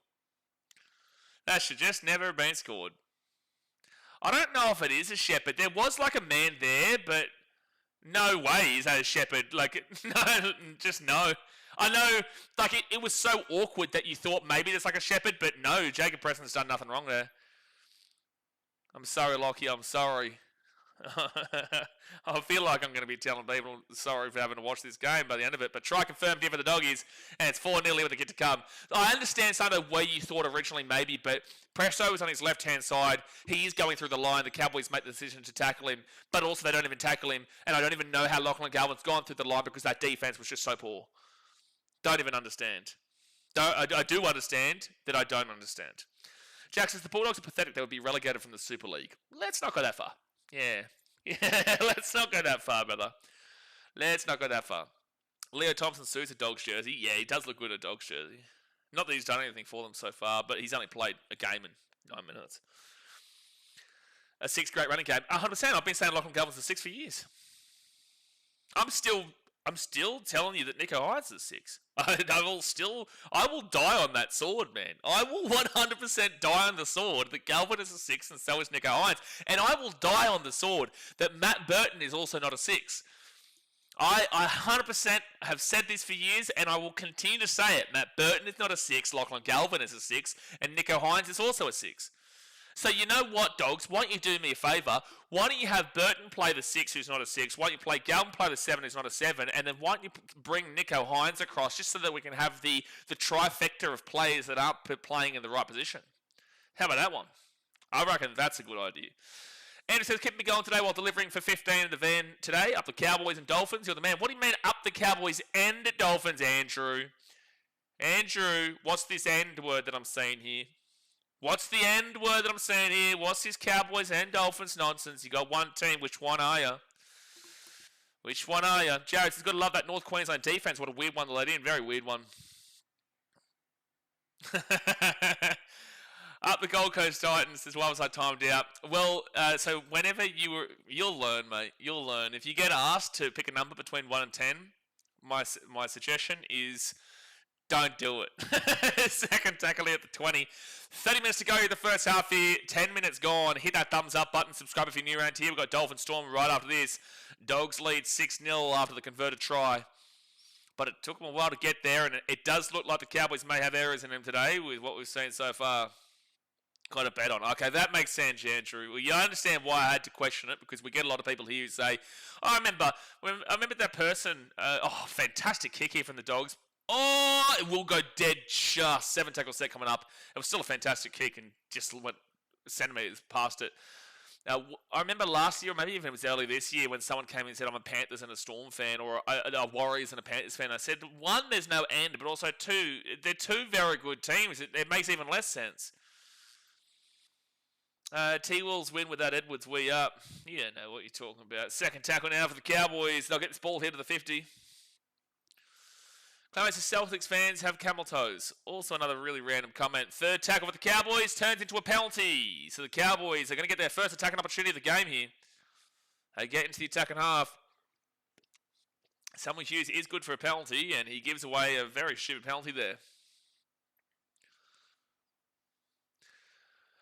Speaker 1: That should just never have been scored. I don't know if it is a shepherd. There was like a man there, but no way is that a shepherd. Like, no, just no. I know, like, it was so awkward that you thought maybe there's like a shepherd, but no, Jacob Preston's done nothing wrong there. I'm sorry, Lockie, I'm sorry. I feel like I'm going to be telling people sorry for having to watch this game by the end of it, but try confirmed here for the Doggies, and it's 4-0 with the kid to come. I understand some of the way you thought originally maybe, but Presto was on his left-hand side. He is going through the line. The Cowboys make the decision to tackle him, but also they don't even tackle him, and I don't even know how Lachlan Galvin's gone through the line because that defense was just so poor. Don't even understand. I do understand that I don't understand. Jack says the Bulldogs are pathetic. They would be relegated from the Super League. Let's not go that far. Yeah, let's not go that far, brother. Let's not go that far. Leo Thompson suits a Dogs jersey. Yeah, he does look good in a Dogs jersey. Not that he's done anything for them so far, but he's only played a game in 9 minutes. A 6 great running game. 100%. I've been saying Lachlan Galvin's a 6 for years. I'm still telling you that Nicho Hynes is 6. I will die on that sword, man. I will 100% die on the sword that Galvin is a 6 and so is Nicho Hynes. And I will die on the sword that Matt Burton is also not a 6. I 100% have said this for years, and I will continue to say it. Matt Burton is not a 6, Lachlan Galvin is a 6, and Nicho Hynes is also a 6. So you know what, Dogs? Why don't you do me a favour? Why don't you have Burton play the 6 who's not a 6? Why don't you play Galvin play the 7 who's not a 7? And then why don't you bring Nicho Hynes across just so that we can have the trifecta of players that aren't playing in the right position? How about that one? I reckon that's a good idea. Andrew says, keep me going today while delivering for 15 in the van today. Up the Cowboys and Dolphins. You're the man. What do you mean up the Cowboys and Dolphins, Andrew? Andrew, what's this end word that I'm saying here? What's the end word that I'm saying here? What's this Cowboys and Dolphins nonsense? You got one team. Which one are you? Which one are you? Jared says, got to love that North Queensland defense. What a weird one to let in. Very weird one. Up the Gold Coast Titans says, why was I timed out? Well, so whenever you'll learn, mate. You'll learn. If you get asked to pick a number between 1 and 10, my suggestion is don't do it. Second tackle here at the 20. 30 minutes to go in the first half here. 10 minutes gone. Hit that thumbs up button. Subscribe if you're new around here. We've got Dolphin Storm right after this. Dogs lead 6-0 after the converted try. But it took them a while to get there, and it does look like the Cowboys may have errors in them today with what we've seen so far. Got a bet on. Okay, that makes sense, Andrew. Well, you understand why I had to question it, because we get a lot of people here who say, I remember that person, fantastic kick here from the Dogs. Oh, it will go dead just. 7 tackle set coming up. It was still a fantastic kick and just went centimetres past it. I remember last year, or maybe even it was early this year, when someone came in and said, I'm a Panthers and a Storm fan, or a Warriors and a Panthers fan. I said, 1, there's no end, but also 2, they're 2 very good teams. It makes even less sense. T-Wolves win with that Edwards wee up. You don't know what you're talking about. Second tackle now for the Cowboys. They'll get this ball here to the 50. Clarence says Celtics fans have camel toes. Also another really random comment. Third tackle for the Cowboys turns into a penalty. So the Cowboys are going to get their first attacking opportunity of the game here. They get into the attacking half. Samuel Hughes is good for a penalty, and he gives away a very stupid penalty there.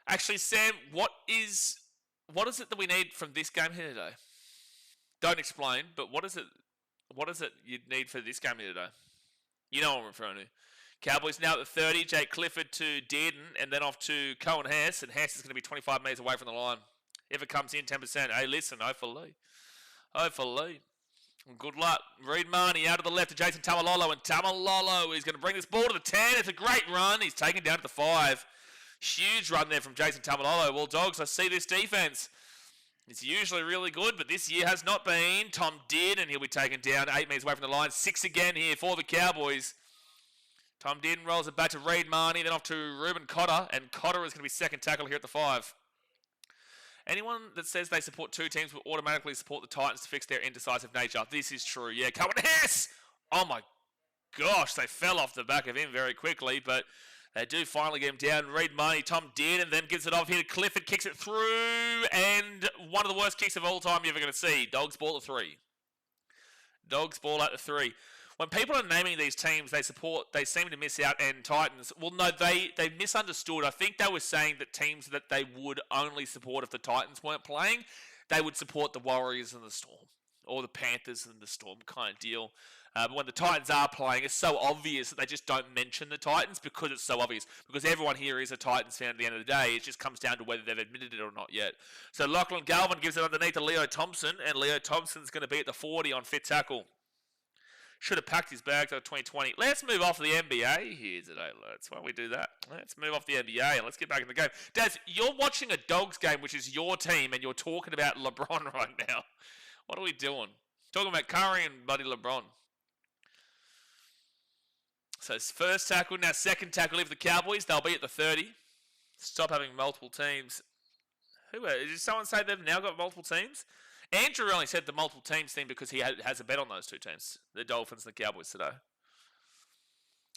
Speaker 1: Actually, Sam, what is it that we need from this game here today? Don't explain, but what is it you'd need for this game here today? You know what I'm referring to. Cowboys now at the 30. Jake Clifford to Dearden, and then off to Cohen Hess, and Hess is going to be 25 metres away from the line. If it comes in 10%, hey, listen, hopefully. Good luck. Reed Marnie out of the left to Jason Tamalolo, and Tamalolo is going to bring this ball to the 10. It's a great run. He's taken down to the 5. Huge run there from Jason Tamalolo. Well, Dogs, I see this defense. It's usually really good, but this year has not been. Tom Dearden, he'll be taken down 8 metres away from the line. 6 again here for the Cowboys. Tom Dearden rolls it back to Reed Marnie, then off to Ruben Cotter, and Cotter is going to be second tackle here at the 5. Anyone that says they support 2 teams will automatically support the Titans to fix their indecisive nature. This is true. Yeah, Cohen Hess! Oh my gosh, they fell off the back of him very quickly, but they do finally get him down. Reed Marnie, Tom Dearden, then gives it off here to Clifford, kicks it through, and one of the worst kicks of all time you're ever going to see. Dogs ball to 3. Dogs ball at the 3. When people are naming these teams they support, they seem to miss out. And Titans, well, no, they misunderstood. I think they were saying that teams that they would only support if the Titans weren't playing, they would support the Warriors and the Storm, or the Panthers and the Storm kind of deal. But when the Titans are playing, it's so obvious that they just don't mention the Titans because it's so obvious. Because everyone here is a Titans fan at the end of the day. It just comes down to whether they've admitted it or not yet. So Lachlan Galvin gives it underneath to Leo Thompson, and Leo Thompson's going to be at the 40 on fit tackle. Should have packed his bags out 2020. Let's move off the NBA here today, lads. Why don't we do that? Let's move off the NBA and let's get back in the game. Daz, you're watching a Dogs game, which is your team, and you're talking about LeBron right now. What are we doing? Talking about Curry and buddy LeBron. So it's first tackle, now second tackle if the Cowboys. They'll be at the 30. Stop having multiple teams. Did someone say they've now got multiple teams? Andrew only said the multiple teams thing because he has a bet on those two teams, the Dolphins and the Cowboys today.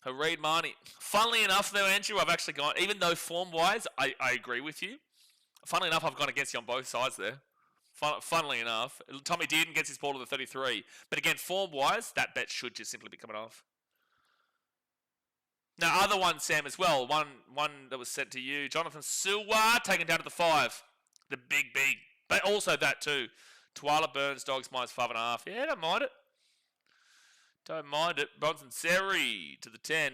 Speaker 1: Hareed Marnie. Funnily enough, though, Andrew, I've actually gone, even though form-wise, I agree with you. Funnily enough, I've gone against you on both sides there. Funnily enough, Tommy Dearden gets his ball to the 33. But again, form-wise, that bet should just simply be coming off. Now, other one, Sam, as well. One that was sent to you. Jonathan Suwa taken down to the 5. The big. But also that too. Twyla Burns, Dogs minus 5.5. Yeah, don't mind it. Don't mind it. Bronson Seri to the 10.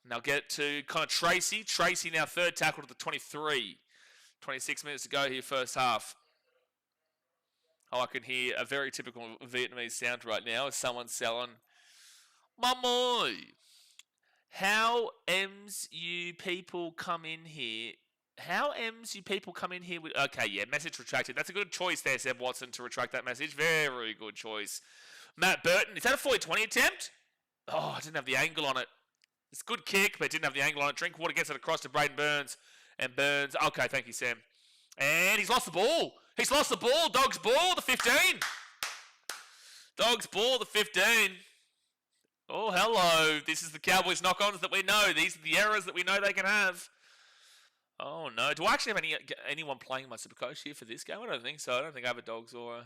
Speaker 1: Now get it to kind of Tracy. Tracy now third tackle to the 23. 26 minutes to go here, first half. Oh, I can hear a very typical Vietnamese sound right now as someone's selling. Mamoy, how M's you people come in here? How M's you people come in here with... Okay, yeah, message retracted. That's a good choice there, Seb Watson, to retract that message. Very good choice. Matt Burton, is that a 40-20 attempt? Oh, I didn't have the angle on it. It's a good kick, but it didn't have the angle on it. Drinkwater gets it across to Braden Burns. And Burns... Okay, thank you, Sam. And he's lost the ball. He's lost the ball. Dogs ball, the 15. Dogs ball, the 15. Oh, hello. This is the Cowboys knock-ons that we know. These are the errors that we know they can have. Oh, no. Do I actually have anyone playing my Supercoach here for this game? I don't think so. I don't think I have a Dogs or a...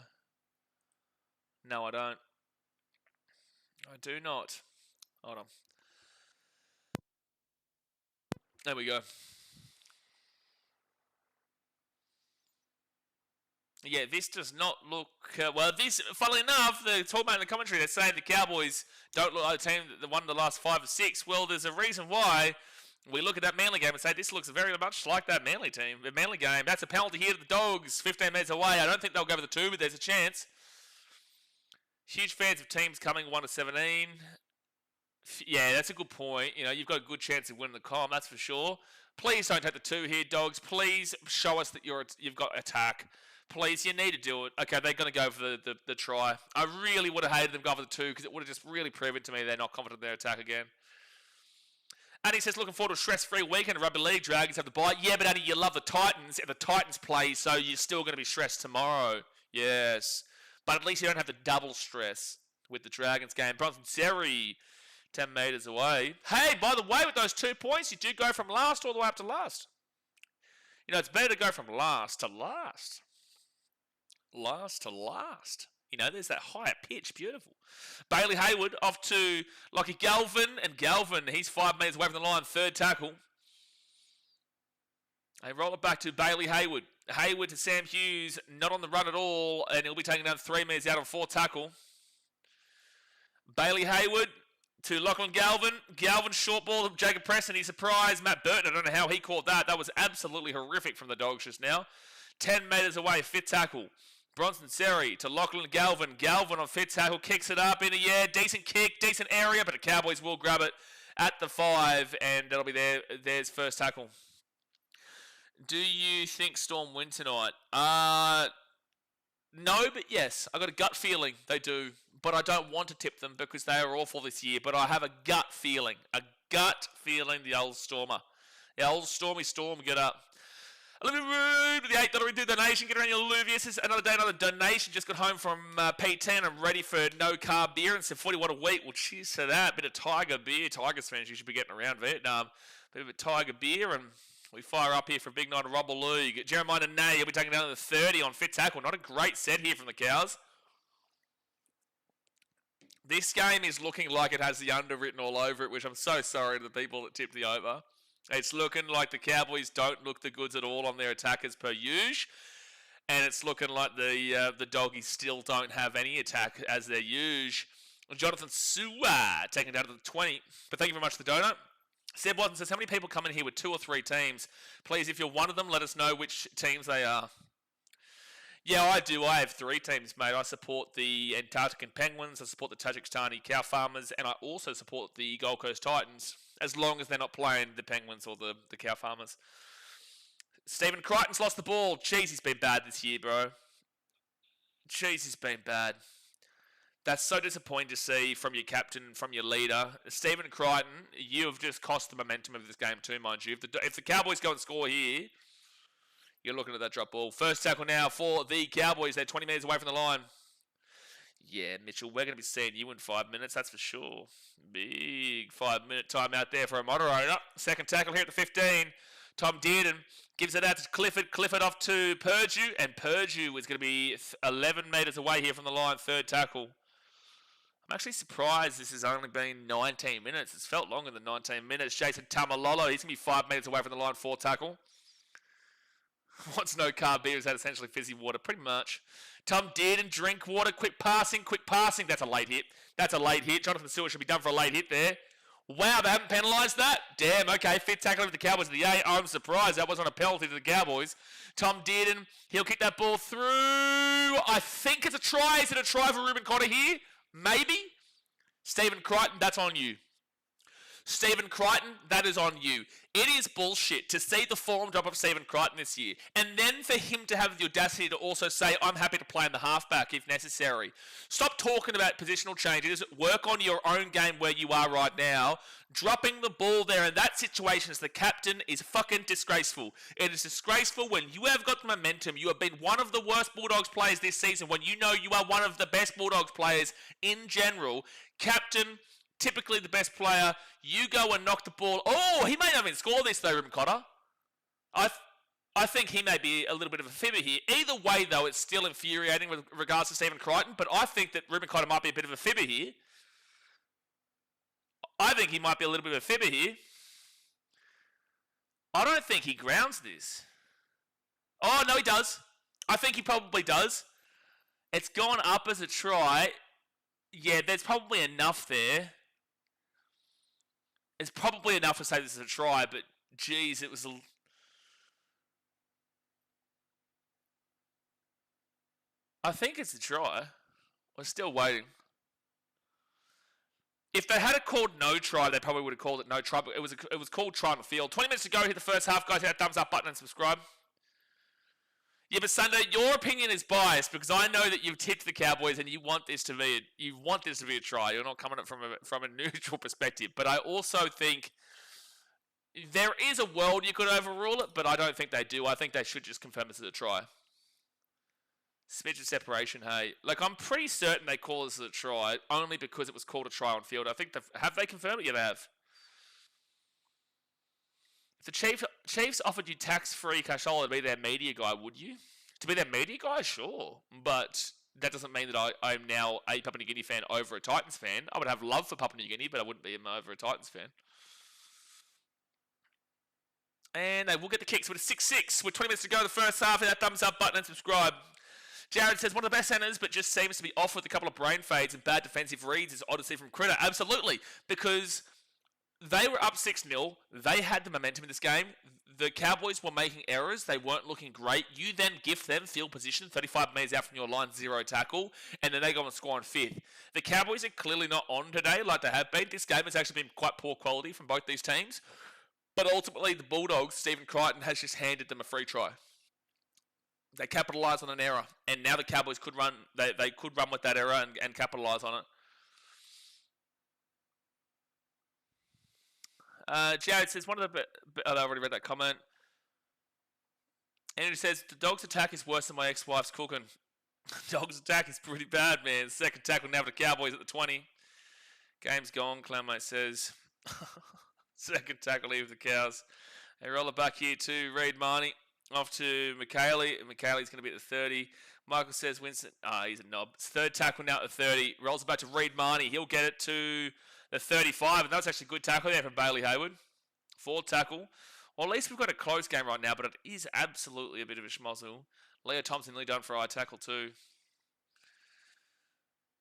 Speaker 1: No, I don't. I do not. Hold on. There we go. Yeah, this does not look... well, this, funnily enough, they're talking about in the commentary, they're saying the Cowboys don't look like the team that won the last 5 or 6. Well, there's a reason why we look at that Manly game and say this looks very much like that Manly team. The Manly game, that's a penalty here to the Dogs, 15 metres away. I don't think they'll go for the 2, but there's a chance. Huge fans of teams coming 1-17. Yeah, that's a good point. You know, you've got a good chance of winning the comp, that's for sure. Please don't take the 2 here, Dogs. Please show us that you've got attack. Please, you need to do it. Okay, they're going to go for the try. I really would have hated them go for the 2 because it would have just really proven to me they're not confident in their attack again. And he says, looking forward to a stress-free weekend of rugby league. Dragons have the bye. Yeah, but Andy, you love the Titans, and the Titans play, so you're still going to be stressed tomorrow. Yes. But at least you don't have the double stress with the Dragons game. Bronson Seri, 10 metres away. Hey, by the way, with those 2 points, you do go from last all the way up to last. You know, it's better to go from last to last. Last to last. You know, there's that higher pitch. Beautiful. Bailey Hayward off to Lockie Galvin. And Galvin, he's 5 metres away from the line. Third tackle. They roll it back to Bailey Hayward. Hayward to Sam Hughes. Not on the run at all. And he'll be taking down 3 metres out on 4th tackle. Bailey Hayward to Lachlan Galvin. Galvin short ball to Jacob Preston. He's surprised. Matt Burton, I don't know how he caught that. That was absolutely horrific from the Dogs just now. 10 metres away. 5th tackle. Bronson Seri to Lachlan Galvin. Galvin on 5th tackle, kicks it up in the air. Decent kick, decent area, but the Cowboys will grab it at the 5, and that'll be there's first tackle. Do you think Storm win tonight? No, but yes. I got a gut feeling they do, but I don't want to tip them because they are awful this year, but I have a gut feeling. The old Stormer. The old Stormy Storm, get up. Olivia Rude with the $8 donation. Get around your Luvius. This is another day, another donation. Just got home from PT and I'm ready for no carb beer and said 41 a week. Well, cheers to that. Bit of Tiger beer. Tigers fans, you should be getting around Vietnam. Bit of a Tiger beer and we fire up here for a big night of Rubble League. Jeremiah Nene, he'll be taking down to the 30 on 5th tackle. Not a great set here from the Cows. This game is looking like it has the under written all over it, which I'm so sorry to the people that tipped the over. It's looking like the Cowboys don't look the goods at all on their attack as per usual. And it's looking like the Doggies still don't have any attack as their usual. Jonathan Su'a taking it down to the 20. But thank you very much for the donut. Seb Watson says, how many people come in here with 2 or 3 teams? Please, if you're one of them, let us know which teams they are. Yeah, I do. I have 3 teams, mate. I support the Antarctican Penguins, I support the Tajikistani Cow Farmers, and I also support the Gold Coast Titans, as long as they're not playing the Penguins or the Cow Farmers. Stephen Crichton's lost the ball. Jeez, he's been bad this year, bro. Jeez, he's been bad. That's so disappointing to see from your captain, from your leader. Stephen Crichton, you have just cost the momentum of this game too, mind you. If the Cowboys go and score here, you're looking at that drop ball. First tackle now for the Cowboys. They're 20 metres away from the line. Yeah, Mitchell, we're going to be seeing you in 5 minutes, that's for sure. Big 5-minute timeout there for a moderator. Second tackle here at the 15. Tom Dearden gives it out to Clifford. Clifford off to Purdue. And Purdue is going to be 11 metres away here from the line. Third tackle. I'm actually surprised this has only been 19 minutes. It's felt longer than 19 minutes. Jason Tamalolo, he's going to be 5 metres away from the line. Fourth tackle. Wants no carb beer. Has had essentially fizzy water, pretty much. Tom Dearden, drink water. Quick passing. That's a late hit. Jonathan Stewart should be done for a late hit there. Wow, they haven't penalised that? Damn, okay. Fifth tackle of the Cowboys at the 8. I'm surprised that wasn't a penalty to the Cowboys. Tom Dearden, he'll kick that ball through. I think it's a try. Is it a try for Reuben Cotter here? Maybe. Stephen Crichton, that's on you. Stephen Crichton, that is on you. It is bullshit to see the form drop of Stephen Crichton this year, and then for him to have the audacity to also say, I'm happy to play in the halfback if necessary. Stop talking about positional changes. Work on your own game where you are right now. Dropping the ball there in that situation as the captain is fucking disgraceful. It is disgraceful when you have got the momentum. You have been one of the worst Bulldogs players this season when you know you are one of the best Bulldogs players in general. Captain, typically the best player, you go and knock the ball. Oh, he may not even score this though, Reuben Cotter. I think he may be a little bit of a fibber here. Either way, though, it's still infuriating with regards to Stephen Crichton, but I think that Reuben Cotter might be a bit of a fibber here. I think he might be a little bit of a fibber here. I don't think he grounds this. Oh, no, he does. I think he probably does. It's gone up as a try. Yeah, there's probably enough there. It's probably enough to say this is a try, but geez, it was a... I think it's a try. We're still waiting. If they had called no try, they probably would have called it no try, but it was called try on the field. 20 minutes to go, hit the first half. Guys, hit that thumbs up button and subscribe. Yeah, but Sunday, your opinion is biased because I know that you've tipped the Cowboys and you want this to be a try. You're not coming at it from a neutral perspective. But I also think there is a world you could overrule it, but I don't think they do. I think they should just confirm this as a try. Smidge of separation, hey. Like, I'm pretty certain they call this as a try only because it was called a try on field. I think have they confirmed it? Yeah, they have. If the Chiefs offered you tax-free cashola to be their media guy, would you? To be their media guy? Sure. But that doesn't mean that I'm now a Papua New Guinea fan over a Titans fan. I would have love for Papua New Guinea, but I wouldn't be over a Titans fan. And they will get the kicks with a 6-6. With 20 minutes to go, the first half. Hit that thumbs up button and subscribe. Jared says, one of the best centers, but just seems to be off with a couple of brain fades and bad defensive reads is Odyssey from Critter. Absolutely. Because they were up 6-0. They had the momentum in this game. The Cowboys were making errors. They weren't looking great. You then gift them field position, 35 metres out from your line, 0 tackle, and then they go and score on 5th. The Cowboys are clearly not on today like they have been. This game has actually been quite poor quality from both these teams. But ultimately, the Bulldogs, Stephen Crichton, has just handed them a free try. They capitalised on an error, and now the Cowboys could run. They could run with that error and capitalise on it. Jared says, one of the... I already read that comment. And he says, the Dogs' attack is worse than my ex-wife's cooking. Dogs' attack is pretty bad, man. Second tackle now for the Cowboys at the 20. Game's gone, Clownmate says. Second tackle here for the Cows. They roll it back here to Reid Marnie. Off to McKaylee. McKaylee's going to be at the 30. Michael says Winston. He's a knob. It's third tackle now at the 30. Rolls it back to Reed Marnie. He'll get it to the 35. And that's actually a good tackle there from Bailey Hayward. Fourth tackle. Well, at least we've got a close game right now, but it is absolutely a bit of a schmozzle. Leo Thompson nearly done for eye tackle too.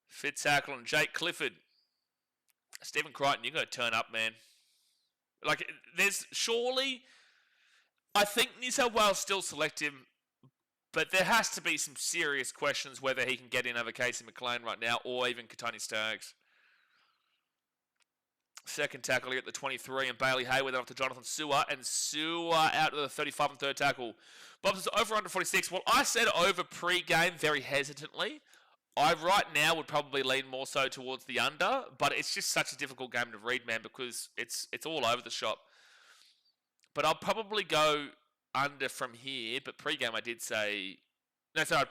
Speaker 1: Fifth tackle on Jake Clifford. Stephen Crichton, you've got to turn up, man. Like, there's surely... I think New South Wales still select him, but there has to be some serious questions whether he can get in over Casey McLean right now or even Katoni Staggs. Second tackle here at the 23, and Bailey Hayward off to Jonathan Sewer, and Sewer out to the 35 and third tackle. Bob's is over under 46. Well, I said over pre-game very hesitantly. I right now would probably lean more so towards the under, but it's just such a difficult game to read, man, because it's all over the shop. But I'll probably go under from here, but pre-game I did say... No, sorry.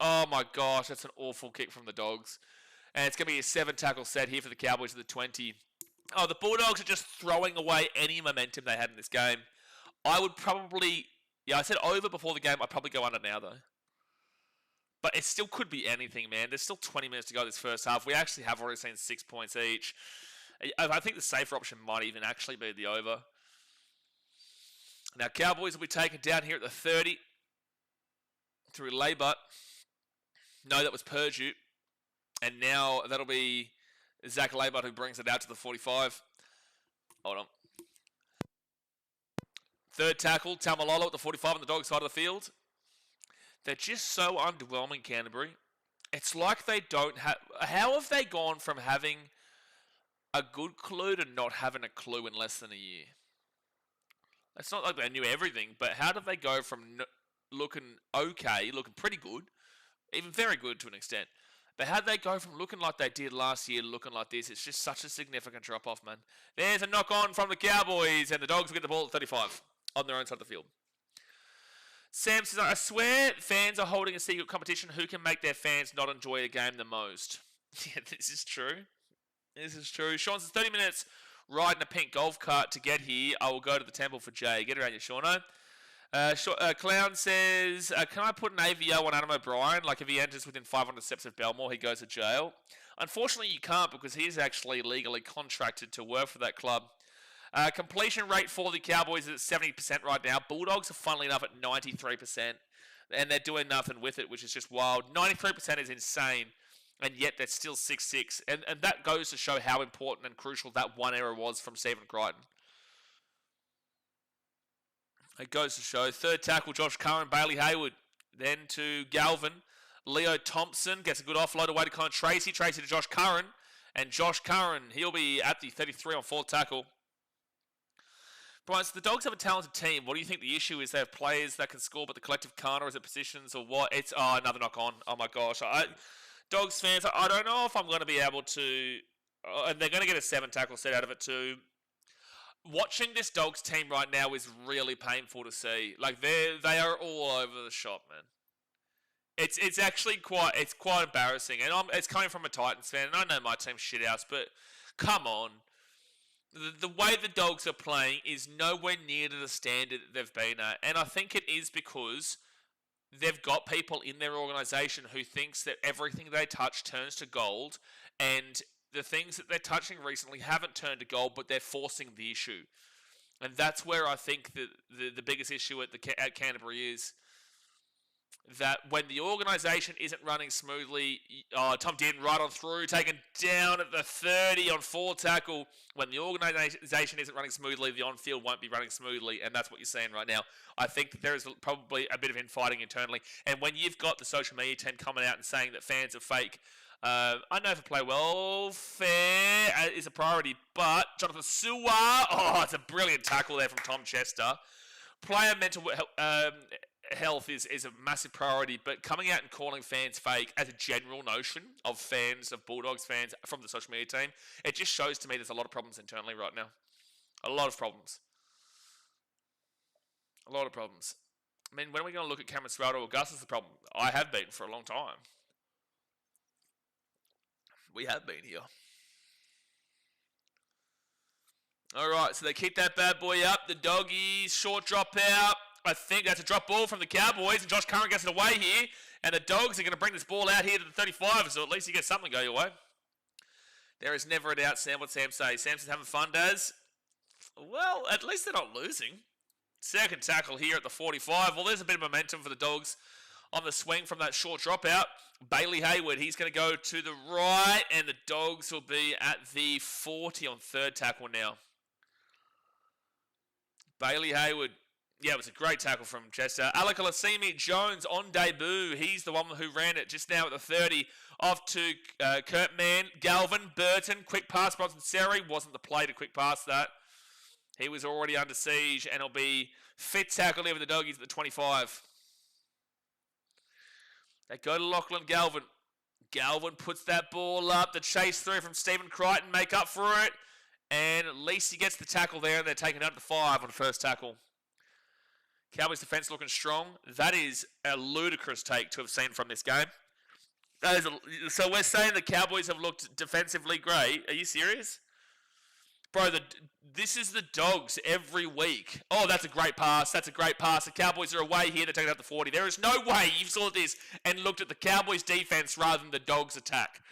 Speaker 1: Oh my gosh, that's an awful kick from the Dogs. And it's going to be a 7-tackle set here for the Cowboys at the 20. Oh, the Bulldogs are just throwing away any momentum they had in this game. I would probably... Yeah, I said over before the game. I'd probably go under now, though. But it still could be anything, man. There's still 20 minutes to go this first half. We actually have already seen 6 points each. I think the safer option might even actually be the over. Now, Cowboys will be taken down here at the 30 through Laybutt. No, that was Purdue. And now that'll be Zach Laybutt who brings it out to the 45. Hold on. Third tackle, Tamalolo at the 45 on the Dog side of the field. They're just so underwhelming, Canterbury. It's like they don't have... How have they gone from having a good clue to not having a clue in less than a year? It's not like they knew everything, but how did they go from looking okay, looking pretty good, even very good to an extent, but how did they go from looking like they did last year to looking like this? It's just such a significant drop-off, man. There's a knock-on from the Cowboys, and the Dogs will get the ball at 35 on their own side of the field. Sam says, I swear fans are holding a secret competition. Who can make their fans not enjoy a game the most? Yeah, this is true. This is true. Sean says, 30 minutes riding a pink golf cart to get here. I will go to the temple for Jay. Get around you, Shauno. Clown says, can I put an AVO on Adam O'Brien? Like if he enters within 500 steps of Belmore, he goes to jail. Unfortunately, you can't because he's actually legally contracted to work for that club. Completion rate for the Cowboys is at 70% right now. Bulldogs are funnily enough at 93%. And they're doing nothing with it, which is just wild. 93% is insane. And yet they're still 6-6. And that goes to show how important and crucial that one error was from Stephen Crichton. It goes to show. Third tackle, Josh Curran, Bailey Hayward. Then to Galvin. Leo Thompson gets a good offload away to Colin Tracy. Tracy to Josh Curran. And Josh Curran, he'll be at the 33 on fourth tackle. Brian, so the Dogs have a talented team. What do you think the issue is? They have players that can score, but the collective can't, or is it positions, or what? It's another knock on. Oh my gosh. Dogs fans, I don't know if I'm going to be able to... and they're going to get a 7-tackle set out of it too. Watching this Dogs team right now is really painful to see. Like, they are all over the shop, man. It's actually quite embarrassing. And it's coming from a Titans fan, and I know my team's shit house, but come on. The way the Dogs are playing is nowhere near to the standard that they've been at. And I think it is because they've got people in their organisation who thinks that everything they touch turns to gold, and the things that they're touching recently haven't turned to gold, but they're forcing the issue. And that's where I think the biggest issue at Canterbury is that when the organisation isn't running smoothly, Tom Dearden right on through, taken down at the 30 on fourth tackle. When the organisation isn't running smoothly, the on-field won't be running smoothly, and that's what you're seeing right now. I think that there is probably a bit of infighting internally, and when you've got the social media team coming out and saying that fans are fake, I know if play welfare is a priority, but Jonathan Sewer, it's a brilliant tackle there from Tom Chester. Player mental health is a massive priority, but coming out and calling fans fake as a general notion of fans, of Bulldogs fans from the social media team, it just shows to me there's a lot of problems internally right now. A lot of problems. A lot of problems. I mean, when are we going to look at Cameron Serrato or Gus as the problem? I have been for a long time. We have been here. All right, so they keep that bad boy up. The Doggies, short drop out. I think that's a drop ball from the Cowboys, and Josh Curran gets it away here, and the Dogs are going to bring this ball out here to the 35, so at least you get something go your way. There is never a doubt, Sam, what Sam says. Samson's having fun, Daz. Well, at least they're not losing. Second tackle here at the 45. Well, there's a bit of momentum for the Dogs on the swing from that short dropout. Bailey Hayward, he's going to go to the right, and the Dogs will be at the 40 on third tackle now. Bailey Hayward, yeah, it was a great tackle from Chester. Alec Alasimi Jones on debut. He's the one who ran it just now at the 30. Off to Kurtman, Galvin, Burton, quick pass, Bronson Seri. Wasn't the play to quick pass that. He was already under siege, and it'll be fit tackle here with the Doggies at the 25. They go to Lachlan Galvin. Galvin puts that ball up. The chase through from Stephen Crichton, make up for it. And at least he gets the tackle there, and they're taking out to 5 on the first tackle. Cowboys defense looking strong. That is a ludicrous take to have seen from this game. So we're saying the Cowboys have looked defensively great. Are you serious? Bro, this is the Dogs every week. Oh, that's a great pass. That's a great pass. The Cowboys are away here. They're taking out the 40. There is no way you saw this and looked at the Cowboys defense rather than the Dogs attack.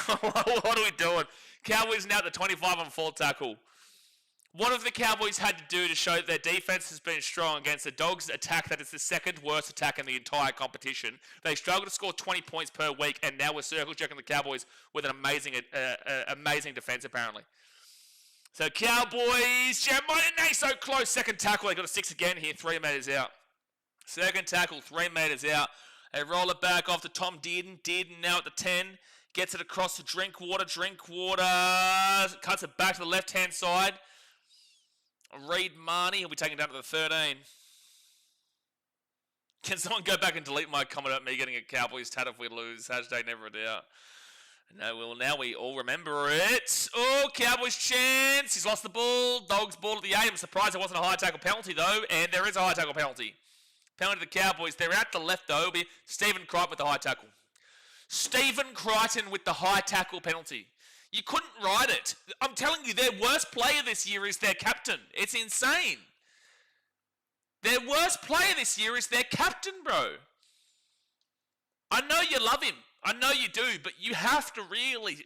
Speaker 1: What are we doing? Cowboys now at the 25 on full tackle. What have the Cowboys had to do to show that their defense has been strong against the Dogs' attack that is the second worst attack in the entire competition? They struggle to score 20 points per week, and now we're circle checking the Cowboys with an amazing defense apparently. So Cowboys, Jeremiah so close. Second tackle, they got a 6 again here, 3 metres out. Second tackle, 3 metres out. They roll it back off to Tom Dearden. Dearden now at the 10. Gets it across to Drinkwater. Drinkwater cuts it back to the left-hand side. Reed Marnie, he'll be taken down to the 13. Can someone go back and delete my comment about me getting a Cowboys tat if we lose? Hashtag never a doubt. No, well, now we all remember it. Oh, Cowboys chance. He's lost the ball. Dogs ball at the 8. I'm surprised there wasn't a high tackle penalty, though. And there is a high tackle penalty. Penalty to the Cowboys. They're at the left, though. It'll be Stephen Crichton with the high tackle. Stephen Crichton with the high tackle penalty. You couldn't write it. I'm telling you, their worst player this year is their captain. It's insane. Their worst player this year is their captain, bro. I know you love him. I know you do, but you have to really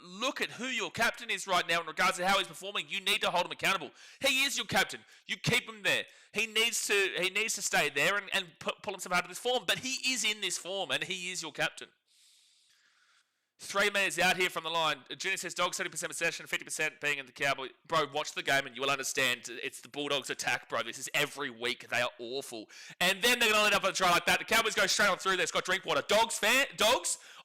Speaker 1: look at who your captain is right now in regards to how he's performing. You need to hold him accountable. He is your captain. You keep him there. He needs to stay there and pull himself out of this form, but he is in this form, and he is your captain. 3 metres out here from the line. Junior says Dogs 30% possession, 50% being in the Cowboy. Bro, watch the game and you will understand it's the Bulldogs attack, bro. This is every week. They are awful. And then they're going to let up a try like that. The Cowboys go straight on through there. Scott Drinkwater. Dogs,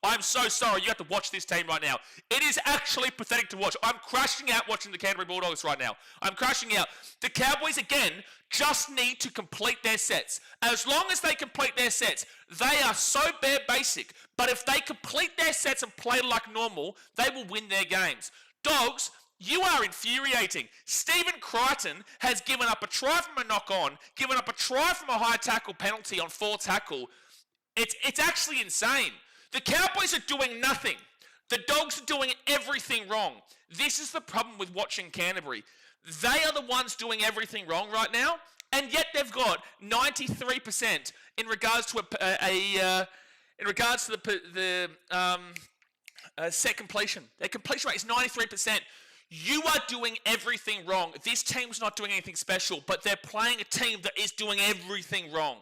Speaker 1: I'm so sorry. You have to watch this team right now. It is actually pathetic to watch. I'm crashing out watching the Canterbury Bulldogs right now. I'm crashing out. The Cowboys, again, just need to complete their sets. As long as they complete their sets, they are so bare basic. But if they complete their sets and play like normal, they will win their games. Dogs, you are infuriating. Stephen Crichton has given up a try from a knock-on, given up a try from a high tackle penalty on full tackle. It's actually insane. The Cowboys are doing nothing. The Dogs are doing everything wrong. This is the problem with watching Canterbury. They are the ones doing everything wrong right now, and yet they've got 93% in regards to the set completion. Their completion rate is 93%. You are doing everything wrong. This team's not doing anything special, but they're playing a team that is doing everything wrong.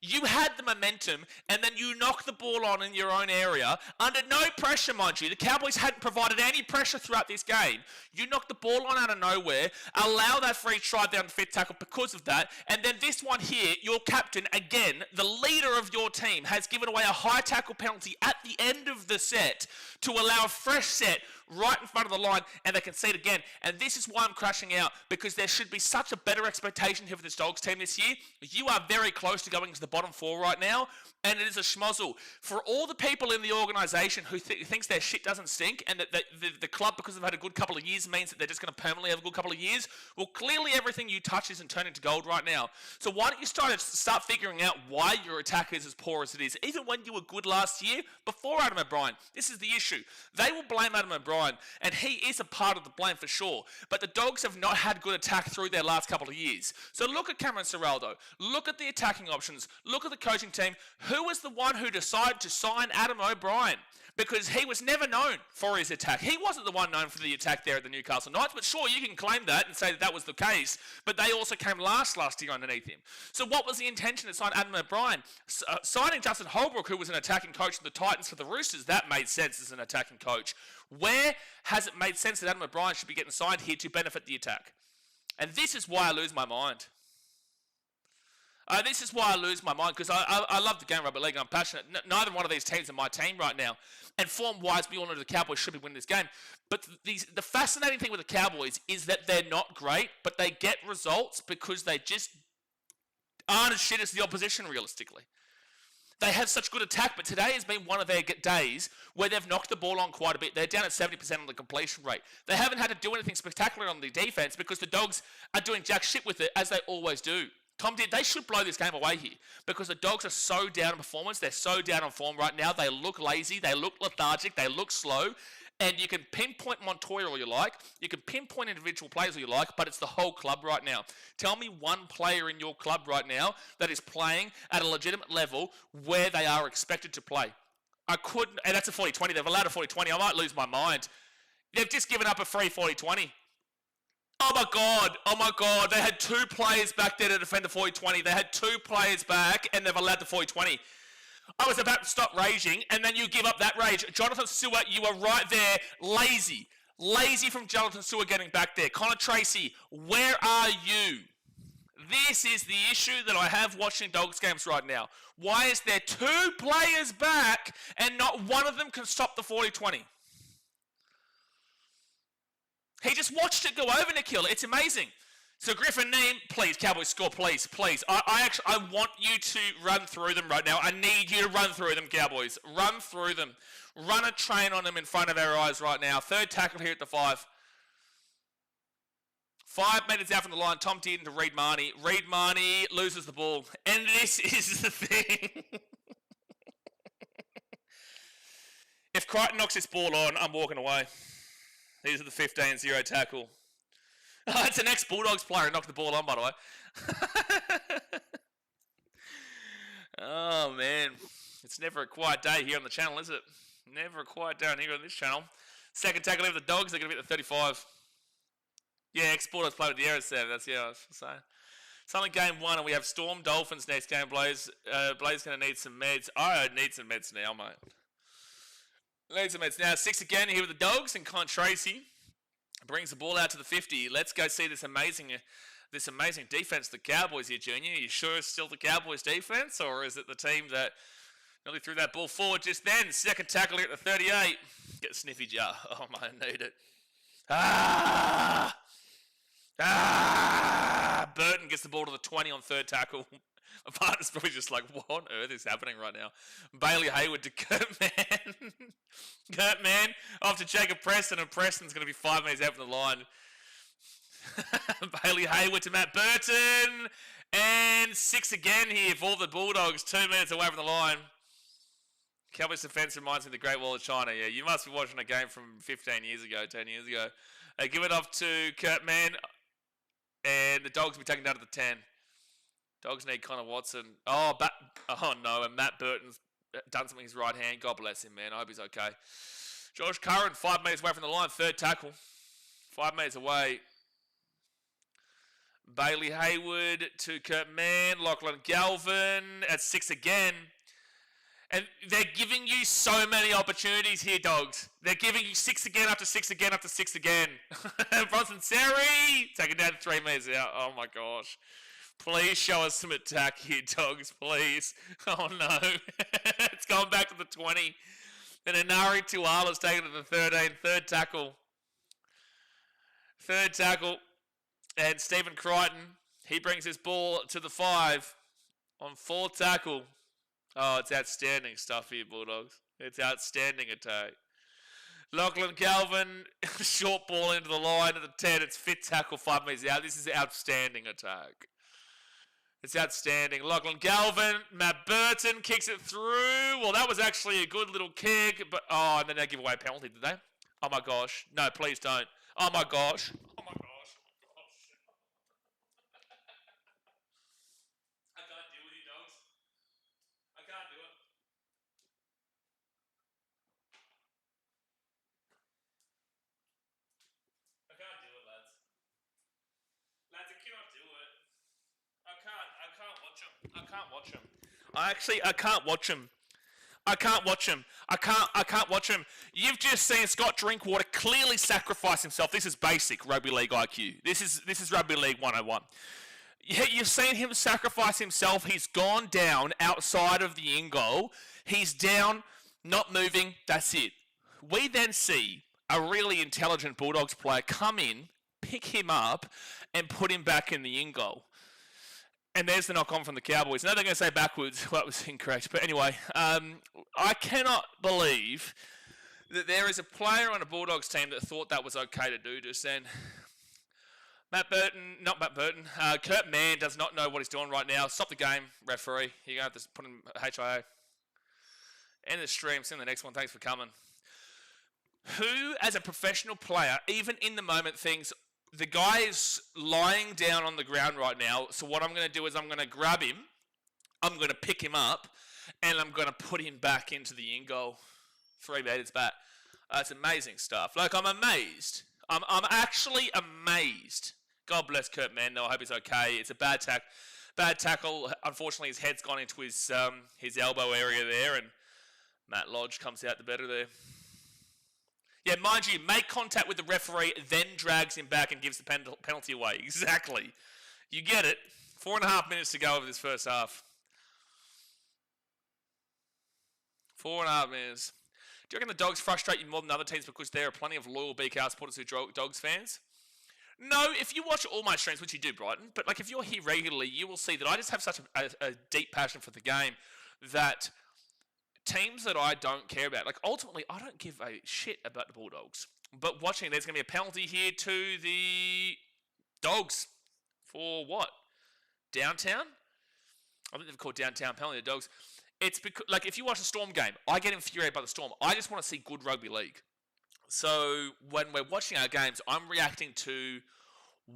Speaker 1: You had the momentum, and then you knocked the ball on in your own area, under no pressure, mind you. The Cowboys hadn't provided any pressure throughout this game. You knocked the ball on out of nowhere, allow that free try down the fifth tackle because of that, and then this one here, your captain, again, the leader of your team, has given away a high tackle penalty at the end of the set to allow a fresh set right in front of the line, and they concede again. And this is why I'm crashing out, because there should be such a better expectation here for this Dogs team this year. You are very close to going to the bottom 4 right now, and it is a schmozzle. For all the people in the organisation who thinks their shit doesn't stink, and that the club, because they've had a good couple of years, means that they're just going to permanently have a good couple of years, well, clearly everything you touch isn't turning to gold right now. So why don't you start figuring out why your attack is as poor as it is, even when you were good last year, before Adam O'Brien. This is the issue. They will blame Adam O'Brien O'Brien, and he is a part of the blame for sure. But the Dogs have not had good attack through their last couple of years. So look at Cameron Ciraldo. Look at the attacking options. Look at the coaching team. Who was the one who decided to sign Adam O'Brien? Because he was never known for his attack. He wasn't the one known for the attack there at the Newcastle Knights, but sure, you can claim that and say that that was the case, but they also came last year underneath him. So what was the intention to sign Adam O'Brien? Signing Justin Holbrook, who was an attacking coach of the Titans for the Roosters, that made sense as an attacking coach. Where has it made sense that Adam O'Brien should be getting signed here to benefit the attack? And this is why I lose my mind. This is why I lose my mind, because I love the game of rugby league and I'm passionate. Neither one of these teams are my team right now. And form-wise, we all know the Cowboys should be winning this game. But the fascinating thing with the Cowboys is that they're not great, but they get results because they just aren't as shit as the opposition, realistically. They have such good attack, but today has been one of their days where they've knocked the ball on quite a bit. They're down at 70% on the completion rate. They haven't had to do anything spectacular on the defense because the Dogs are doing jack shit with it, as they always do. Tom did. They should blow this game away here because the Dogs are so down in performance. They're so down on form right now. They look lazy. They look lethargic. They look slow. And you can pinpoint Montoya all you like. You can pinpoint individual players all you like, but it's the whole club right now. Tell me one player in your club right now that is playing at a legitimate level where they are expected to play. I couldn't, and that's a 40-20. They've allowed a 40-20. I might lose my mind. They've just given up a free 40-20. Oh my God. They had two players back there to defend the 40-20. They had two players back and they've allowed the 40-20. I was about to stop raging and then you give up that rage. Jonathan Stewart, you were right there. Lazy. Lazy from Jonathan Stewart getting back there. Connor Tracy, where are you? This is the issue that I have watching Dogs games right now. Why is there two players back and not one of them can stop the 40-20? He just watched it go over, Nikhil. It's amazing. So Griffin Neem, please, Cowboys score, please. I want you to run through them right now. I need you to run through them, Cowboys. Run through them. Run a train on them in front of our eyes right now. Third tackle here at the 5. 5 metres out from the line. Tom Dearden to Reed Marnie. Reed Marnie loses the ball. And this is the thing. If Crichton knocks this ball on, I'm walking away. These are the 15-0 tackle. Oh, it's an ex-Bulldogs player who knocked the ball on, by the way. Oh, man. It's never a quiet day here on the channel, is it? Never a quiet day here on this channel. Second tackle of the Dogs. They're going to be at the 35. Yeah, ex-Bulldogs play with the Aeros there. That's, yeah, I was saying. It's only game 1, and we have Storm Dolphins next game. Blaze going to need some meds. I need some meds now, mate. Need some meds now. 6 again here with the Dogs, and Con Tracy brings the ball out to the 50. Let's go see this amazing defense of the Cowboys here, Junior. Are you sure it's still the Cowboys defense, or is it the team that nearly threw that ball forward just then? Second tackle here at the 38. Get a sniffy jar. Oh, man, I need it. Burton gets the ball to the 20 on third tackle. My partner's probably just like, what on earth is happening right now? Bailey Hayward to Kurtman. Kurtman off to Jacob Preston, and Preston's going to be 5 metres out from the line. Bailey Hayward to Matt Burton. And 6 again here for the Bulldogs, 2 minutes away from the line. Cowboys defence reminds me of the Great Wall of China. Yeah, you must be watching a game from 15 years ago, 10 years ago. Give it off to Kurtman. And the Dogs will be taken down to the 10. Dogs need Connor Watson. Oh no, and Matt Burton's done something with his right hand. God bless him, man. I hope he's okay. Josh Curran, 5 metres away from the line. Third tackle. 5 metres away. Bailey Hayward to Kurtman. Lachlan Galvin at 6 again. And they're giving you so many opportunities here, Dogs. They're giving you 6 again after 6 again after 6 again. Bronson Seri taken down to 3 metres out. Oh my gosh. Please show us some attack here, Dogs, please. Oh, no. It's gone back to the 20. And Inari Tuala's taken to the 13. Third tackle. And Stephen Crichton, he brings his ball to the 5 on fourth tackle. Oh, it's outstanding stuff here, Bulldogs. It's outstanding attack. Lachlan Galvin, short ball into the line at the 10. It's fifth tackle, 5 metres out. This is outstanding attack. It's outstanding. Lachlan Galvin, Matt Burton kicks it through. Well, that was actually a good little kick, but and then they give away a penalty, did they? Oh my gosh. No, please don't. Oh my gosh. Oh my gosh. Oh my gosh. I can't deal with you dogs. I can't do it. I can't do it, lads. Lads, I cannot do it. I can't watch him. I can't watch him. I can't watch him. I can't watch him. I can't watch him. You've just seen Scott Drinkwater clearly sacrifice himself. This is basic rugby league IQ. This is rugby league 101. You've seen him sacrifice himself. He's gone down outside of the in goal. He's down, not moving. That's it. We then see a really intelligent Bulldogs player come in, pick him up, and put him back in the in goal. And there's the knock on from the Cowboys. Now they're going to say backwards. Well, that was incorrect. But anyway, I cannot believe that there is a player on a Bulldogs team that thought that was okay to do just then. Kurt Mann does not know what he's doing right now. Stop the game, referee. You're going to have to put him HIA. End the stream. Send the next one. Thanks for coming. Who, as a professional player, even in the moment, thinks, the guy is lying down on the ground right now, so what I'm going to do is I'm going to grab him, I'm going to pick him up, and I'm going to put him back into the in goal. 3 meters back. It's amazing stuff. Like, I'm amazed. I'm actually amazed. God bless Kurt Mann, though. I hope he's okay. It's a bad tackle. Unfortunately, his head's gone into his elbow area there, and Matt Lodge comes out the better there. Yeah, mind you, make contact with the referee, then drags him back and gives the penalty away. Exactly. You get it. 4.5 minutes to go over this first half. 4.5 minutes. Do you reckon the Dogs frustrate you more than other teams because there are plenty of loyal BKR supporters who are Dogs fans? No, if you watch all my streams, which you do, Brighton, but like if you're here regularly, you will see that I just have such a deep passion for the game that teams that I don't care about, like ultimately I don't give a shit about the Bulldogs, but watching, there's going to be a penalty here to the Dogs for what? Downtown? I think they've called downtown penalty to the Dogs. It's because, like, if you watch a Storm game, I get infuriated by the Storm. I just want to see good rugby league. So when we're watching our games, I'm reacting to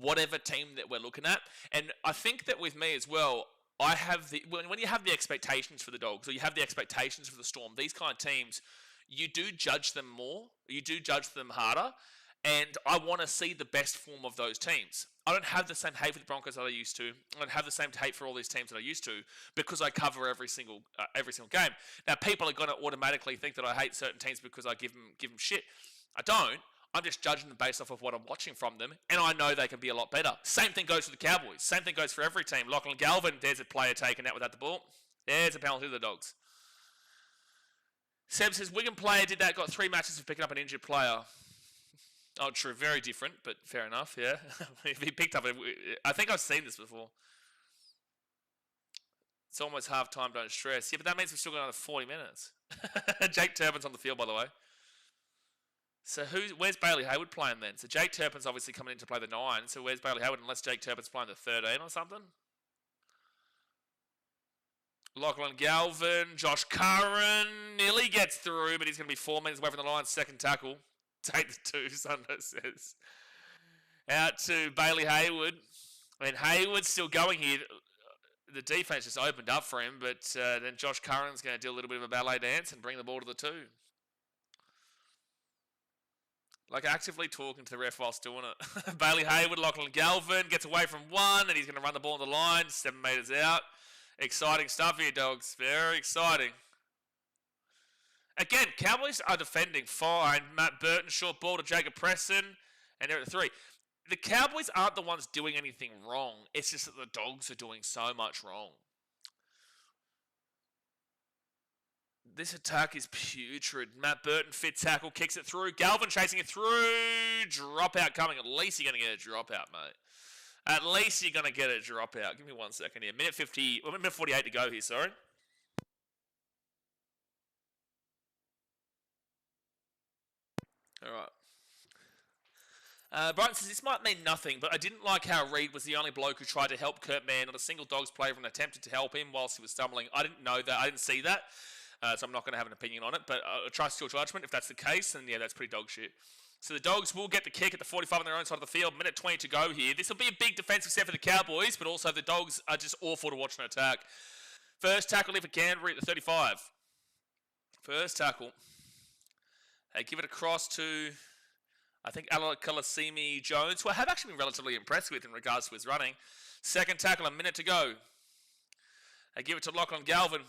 Speaker 1: whatever team that we're looking at, and I think that with me as well, I have when you have the expectations for the Dogs, or you have the expectations for the Storm, these kind of teams, you do judge them more, you do judge them harder, and I want to see the best form of those teams. I don't have the same hate for the Broncos that I used to. I don't have the same hate for all these teams that I used to, because I cover every single game. Now, people are going to automatically think that I hate certain teams because I give them shit. I don't. I'm just judging them based off of what I'm watching from them, and I know they can be a lot better. Same thing goes for the Cowboys. Same thing goes for every team. Lachlan Galvin, there's a player taken out without the ball. There's a penalty to the Dogs. Seb says, Wigan player did that, got 3 matches for picking up an injured player. Oh, true. Very different, but fair enough, yeah. If he picked up, I think I've seen this before. It's almost half time, don't stress. Yeah, but that means we've still got another 40 minutes. Jake Turpin's on the field, by the way. So where's Bailey Hayward playing then? So Jake Turpin's obviously coming in to play the 9. So where's Bailey Hayward unless Jake Turpin's playing the 13 or something? Lachlan Galvin, Josh Curran nearly gets through, but he's going to be 4 minutes away from the line. Second tackle. Take the 2, Sundo says. Out to Bailey Hayward. I mean, Hayward's still going here. The defense just opened up for him, but then Josh Curran's going to do a little bit of a ballet dance and bring the ball to the 2. Like actively talking to the ref whilst doing it. Bailey Hayward, Lachlan Galvin gets away from 1, and he's going to run the ball on the line, 7 metres out. Exciting stuff here, Dogs. Very exciting. Again, Cowboys are defending fine. Matt Burton, short ball to Jacob Preston, and they're at the 3. The Cowboys aren't the ones doing anything wrong. It's just that the Dogs are doing so much wrong. This attack is putrid. Matt Burton, fit tackle, kicks it through. Galvin chasing it through. Dropout coming. At least you're going to get a dropout, mate. At least you're going to get a dropout. Give me 1 second here. Minute 48 to go here, sorry. All right. Brighton says, this might mean nothing, but I didn't like how Reid was the only bloke who tried to help Kurt Mann. Not a single Dogs player even attempted to help him whilst he was stumbling. I didn't know that. I didn't see that. so I'm not going to have an opinion on it, but I trust your judgment. If that's the case, then yeah, that's pretty dog shit. So the Dogs will get the kick at the 45 on their own side of the field. Minute 20 to go here. This will be a big defensive set for the Cowboys, but also the Dogs are just awful to watch an attack. First tackle here for Canterbury at the 35. First tackle. They give it across to, I think, Alakalosimi Jones, who I have actually been relatively impressed with in regards to his running. Second tackle, a minute to go. They give it to Lachlan Galvin.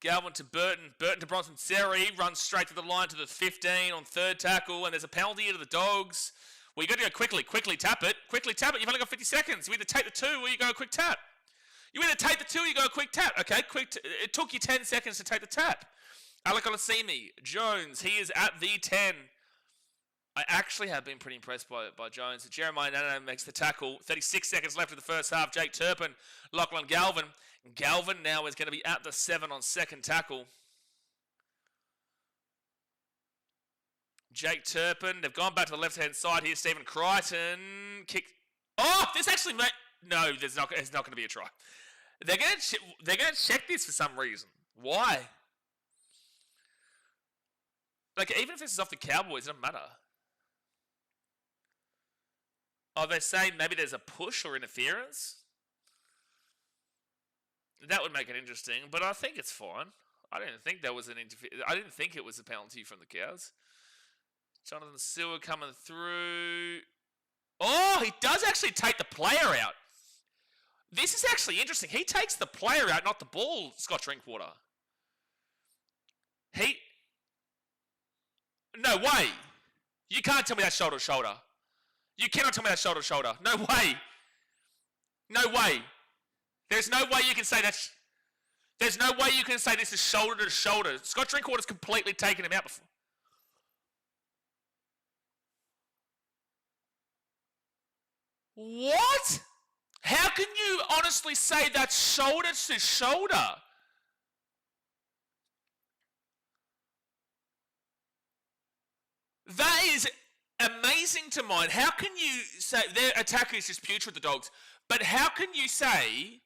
Speaker 1: Galvin to Burton. Burton to Bronson Seri. Runs straight to the line to the 15 on third tackle. And there's a penalty to the Dogs. Well, you got to go quickly. Quickly tap it. Quickly tap it. You've only got 50 seconds. You either take the 2 or you go a quick tap. You either take the 2 or you go a quick tap. Okay, it took you 10 seconds to take the tap. Alakalosimi Jones. He is at the 10. I actually have been pretty impressed by Jones. Jeremiah Nano makes the tackle. 36 seconds left in the first half. Jake Turpin, Lachlan Galvin. Galvin now is going to be at the 7 on second tackle. Jake Turpin. They've gone back to the left-hand side here. Stephen Crichton. Kick. Oh, this actually no, it's not going to be a try. They're going to check this for some reason. Why? Like, even if this is off the Cowboys, it doesn't matter. Oh, they're saying maybe there's a push or interference? That would make it interesting, but I think it's fine. I didn't think there was I didn't think it was a penalty from the Cows. Jonathan Sewer coming through. Oh, he does actually take the player out. This is actually interesting. He takes the player out, not the ball, Scott Drinkwater. No way. You can't tell me that's shoulder to shoulder. You cannot tell me that's shoulder to shoulder. No way. No way. There's no way you can say that's... There's no way you can say this is shoulder to shoulder. Scott Drinkwater's completely taken him out before. What? How can you honestly say that's shoulder to shoulder? That is amazing to mind. How can you say their attacker is just putrid, the Dogs? But how can you say?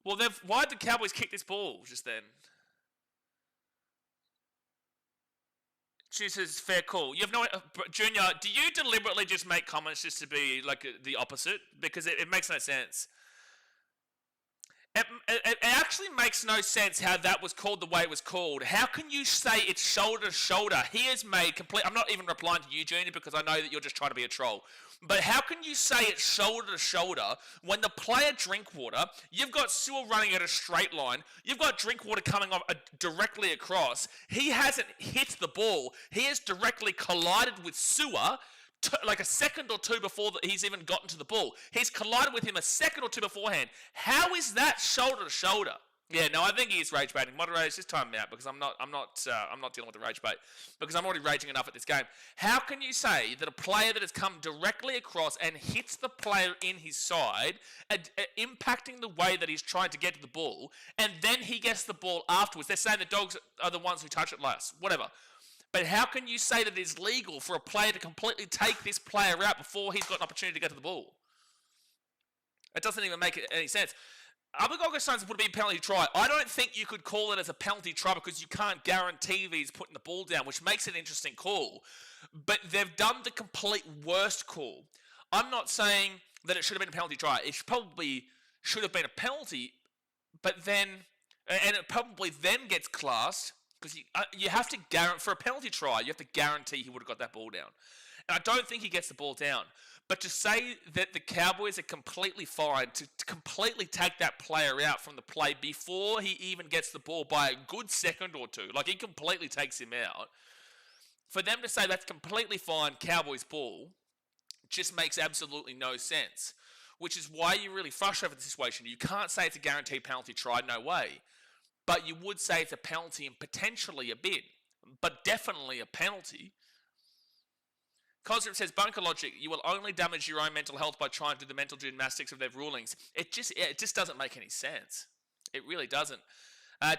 Speaker 1: Well, why did the Cowboys kick this ball just then? She says, fair call. You have no... Junior, do you deliberately just make comments just to be like the opposite? Because it makes no sense. It actually makes no sense how that was called the way it was called. How can you say it's shoulder to shoulder? He has made complete... I'm not even replying to you, Junior, because I know that you're just trying to be a troll. But how can you say it's shoulder to shoulder when the player Drinkwater, you've got Sewell running at a straight line, you've got Drinkwater coming off directly across. He hasn't hit the ball. He has directly collided with Sewell like a second or two before he's even gotten to the ball. He's collided with him a second or two beforehand. How is that shoulder to shoulder? Yeah, no, I think he is rage baiting. Moderators, just time him out because I'm not dealing with the rage bait because I'm already raging enough at this game. How can you say that a player that has come directly across and hits the player in his side, impacting the way that he's trying to get to the ball, and then he gets the ball afterwards? They're saying the Dogs are the ones who touch it last. Whatever. But how can you say that it is legal for a player to completely take this player out before he's got an opportunity to get to the ball? It doesn't even make any sense. Abagogo Stones would be a penalty try. I don't think you could call it as a penalty try because you can't guarantee that he's putting the ball down, which makes it an interesting call. But they've done the complete worst call. I'm not saying that it should have been a penalty try. It probably should have been a penalty, but then, and it probably then gets classed because you have to guarantee, for a penalty try, you have to guarantee he would have got that ball down. And I don't think he gets the ball down. But to say that the Cowboys are completely fine to completely take that player out from the play before he even gets the ball by a good second or two, like he completely takes him out, for them to say that's completely fine, Cowboys ball, just makes absolutely no sense. Which is why you're really frustrated with the situation. You can't say it's a guaranteed penalty try, no way. But you would say it's a penalty and potentially a bid, but definitely a penalty. Cosgrove says, bunker logic, you will only damage your own mental health by trying to do the mental gymnastics of their rulings. It just doesn't make any sense. It really doesn't.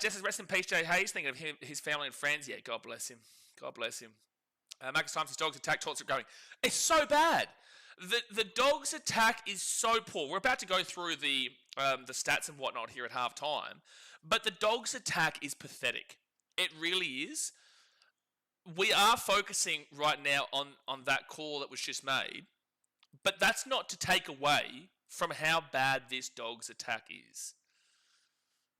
Speaker 1: Just as rest in peace, Jay Hayes, thinking of him, his family and friends. Yeah, God bless him. God bless him. Marcus Times, his Dogs attack, talks are going. It's so bad. The Dogs' attack is so poor. We're about to go through the stats and whatnot here at halftime, but the Dogs' attack is pathetic. It really is. We are focusing right now on that call that was just made, but that's not to take away from how bad this Dogs' attack is.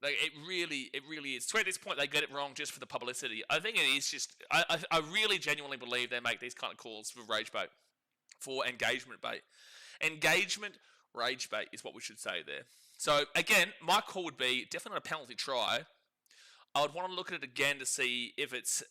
Speaker 1: Like it really is. So at this point, they get it wrong just for the publicity. I think it is just. I really genuinely believe they make these kind of calls for rage bait, for engagement bait. Engagement rage bait is what we should say there. So again, my call would be definitely not a penalty try. I would want to look at it again to see if it's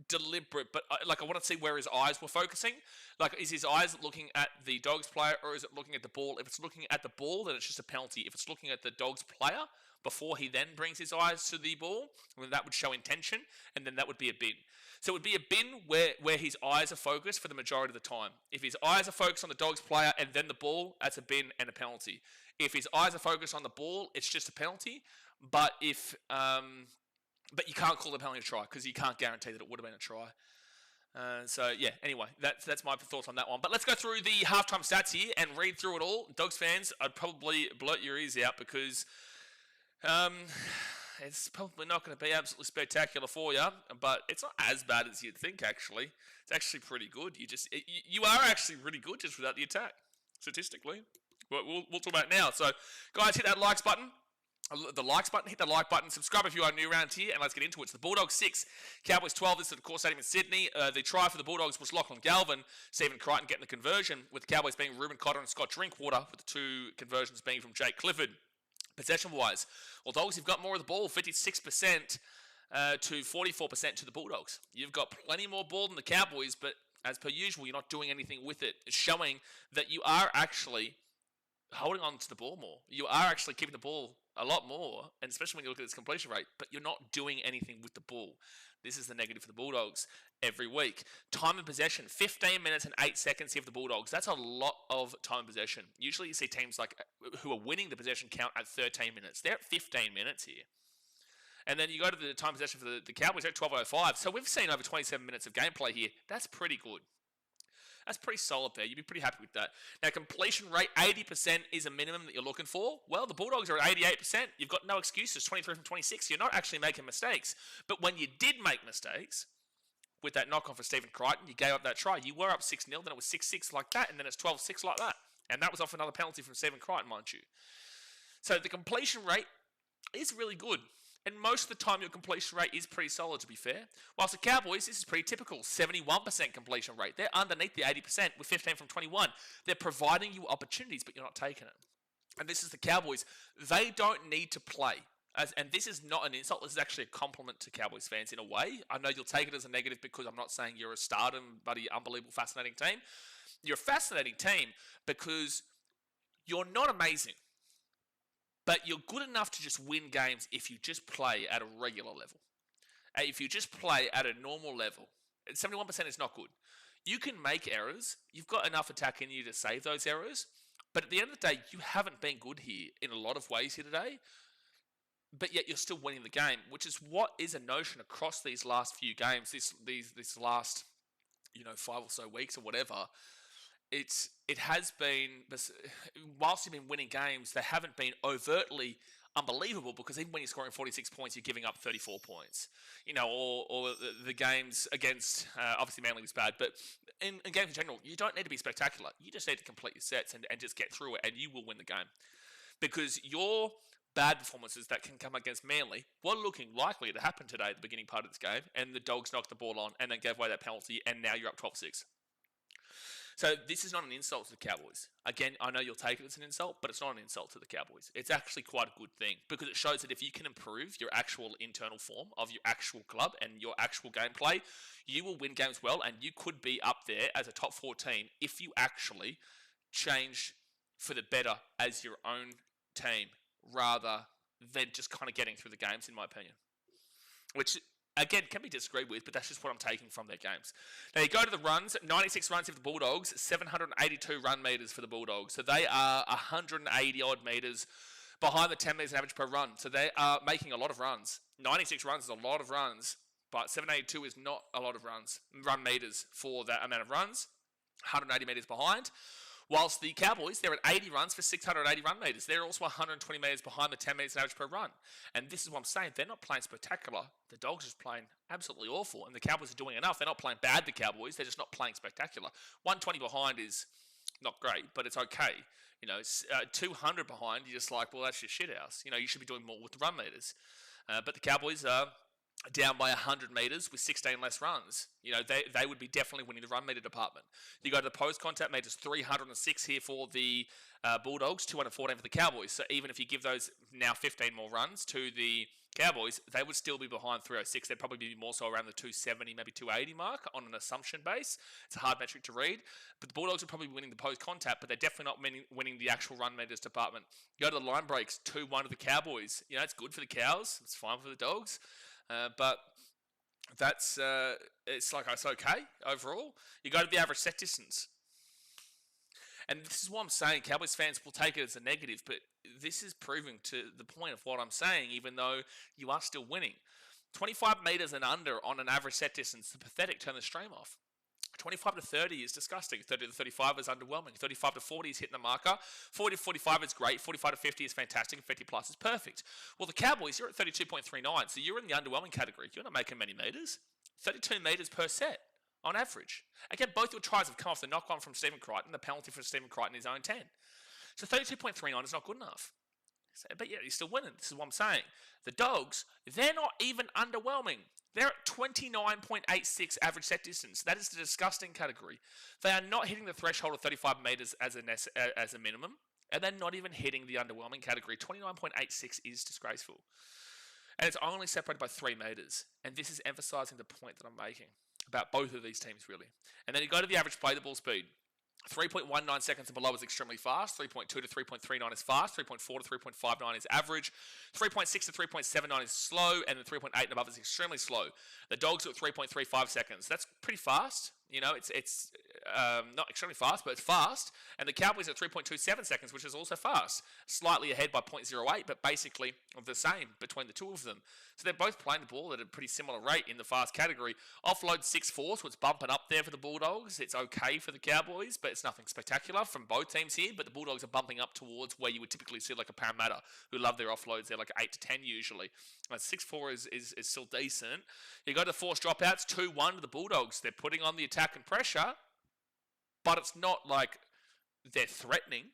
Speaker 1: deliberate, but I want to see where his eyes were focusing. Like, is his eyes looking at the Dogs player, or is it looking at the ball? If it's looking at the ball, then it's just a penalty. If it's looking at the Dogs player before he then brings his eyes to the ball, then that would show intention, and then that would be a bin. So it would be a bin where his eyes are focused for the majority of the time. If his eyes are focused on the Dogs player and then the ball, that's a bin and a penalty. If his eyes are focused on the ball, it's just a penalty. But if but you can't call the penalty a try because you can't guarantee that it would have been a try. So yeah, anyway, that's my thoughts on that one. But let's go through the halftime stats here and read through it all. Dogs fans, I'd probably blurt your ears out because it's probably not going to be absolutely spectacular for you, but it's not as bad as you'd think. Actually, it's actually pretty good. You are actually really good just without the attack, statistically. But we'll talk about it now. So, guys, hit that likes button. Hit the like button, subscribe if you are new around here, and let's get into it. So the Bulldogs 6, Cowboys 12, this is at the Core Stadium in Sydney. The try for the Bulldogs was Lachlan Galvin, Stephen Crichton getting the conversion, with the Cowboys being Ruben Cotter and Scott Drinkwater, with the two conversions being from Jake Clifford. Possession-wise, well, Dogs have got more of the ball, 56% to 44% to the Bulldogs. You've got plenty more ball than the Cowboys, but as per usual, you're not doing anything with it. It's showing that you are actually holding on to the ball more. You are actually keeping the ball a lot more, and especially when you look at its completion rate, but you're not doing anything with the ball. This is the negative for the Bulldogs every week. Time of possession, 15 minutes and 8 seconds here for the Bulldogs. That's a lot of time of possession. Usually you see teams like who are winning the possession count at 13 minutes. They're at 15 minutes here. And then you go to the time of possession for the Cowboys, they're at 12:05. So we've seen over 27 minutes of gameplay here. That's pretty good. That's pretty solid there. You'd be pretty happy with that. Now, completion rate, 80% is a minimum that you're looking for. Well, the Bulldogs are at 88%. You've got no excuses, 23 from 26. You're not actually making mistakes. But when you did make mistakes, with that knock-on for Stephen Crichton, you gave up that try. You were up 6-0, then it was 6-6 like that, and then it's 12-6 like that. And that was off another penalty from Stephen Crichton, mind you. So the completion rate is really good. And most of the time, your completion rate is pretty solid, to be fair. Whilst the Cowboys, this is pretty typical, 71% completion rate. They're underneath the 80% with 15 from 21. They're providing you opportunities, but you're not taking it. And this is the Cowboys. They don't need to play. And this is not an insult. This is actually a compliment to Cowboys fans in a way. I know you'll take it as a negative because I'm not saying you're a stardom, buddy, unbelievable, fascinating team. You're a fascinating team because you're not amazing. But you're good enough to just win games if you just play at a regular level. If you just play at a normal level. 71% is not good. You can make errors. You've got enough attack in you to save those errors. But at the end of the day, you haven't been good here in a lot of ways here today. But yet you're still winning the game, which is what is a notion across these last few games, this last 5 or so weeks or whatever. It has been, whilst you've been winning games, they haven't been overtly unbelievable because even when you're scoring 46 points, you're giving up 34 points. Or the games against, obviously Manly was bad, but in games in general, you don't need to be spectacular. You just need to complete your sets and just get through it and you will win the game. Because your bad performances that can come against Manly were looking likely to happen today at the beginning part of this game, and the Dogs knocked the ball on and then gave away that penalty, and now you're up 12-6. So this is not an insult to the Cowboys. Again, I know you'll take it as an insult, but it's not an insult to the Cowboys. It's actually quite a good thing because it shows that if you can improve your actual internal form of your actual club and your actual gameplay, you will win games well, and you could be up there as a top 4 team if you actually change for the better as your own team rather than just kind of getting through the games, in my opinion. Which, again, can be disagreed with, but that's just what I'm taking from their games. Now, you go to the runs, 96 runs for the Bulldogs, 782 run metres for the Bulldogs. So they are 180-odd metres behind the 10 metres average per run. So they are making a lot of runs. 96 runs is a lot of runs, but 782 is not a lot of run metres for that amount of runs. 180 metres behind. Whilst the Cowboys, they're at 80 runs for 680 run metres. They're also 120 metres behind the 10 metres average per run. And this is what I'm saying. They're not playing spectacular. The Dogs are just playing absolutely awful. And the Cowboys are doing enough. They're not playing bad, the Cowboys. They're just not playing spectacular. 120 behind is not great, but it's okay. 200 behind, you're just like, well, that's your shit house. You should be doing more with the run meters. But the Cowboys are down by 100 metres with 16 less runs. They would be definitely winning the run metre department. You go to the post-contact metres, 306 here for the Bulldogs, 214 for the Cowboys. So even if you give those now 15 more runs to the Cowboys, they would still be behind 306. They'd probably be more so around the 270, maybe 280 mark on an assumption base. It's a hard metric to read. But the Bulldogs are probably winning the post-contact, but they're definitely not winning the actual run meters department. You go to the line breaks, 2-1 to the Cowboys. It's good for the Cows. It's fine for the Dogs. But it's okay overall. You go to the average set distance. And this is what I'm saying. Cowboys fans will take it as a negative, but this is proving to the point of what I'm saying, even though you are still winning. 25 metres and under on an average set distance, the pathetic turn the stream off. 25 to 30 is disgusting. 30 to 35 is underwhelming. 35 to 40 is hitting the marker. 40 to 45 is great. 45 to 50 is fantastic. And 50 plus is perfect. Well, the Cowboys, you're at 32.39, so you're in the underwhelming category. You're not making many metres. 32 metres per set on average. Again, both your tries have come off the knock-on from Stephen Crichton, the penalty from Stephen Crichton in his own 10. So 32.39 is not good enough. But yeah, you're still winning. This is what I'm saying. The Dogs, they're not even underwhelming. They're at 29.86 average set distance. That is the disgusting category. They are not hitting the threshold of 35 metres as a minimum, and they're not even hitting the underwhelming category. 29.86 is disgraceful. And it's only separated by 3 metres. And this is emphasising the point that I'm making about both of these teams, really. And then you go to the average play the ball speed. 3.19 seconds and below is extremely fast. 3.2 to 3.39 is fast. 3.4 to 3.59 is average. 3.6 to 3.79 is slow. And then 3.8 and above is extremely slow. The Dogs are at 3.35 seconds. That's pretty fast. It's not extremely fast, but it's fast. And the Cowboys are at 3.27 seconds, which is also fast. Slightly ahead by 0.08, but basically the same between the two of them. So they're both playing the ball at a pretty similar rate in the fast category. Offload 6-4, so it's bumping up there for the Bulldogs. It's okay for the Cowboys, but it's nothing spectacular from both teams here. But the Bulldogs are bumping up towards where you would typically see like a Parramatta, who love their offloads. They're like 8 to 10 usually. 6-4 is still decent. You go to forced dropouts, 2-1 to the Bulldogs. They're putting on the attack and pressure, but it's not like they're threatening,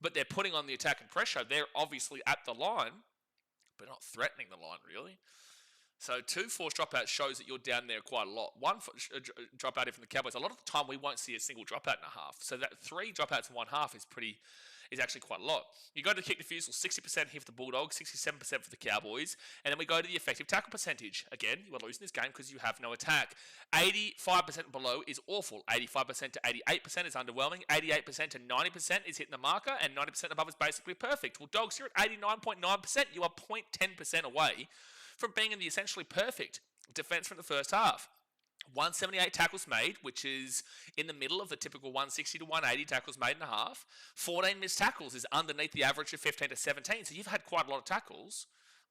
Speaker 1: but they're putting on the attack and pressure. They're obviously at the line, but not threatening the line, really. So 2 forced dropouts shows that you're down there quite a lot. 1 dropout from the Cowboys. A lot of the time, we won't see a single dropout in a half. So that 3 dropouts in one half is actually quite a lot. You go to the kick defusal, 60% here for the Bulldogs, 67% for the Cowboys. And then we go to the effective tackle percentage. Again, you are losing this game because you have no attack. 85% below is awful. 85% to 88% is underwhelming. 88% to 90% is hitting the marker. And 90% above is basically perfect. Well, Dogs, you're at 89.9%. You are 0.10% away from being in the essentially perfect defence from the first half. 178 tackles made, which is in the middle of the typical 160 to 180 tackles made in a half. 14 missed tackles is underneath the average of 15 to 17. So you've had quite a lot of tackles,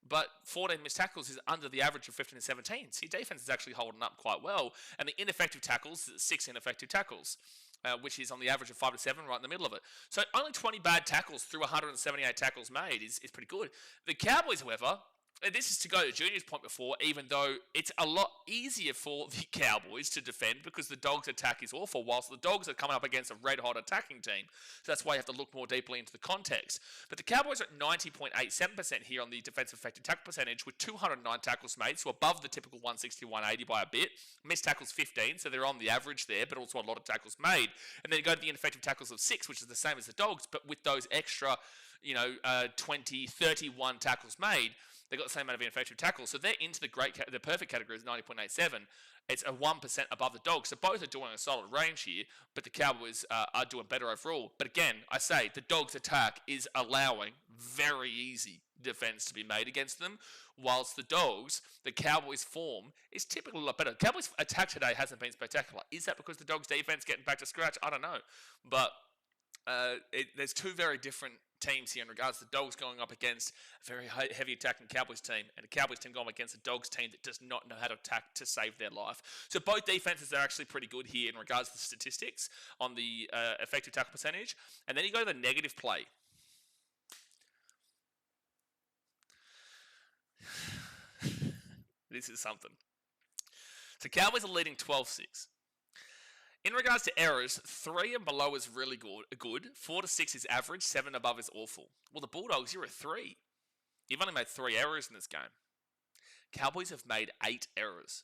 Speaker 1: but 14 missed tackles is under the average of 15 to 17. So your defense is actually holding up quite well. And the ineffective tackles, 6 ineffective tackles. Which is on the average of 5 to 7, right in the middle of it. So only 20 bad tackles through 178 tackles made is pretty good. The Cowboys, however, and this is to go to Junior's point before, even though it's a lot easier for the Cowboys to defend because the Dogs' attack is awful, whilst the Dogs are coming up against a red-hot attacking team. So that's why you have to look more deeply into the context. But the Cowboys are at 90.87% here on the defensive effective tackle percentage with 209 tackles made, so above the typical 160-180 by a bit. Missed tackles 15, so they're on the average there, but also a lot of tackles made. And then you go to the ineffective tackles of 6, which is the same as the Dogs, but with those extra, 20, 31 tackles made, they've got the same amount of ineffective tackles. So they're into the perfect category is 90.87. It's a 1% above the Dogs. So both are doing a solid range here, but the Cowboys are doing better overall. But again, I say the Dogs' attack is allowing very easy defense to be made against them, whilst the Dogs, the Cowboys' form is typically a lot better. The Cowboys' attack today hasn't been spectacular. Is that because the Dogs' defense getting back to scratch? I don't know. But there's two very different teams here in regards to the Dogs going up against a very heavy attacking Cowboys team, and a Cowboys team going up against a Dogs team that does not know how to attack to save their life. So both defenses are actually pretty good here in regards to the statistics on the effective tackle percentage. And then you go to the negative play. This is something. So Cowboys are leading 12-6. In regards to errors, 3 and below is really good. 4 to 6 is average. 7 above is awful. Well, the Bulldogs, you're a 3. You've only made 3 errors in this game. Cowboys have made 8 errors.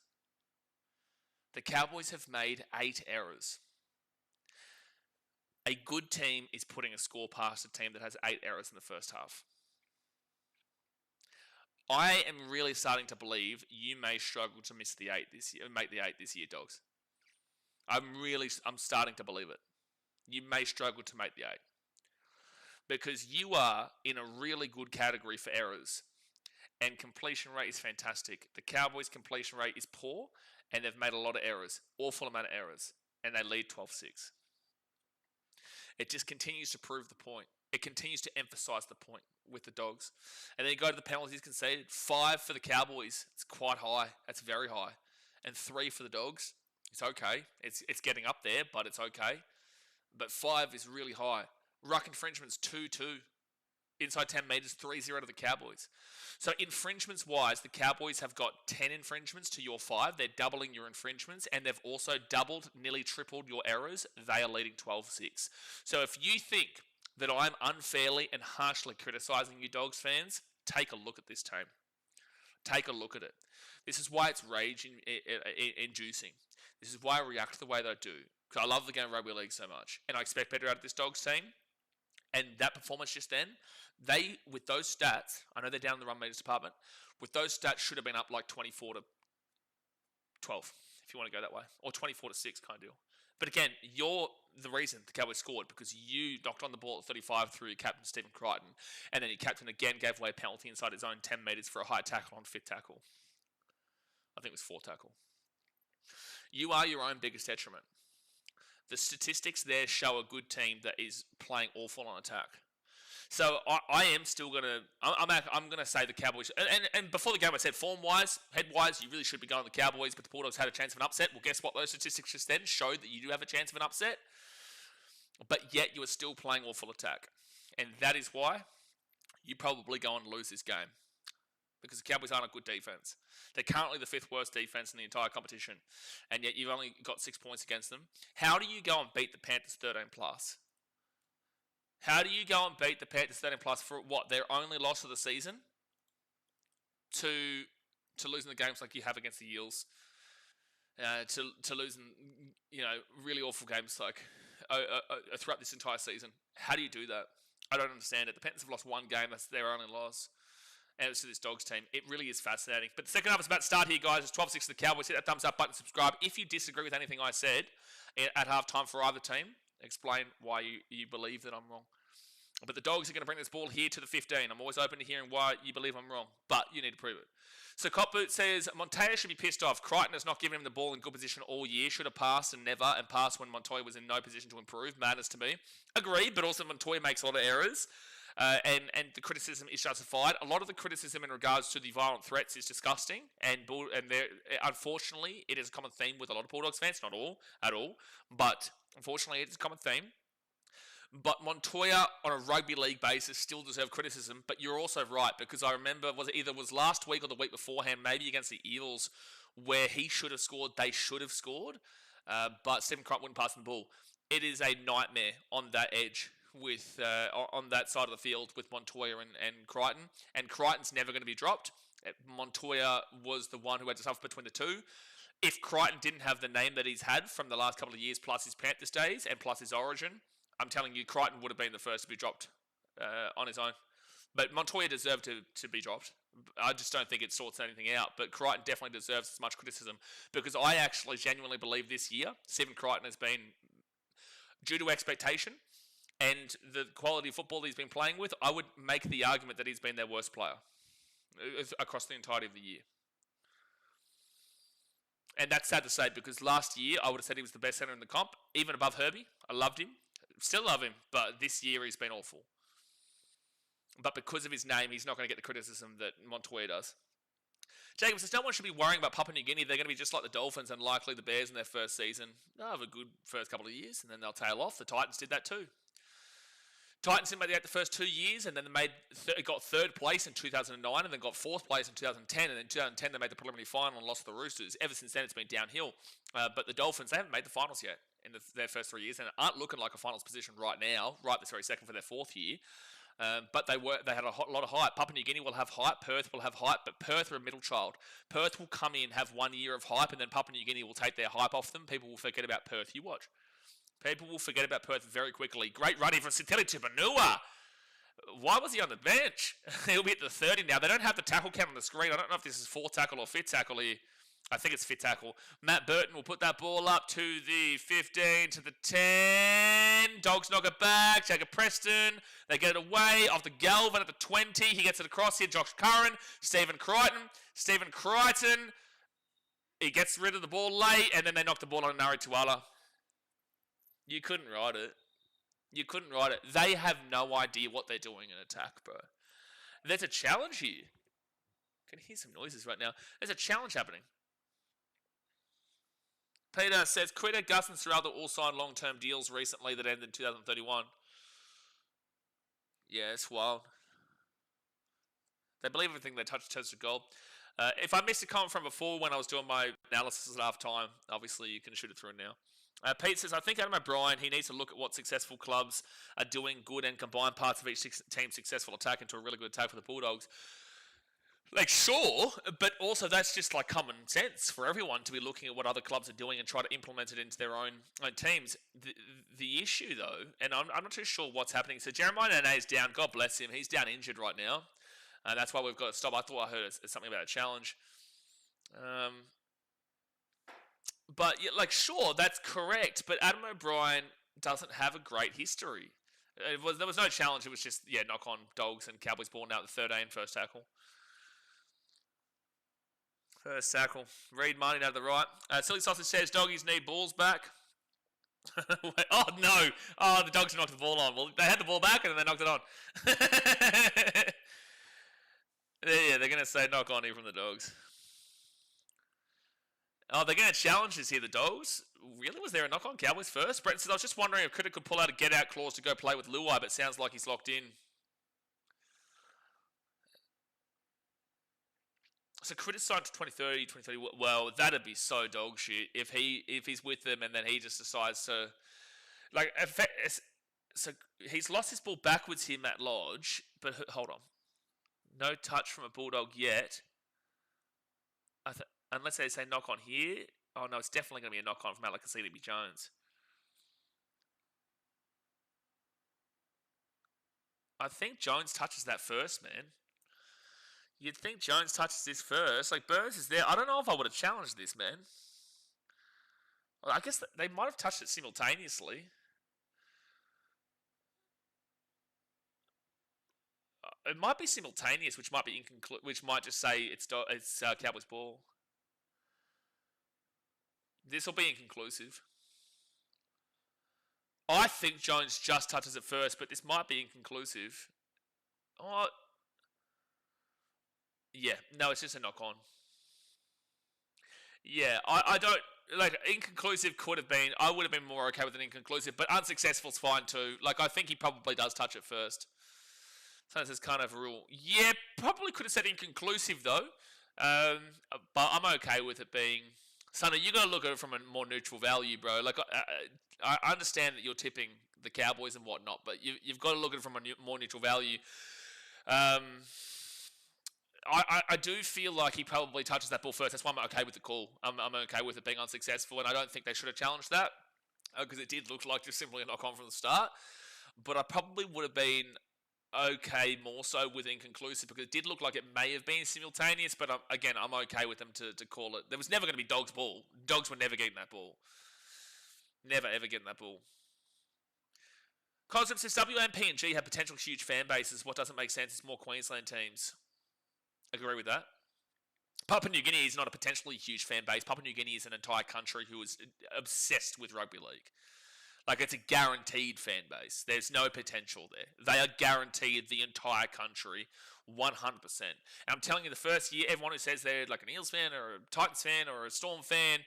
Speaker 1: The Cowboys have made 8 errors. A good team is putting a score past a team that has 8 errors in the first half. I am really starting to believe you may struggle to miss the 8 this year, make the 8 this year, Dogs. I'm starting to believe it. You may struggle to make the 8. Because you are in a really good category for errors. And completion rate is fantastic. The Cowboys' completion rate is poor, and they've made a lot of errors. Awful amount of errors. And they lead 12-6. It just continues to prove the point. It continues to emphasise the point with the Dogs. And then you go to the penalties conceded. 5 for the Cowboys. It's quite high. That's very high. And 3 for the Dogs. It's okay. It's getting up there, but it's okay. But 5 is really high. Ruck infringements, 2-2. Inside 10 metres, 3-0 to the Cowboys. So infringements-wise, the Cowboys have got 10 infringements to your 5. They're doubling your infringements, and they've also doubled, nearly tripled your errors. They are leading 12-6. So if you think that I'm unfairly and harshly criticising you Dogs fans, take a look at this team. Take a look at it. This is why it's rage-inducing. This is why I react the way that I do. Because I love the game of rugby league so much. And I expect better out of this Dogs team. And that performance just then, with those stats, I know they're down in the run meters department, with those stats should have been up like 24 to 12, if you want to go that way. Or 24 to 6 kind of deal. But again, you're the reason the Cowboys scored because you knocked on the ball at 35 through your captain, Stephen Crichton. And then your captain again gave away a penalty inside his own 10 metres for a high tackle on fifth tackle. I think it was 4th tackle. You are your own biggest detriment. The statistics there show a good team that is playing awful on attack. So I am still going to... I'm going to say the Cowboys... And before the game I said form-wise, head-wise, you really should be going the Cowboys, but the Bulldogs had a chance of an upset. Well, guess what? Those statistics just then showed that you do have a chance of an upset. But yet you are still playing awful attack. And that is why you probably go and lose this game. Because the Cowboys aren't a good defense. They're currently the 5th worst defense in the entire competition. And yet you've only got 6 points against them. How do you go and beat the Panthers 13+? How do you go and beat the Panthers 13+ for what? Their only loss of the season? To losing the games like you have against the Eels. To losing, really awful games like throughout this entire season. How do you do that? I don't understand it. The Panthers have lost 1 game. That's their only loss. And it's to this Dogs team. It really is fascinating. But the second half is about to start here, guys. It's 12-6 to the Cowboys. Hit that thumbs up button, subscribe. If you disagree with anything I said at halftime for either team, explain why you believe that I'm wrong. But the Dogs are going to bring this ball here to the 15. I'm always open to hearing why you believe I'm wrong. But you need to prove it. So Copboot says, Montoya should be pissed off. Crichton has not given him the ball in good position all year. Should have passed and passed when Montoya was in no position to improve. Madness to me. Agreed, but also Montoya makes a lot of errors. And the criticism is justified. A lot of the criticism in regards to the violent threats is disgusting, and unfortunately, it is a common theme with a lot of Bulldogs fans. Not all, at all, but unfortunately, it is a common theme. But Montoya, on a rugby league basis, still deserves criticism. But you're also right, because I remember it was last week or the week beforehand, maybe against the Eels, where he should have scored. They should have scored, but Stephen Crichton wouldn't pass the ball. It is a nightmare on that edge. On that side of the field with Montoya and Crichton. And Crichton's never going to be dropped. Montoya was the one who had to suffer between the two. If Crichton didn't have the name that he's had from the last couple of years, plus his Panthers days and plus his origin, I'm telling you, Crichton would have been the first to be dropped on his own. But Montoya deserved to be dropped. I just don't think it sorts anything out. But Crichton definitely deserves as much criticism because I actually genuinely believe this year, Stephen Crichton has been, due to expectation, and the quality of football he's been playing with, I would make the argument that he's been their worst player across the entirety of the year. And that's sad to say because last year I would have said he was the best centre in the comp, even above Herbie. I loved him. Still love him, but this year he's been awful. but because of his name, he's not going to get the criticism that Montoya does. Jacob says, no one should be worrying about Papua New Guinea. They're going to be just like the Dolphins and likely the Bears in their first season. They'll have a good first couple of years, and then they'll tail off. The Titans did that too. Titans didn't make the 1st 2 years, and then they got 3rd place in 2009, and then got 4th place in 2010, and in 2010 they made the preliminary final and lost to the Roosters. Ever since then, it's been downhill. But the Dolphins, they haven't made the finals yet in their first 3 years, and aren't looking like a finals position right now, right this very second for their 4th year. But they had a lot of hype. Papua New Guinea will have hype. Perth will have hype, but Perth are a middle child. Perth will come in, have 1 year of hype, and then Papua New Guinea will take their hype off them. People will forget about Perth. You watch. People will forget about Perth very quickly. Great running from Siteli Tupanua. Why was he on the bench? He'll be at the 30 now. They don't have the tackle count on the screen. I don't know if this is 4th tackle or 5th tackle here. I think it's 5th tackle. Matt Burton will put that ball up to the 15, to the 10. Dogs knock it back. Jacob Preston. They get it away off the Galvin at the 20. He gets it across here. Josh Curran. Stephen Crichton. He gets rid of the ball late, and then they knock the ball on Nari Tuala. You couldn't write it. They have no idea what they're doing in attack, bro. There's a challenge here. I can hear some noises right now. There's a challenge happening. Peter says, Critter, Gus and Serraldo all signed long-term deals recently that ended in 2031. Yeah, it's wild. They believe everything they touch turns to gold. If I missed a comment from before when I was doing my analysis at half time, obviously you can shoot it through now. Pete says, I think Adam O'Brien, he needs to look at what successful clubs are doing good and combine parts of each team's successful attack into a really good attack for the Bulldogs. Like, sure, but also that's just like common sense for everyone to be looking at what other clubs are doing and try to implement it into their own teams. The issue, though, and I'm not too sure what's happening. So Jeremiah Nene is down. God bless him. He's down injured right now. That's why we've got to stop. I thought I heard something about a challenge. But, yeah, like, sure, that's correct. But Adam O'Brien doesn't have a great history. There was no challenge. It was just, knock on Dogs and Cowboys ball now at the 13, first tackle. First tackle. Reed Martin out of the right. Silly Sausage says, Doggies need balls back. Wait, oh, no. Oh, the Dogs knocked the ball on. Well, they had the ball back and then they knocked it on. Yeah, they're going to say knock on here from the Dogs. Oh, they're going to challenge us here, the Dogs. Really? Was there a knock on Cowboys first? Brett says, I was just wondering if Critter could pull out a get-out clause to go play with Luai, but it sounds like he's locked in. So Critter signed to 2030, 2030. Well, that'd be so dog shit if he's with them and then he just decides to, like, so he's lost his ball backwards here, Matt Lodge. But hold on, no touch from a Bulldog yet. Unless they say knock on here. Oh no, it's definitely going to be a knock on from Alakasita B. Jones. I think Jones touches that first, man. You'd think Jones touches this first. Like, Burns is there. I don't know if I would have challenged this, man. Well, I guess they might have touched it simultaneously. It might be simultaneous, which might be which might just say it's Cowboys ball. This will be inconclusive. I think Jones just touches it first, but this might be inconclusive. Oh, yeah. No, it's just a knock-on. Yeah, I don't... Like, inconclusive could have been... I would have been more okay with an inconclusive, but unsuccessful is fine too. Like, I think he probably does touch it first. So this is kind of a rule. Yeah, probably could have said inconclusive, though. But I'm okay with it being... Sonny, you got to look at it from a more neutral value, bro. Like, I understand that you're tipping the Cowboys and whatnot, but you've got to look at it from a more neutral value. I do feel like he probably touches that ball first. That's why I'm okay with the call. I'm okay with it being unsuccessful, and I don't think they should have challenged that because it did look like just simply a knock-on from the start. But I probably would have been okay more so with inconclusive because it did look like it may have been simultaneous, but I'm okay with them to call it. There was never going to be Dogs' ball. Dogs were never getting that ball. Never, ever getting that ball. Cosm says WMP and G have potential huge fan bases. What doesn't make sense is more Queensland teams. Agree with that. Papua New Guinea is not a potentially huge fan base. Papua New Guinea is an entire country who is obsessed with rugby league. Like, it's a guaranteed fan base. There's no potential there. They are guaranteed the entire country, 100%. And I'm telling you, the first year, everyone who says they're like an Eels fan or a Titans fan or a Storm fan,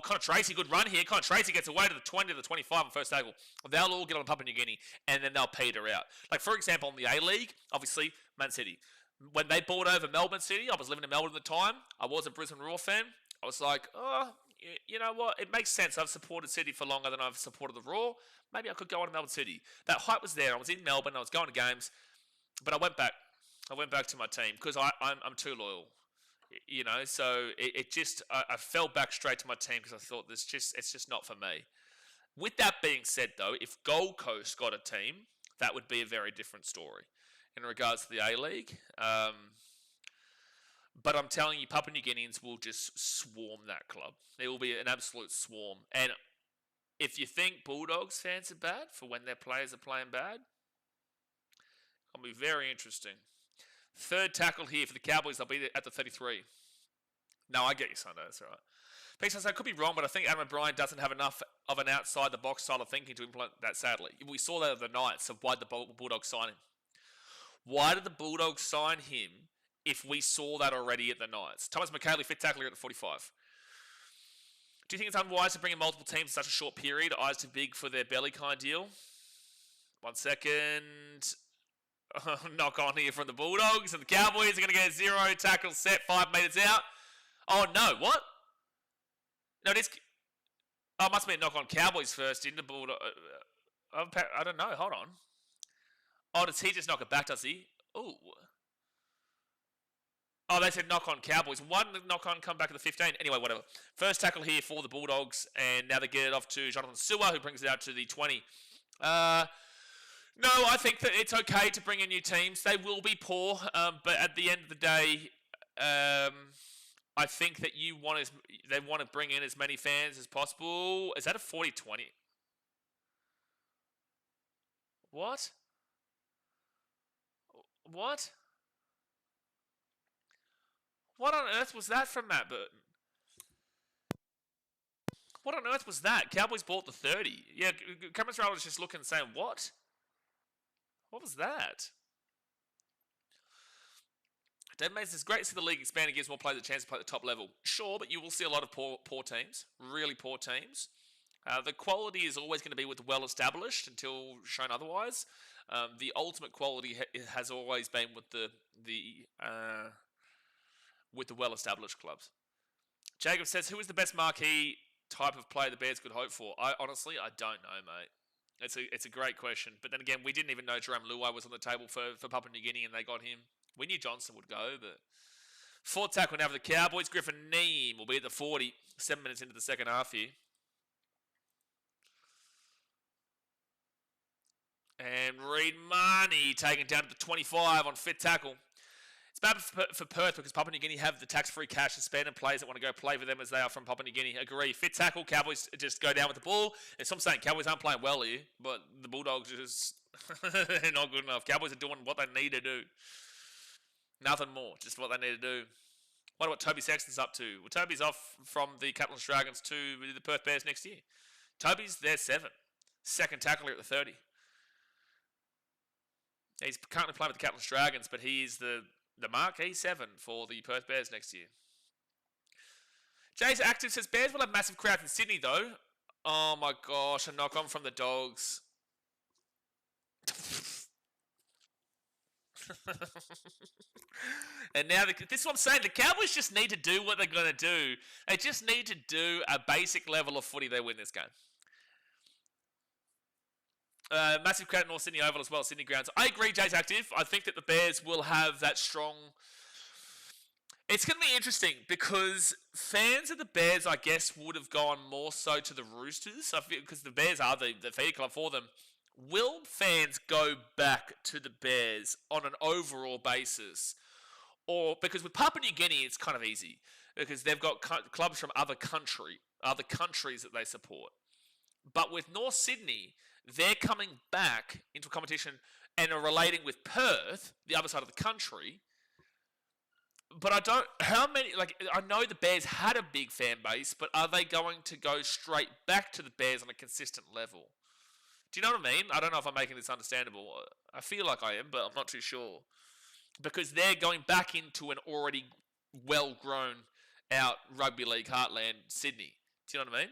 Speaker 1: Connor Tracy, good run here. Connor Tracy gets away to the 20 to the 25 on first tackle. They'll all get on Papua New Guinea, and then they'll peter out. Like, for example, in the A-League, obviously, Man City. When they bought over Melbourne City, I was living in Melbourne at the time. I was a Brisbane Roar fan. I was like, oh, you know what? It makes sense. I've supported City for longer than I've supported the Roar. Maybe I could go on to Melbourne City. That hype was there. I was in Melbourne. I was going to games. But I went back. I went back to my team because I'm too loyal. You know, so I fell back straight to my team because I thought it's just not for me. With that being said, though, if Gold Coast got a team, that would be a very different story in regards to the A-League. But I'm telling you, Papua New Guineans will just swarm that club. There will be an absolute swarm. And if you think Bulldogs fans are bad for when their players are playing bad, it'll be very interesting. Third tackle here for the Cowboys. They'll be at the 33. No, I get you, Sunday. That's all right. Pete, I could be wrong, but I think Adam O'Brien doesn't have enough of an outside-the-box style of thinking to implement that, sadly. We saw that the night, so why did the Bulldogs sign him? Why did the Bulldogs sign him if we saw that already at the Knights? Thomas McHaley, fit tackler at the 45. Do you think it's unwise to bring in multiple teams in such a short period? Eyes too big for their belly kind of deal? 1 second. Knock on here from the Bulldogs. And the Cowboys are going to get a 0 tackle set, 5 metres out. Oh, no. What? No, it is... Oh, it must be a knock on Cowboys first, didn't the Bulldog... I don't know. Hold on. Oh, does he just knock it back, does he? Ooh. Oh, they said knock on Cowboys. One knock on, come back to the 15. Anyway, whatever. First tackle here for the Bulldogs, and now they get it off to Jonathan Sewer, who brings it out to the 20. No, I think that it's okay to bring in new teams. They will be poor, but at the end of the day, I think that they want to bring in as many fans as possible. Is that a 40-20? What? What? What on earth was that from Matt Burton? What on earth was that? Cowboys bought the 30. Yeah, Cameron Stroud was just looking and saying, what? What was that? Dave Mason says, great to see the league expand and gives more players a chance to play at the top level. Sure, but you will see a lot of poor teams, really poor teams. The quality is always going to be with the well-established until shown otherwise. The ultimate quality has always been with the well-established clubs. Jacob says, who is the best marquee type of player the Bears could hope for? I honestly don't know, mate. It's a great question. But then again, we didn't even know Jerome Luai was on the table for Papua New Guinea, and they got him. We knew Johnson would go, but... Fourth tackle now for the Cowboys. Griffin Neem will be at the 40. 7 minutes into the second half here. And Reid Marnie taken down to the 25 on fifth tackle. It's bad for Perth because Papua New Guinea have the tax-free cash to spend and players that want to go play for them as they are from Papua New Guinea. Agree. Fifth tackle, Cowboys just go down with the ball. And so I'm saying Cowboys aren't playing well here, but the Bulldogs are just not good enough. Cowboys are doing what they need to do. Nothing more, just what they need to do. Wonder what Toby Sexton's up to. Well, Toby's off from the Catalans Dragons to the Perth Bears next year. Toby's their 7. Second tackler at the 30. He's currently playing with the Catalans Dragons, but he is the marquee 7 for the Perth Bears next year. Jay's Active says, Bears will have massive crowds in Sydney, though. Oh, my gosh. A knock-on from the Dogs. And now, this is what I'm saying. The Cowboys just need to do what they're going to do. They just need to do a basic level of footy. They win this game. Massive crowd at North Sydney Oval as well, Sydney grounds. I agree, Jay's Active. I think that the Bears will have that strong... It's going to be interesting because fans of the Bears, I guess, would have gone more so to the Roosters because the Bears are the feeder club for them. Will fans go back to the Bears on an overall basis? Or because with Papua New Guinea, it's kind of easy because they've got clubs from other countries that they support. But with North Sydney, they're coming back into a competition and are relating with Perth, the other side of the country. But I don't. How many? Like, I know the Bears had a big fan base, but are they going to go straight back to the Bears on a consistent level? Do you know what I mean? I don't know if I'm making this understandable. I feel like I am, but I'm not too sure. Because they're going back into an already well-grown out rugby league heartland, Sydney. Do you know what I mean?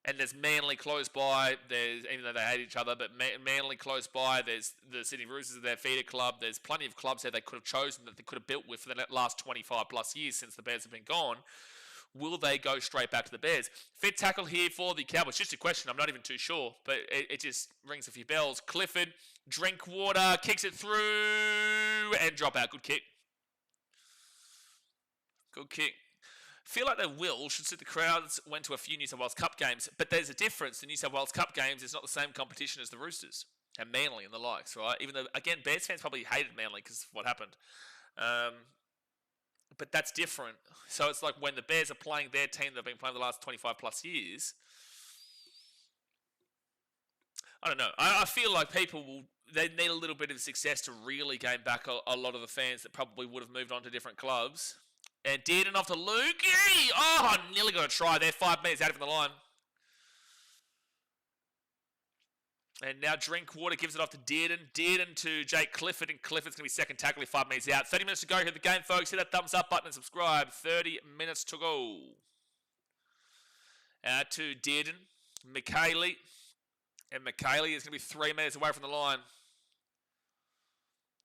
Speaker 1: And there's Manly close by. There's, even though they hate each other, but Manly close by. There's the Sydney Roosters, their feeder club. There's plenty of clubs there they could have chosen that they could have built with for the last 25 plus years since the Bears have been gone. Will they go straight back to the Bears? Fit tackle here for the Cowboys. Just a question. I'm not even too sure, but it just rings a few bells. Clifford, Drinkwater, kicks it through and drop out. Good kick. Good kick. Feel like they should see the crowds went to a few New South Wales Cup games, but there's a difference. The New South Wales Cup games is not the same competition as the Roosters and Manly and the likes, right? Even though, again, Bears fans probably hated Manly because of what happened. But that's different. So it's like when the Bears are playing their team they've been playing the last 25 plus years. I don't know. I feel like they need a little bit of success to really gain back a lot of the fans that probably would have moved on to different clubs. And Dearden off to Lukey. Oh, nearly got a try there. 5 minutes out from the line. And now Drinkwater gives it off to Dearden. Dearden to Jake Clifford. And Clifford's going to be second tackle 5 minutes out. 30 minutes to go here at the game, folks. Hit that thumbs up button and subscribe. 30 minutes to go. Out to Dearden. McKaylee. And McKaylee is going to be 3 minutes away from the line.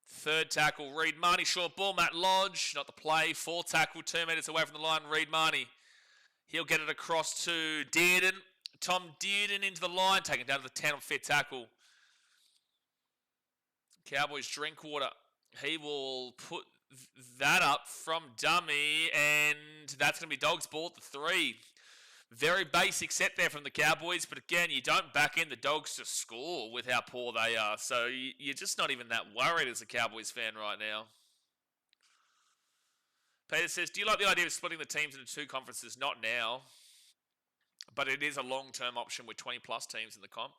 Speaker 1: Third tackle, Reed Marnie, short ball, Matt Lodge, not the play. Fourth tackle, 2 minutes away from the line, Reed Marnie. He'll get it across to Dearden. Tom Dearden into the line, taken down to the 10 on fit tackle. Cowboys Drinkwater. He will put that up from dummy, and that's going to be Dogs ball at the 3. Very basic set there from the Cowboys, but again, you don't back in the Dogs to score with how poor they are. So you're just not even that worried as a Cowboys fan right now. Peter says, do you like the idea of splitting the teams into 2 conferences? Not now, but it is a long-term option with 20-plus teams in the comp.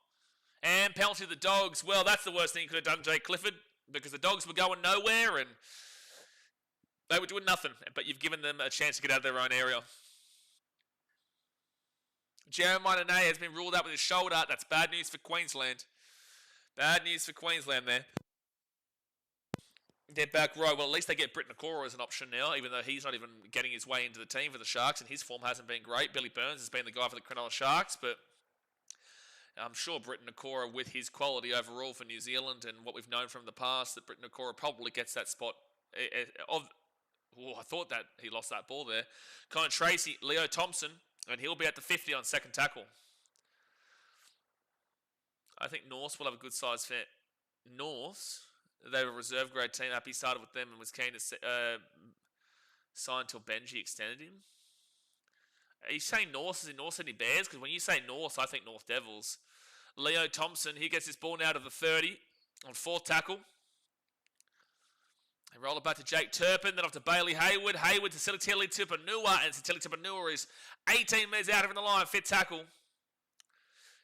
Speaker 1: And penalty to the Dogs. Well, that's the worst thing you could have done, Jake Clifford, because the Dogs were going nowhere and they were doing nothing, but you've given them a chance to get out of their own area. Jeremiah Nene has been ruled out with his shoulder. That's bad news for Queensland. Bad news for Queensland there. Their back row. Well, at least they get Britt Nakora as an option now, even though he's not even getting his way into the team for the Sharks, and his form hasn't been great. Billy Burns has been the guy for the Cronulla Sharks, but I'm sure Britt Nakora, with his quality overall for New Zealand and what we've known from the past, that Britt Nakora probably gets that spot. I thought that he lost that ball there. Connor Tracy, Leo Thompson. And he'll be at the 50 on second tackle. I think North will have a good size fit. North, they were a reserve grade team. Happy started with them and was keen to sign until Benji extended him. Are you saying North is in North Sydney Bears? Because when you say North, I think North Devils. Leo Thompson, he gets his ball now to the 30 on fourth tackle. They roll it back to Jake Turpin, then off to Bailey Hayward. Hayward to Sitili Tupanua, and Sitili Tupanua is 18 metres out of the line, fit tackle.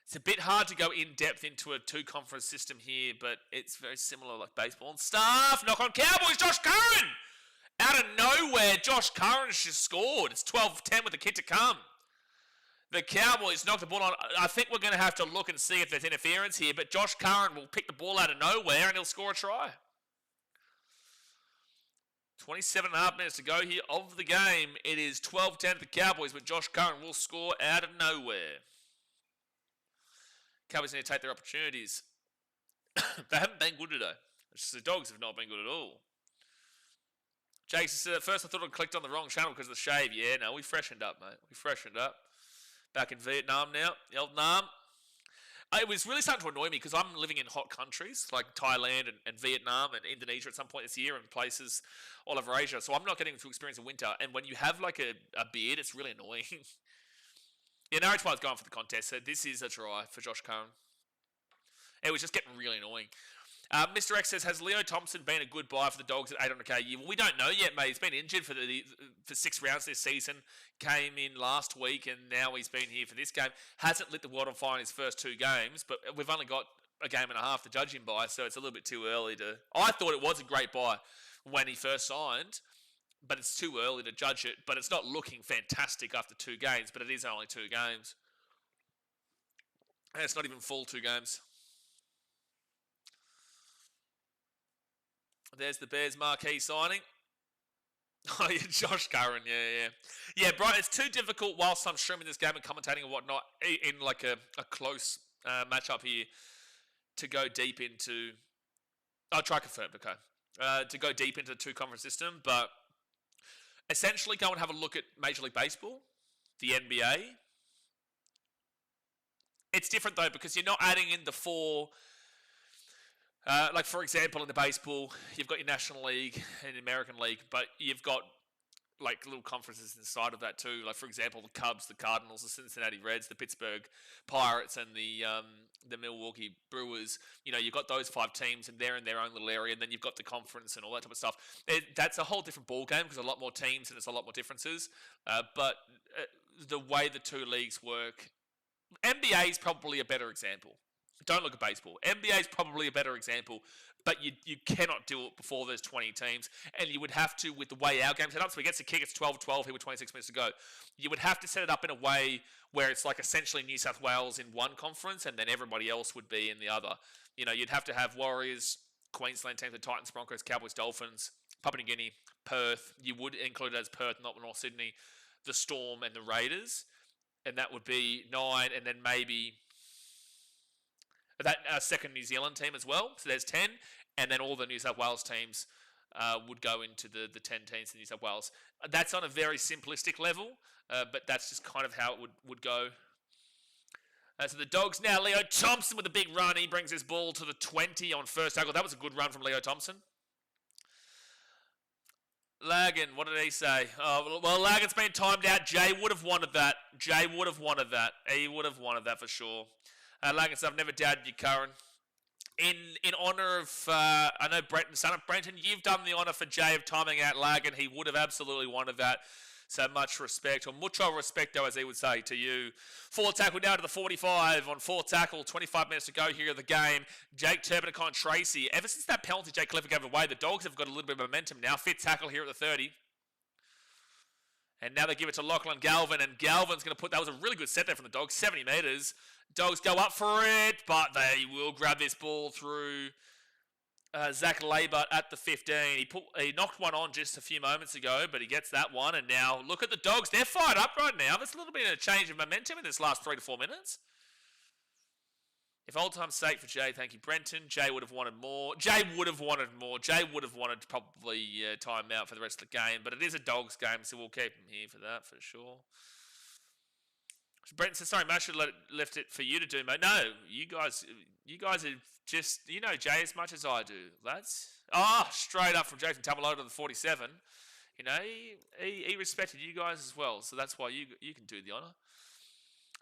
Speaker 1: It's a bit hard to go in depth into a 2-conference system here, but it's very similar like baseball and stuff. Knock on Cowboys, Josh Curran! Out of nowhere, Josh Curran just scored. It's 12-10 with the kick to come. The Cowboys knocked the ball on. I think we're going to have to look and see if there's interference here, but Josh Curran will pick the ball out of nowhere and he'll score a try. 27.5 minutes to go here of the game. It is 12-10 for the Cowboys, but Josh Curran will score out of nowhere. Cowboys need to take their opportunities. They haven't been good today. The Dogs have not been good at all. Jake said, at first I thought I clicked on the wrong channel because of the shave. Yeah, no, we freshened up, mate. We freshened up. Back in Vietnam now. Vietnam. It was really starting to annoy me because I'm living in hot countries like Thailand and Vietnam and Indonesia at some point this year and places all over Asia. So I'm not getting to experience the winter. And when you have like a beard, it's really annoying. Yeah, Norwich Wide's going for the contest. So this is a try for Josh Curran. It was just getting really annoying. Mr. X says, has Leo Thompson been a good buy for the Dogs at 800k a year? Well, we don't know yet, mate. He's been injured for 6 rounds this season. Came in last week, and now he's been here for this game. Hasn't lit the world on fire in his first 2 games, but we've only got a game and a half to judge him by, so it's a little bit too early to... I thought it was a great buy when he first signed, but it's too early to judge it. But it's not looking fantastic after 2 games, but it is only 2 games. And it's not even full 2 games. There's the Bears marquee signing. Oh, yeah, Josh Curran, yeah. Yeah, Brian, it's too difficult whilst I'm streaming this game and commentating and whatnot in like a close matchup here to go deep into... I'll try confirmed, okay. To go deep into the 2 conference system, but essentially go and have a look at Major League Baseball, the NBA. It's different though because you're not adding in the 4... like, for example, in the baseball, you've got your National League and American League, but you've got, like, little conferences inside of that too. Like, for example, the Cubs, the Cardinals, the Cincinnati Reds, the Pittsburgh Pirates, and the Milwaukee Brewers. You know, you've got those 5 teams, and they're in their own little area, and then you've got the conference and all that type of stuff. That's a whole different ball game because a lot more teams and it's a lot more differences. But the way the 2 leagues work, NBA is probably a better example. Don't look at baseball. NBA is probably a better example, but you cannot do it before there's 20 teams, and you would have to, with the way our game's set up, so he gets a kick, it's 12-12 here with 26 minutes to go. You would have to set it up in a way where it's like essentially New South Wales in one conference, and then everybody else would be in the other. You know, you'd have to have Warriors, Queensland teams, the Titans, Broncos, Cowboys, Dolphins, Papua New Guinea, Perth. You would include it as Perth, not North Sydney, the Storm, and the Raiders, and that would be 9, and then maybe... that second New Zealand team as well. So there's 10, and then all the New South Wales teams would go into the 10 teams in New South Wales. That's on a very simplistic level, but that's just kind of how it would go. So the Dogs now, Leo Thompson with a big run. He brings his ball to the 20 on first tackle. That was a good run from Leo Thompson. Lagan, what did he say? Oh, well, Lagan's been timed out. Jay would have wanted that. He would have wanted that for sure. Lagan said, I've never doubted you, Curran. In honour of, I know Brenton, son of Brenton, you've done the honour for Jay of timing out Lagan. He would have absolutely wanted that. So much respect, or mucho respecto, as he would say to you. 4 tackle down to the 45 on 4 tackle. 25 minutes to go here in the game. Jake Turpin and Con Tracy. Ever since that penalty Jake Clifford gave away, the Dogs have got a little bit of momentum now. 5th tackle here at the 30. And now they give it to Lachlan Galvin, and Galvin's going to put, that was a really good set there from the Dogs, 70 metres. Dogs go up for it, but they will grab this ball through Zach Labert at the 15. He knocked one on just a few moments ago, but he gets that one, and now look at the Dogs. They're fired up right now. There's a little bit of a change of momentum in this last 3 to 4 minutes. If old time's sake for Jay, thank you, Brenton. Jay would have wanted more. Jay would have wanted probably time out for the rest of the game, but it is a Dogs game, so we'll keep him here for that for sure. Brenton says, sorry, Matt, should have left it for you to do, mate. No, you guys are just, you know Jay as much as I do, lads. Straight up from Jay from Tamaloa to the 47. You know, he respected you guys as well, so that's why you can do the honour.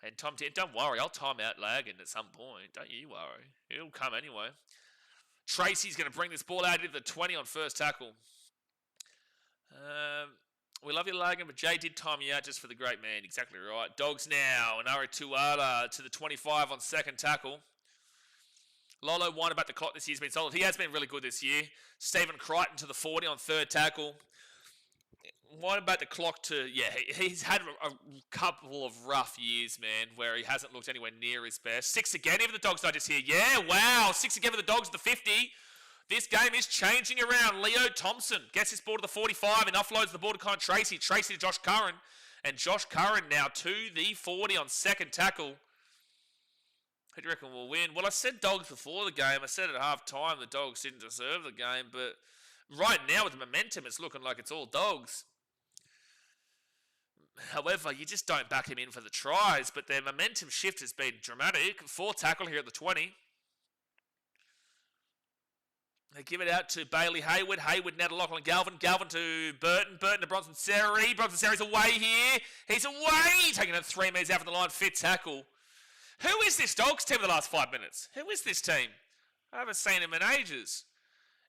Speaker 1: And Tom, don't worry, I'll time out Lagan at some point. Don't you worry. It'll come anyway. Tracy's going to bring this ball out into the 20 on first tackle. We love you, Lagan, but Jay did time you out just for the great man. Exactly right. Dogs now. And Ari Tuala to the 25 on second tackle. Lolo whined about the clock this year's been solid. He has been really good this year. Stephen Crichton to the 40 on third tackle. Whined about the clock to, he's had a couple of rough years, man, where he hasn't looked anywhere near his best. 6 again, even the Dogs digest here. Yeah, wow. 6 again for the Dogs at the 50. This game is changing around. Leo Thompson gets his ball to the 45 and offloads the ball to Con Tracy. Tracy to Josh Curran. And Josh Curran now to the 40 on second tackle. Who do you reckon will win? Well, I said Dogs before the game. I said at half time the Dogs didn't deserve the game. But right now with the momentum, it's looking like it's all Dogs. However, you just don't back him in for the tries. But their momentum shift has been dramatic. 4 tackle here at the 20. They give it out to Bailey Hayward. Hayward now to Lachlan Galvin. Galvin to Burton. Burton to Bronson Seri. Bronson Seri's away here. He's away. Taking it 3 metres out from the line. 5th tackle. Who is this Dogs team in the last 5 minutes? Who is this team? I haven't seen him in ages.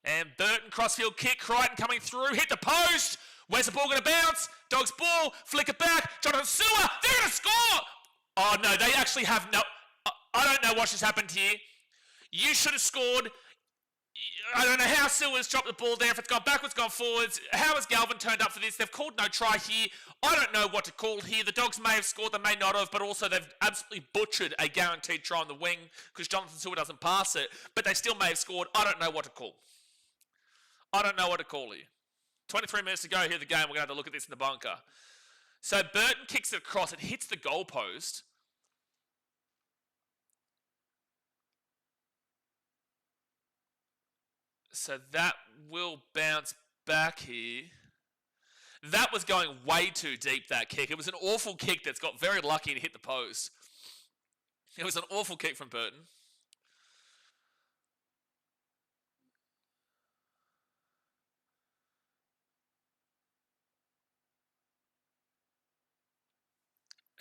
Speaker 1: And Burton, crossfield kick. Crichton coming through. Hit the post. Where's the ball going to bounce? Dogs ball. Flick it back. Jonathan Sewer. They're going to score. Oh, no. They actually have no... I don't know what just happened here. You should have scored... I don't know how Silver's dropped the ball there, if it's gone backwards, gone forwards. How has Galvin turned up for this? They've called no try here. I don't know what to call here. The Dogs may have scored, they may not have, but also they've absolutely butchered a guaranteed try on the wing because Jonathan Silver doesn't pass it, but they still may have scored. I don't know what to call. I don't know what to call here. 23 minutes to go here in the game. We're going to have to look at this in the bunker. So Burton kicks it across. It hits the goalpost. So that will bounce back here. That was going way too deep, that kick. It was an awful kick that's got very lucky to hit the post. It was an awful kick from Burton.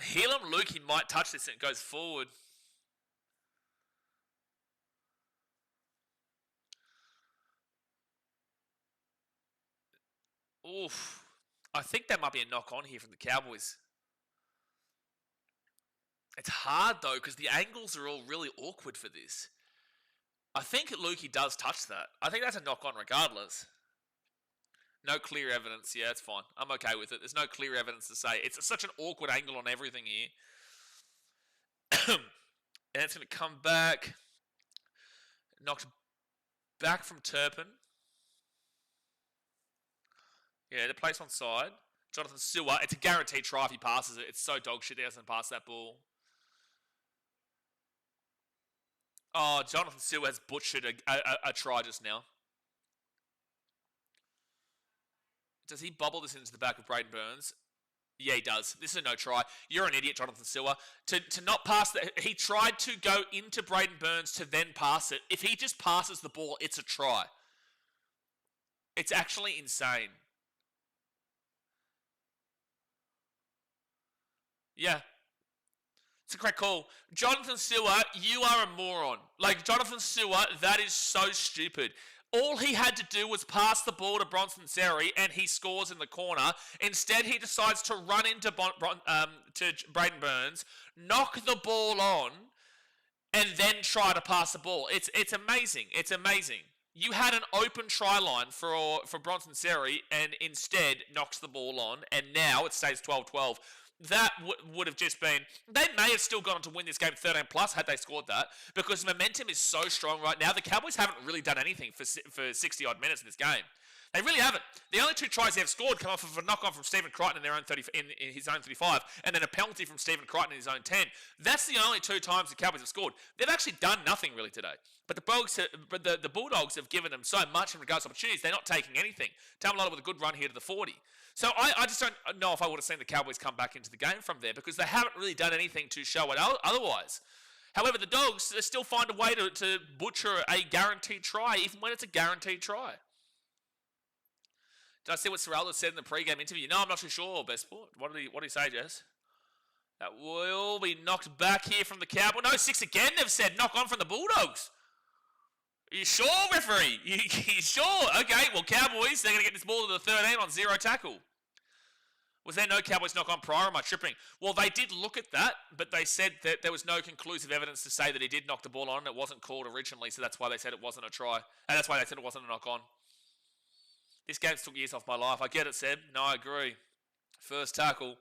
Speaker 1: Helam Lukey might touch this and it goes forward. Oof. I think that might be a knock on here from the Cowboys. It's hard though because the angles are all really awkward for this. I think Lukey does touch that. I think that's a knock on regardless. No clear evidence. Yeah, it's fine. I'm okay with it. There's no clear evidence to say. It's such an awkward angle on everything here. And it's going to come back. Knocked back from Turpin. Yeah, the place on side. Jonathan Sewer. It's a guaranteed try if he passes it. It's so dog shit he doesn't pass that ball. Oh, Jonathan Sewer has butchered a try just now. Does he bubble this into the back of Braden Burns? Yeah, he does. This is a no try. You're an idiot, Jonathan Sewer. To not pass that, he tried to go into Braden Burns to then pass it. If he just passes the ball, it's a try. It's actually insane. Yeah. It's a correct call. Jonathan Sewer, you are a moron. Like, Jonathan Sewer, that is so stupid. All he had to do was pass the ball to Bronson Xerri, and he scores in the corner. Instead, he decides to run into to Braden Burns, knock the ball on, and then try to pass the ball. It's amazing. It's amazing. You had an open try line for Bronson Xerri, and instead knocks the ball on, and now it stays 12-12. That would have just been... They may have still gone on to win this game 13 plus had they scored that, because momentum is so strong right now. The Cowboys haven't really done anything for 60-odd minutes in this game. They really haven't. The only two tries they have scored come off of a knock-on from Stephen Crichton in their own in his own 35, and then a penalty from Stephen Crichton in his own 10. That's the only two times the Cowboys have scored. They've actually done nothing really today. But the Bulldogs have given them so much in regards to opportunities. They're not taking anything. Tamalolo with a good run here to the 40. So I just don't know if I would have seen the Cowboys come back into the game from there because they haven't really done anything to show it otherwise. However, the Dogs, they still find a way to butcher a guaranteed try, even when it's a guaranteed try. Did I see what Serraldo said in the pre-game interview? No, I'm not too sure, Best Sport. What did he say, Jess? That will be knocked back here from the Cowboys. No, 6 again, they've said. Knock on from the Bulldogs. Are you sure, referee? You sure? Okay, well, Cowboys, they're going to get this ball to the 13 on 0 tackle. Was there no Cowboys knock on prior? Am I tripping? Well, they did look at that, but they said that there was no conclusive evidence to say that he did knock the ball on. It wasn't called originally, so that's why they said it wasn't a try. And that's why they said it wasn't a knock on. This game's took years off my life. I get it, Seb. No, I agree. First tackle.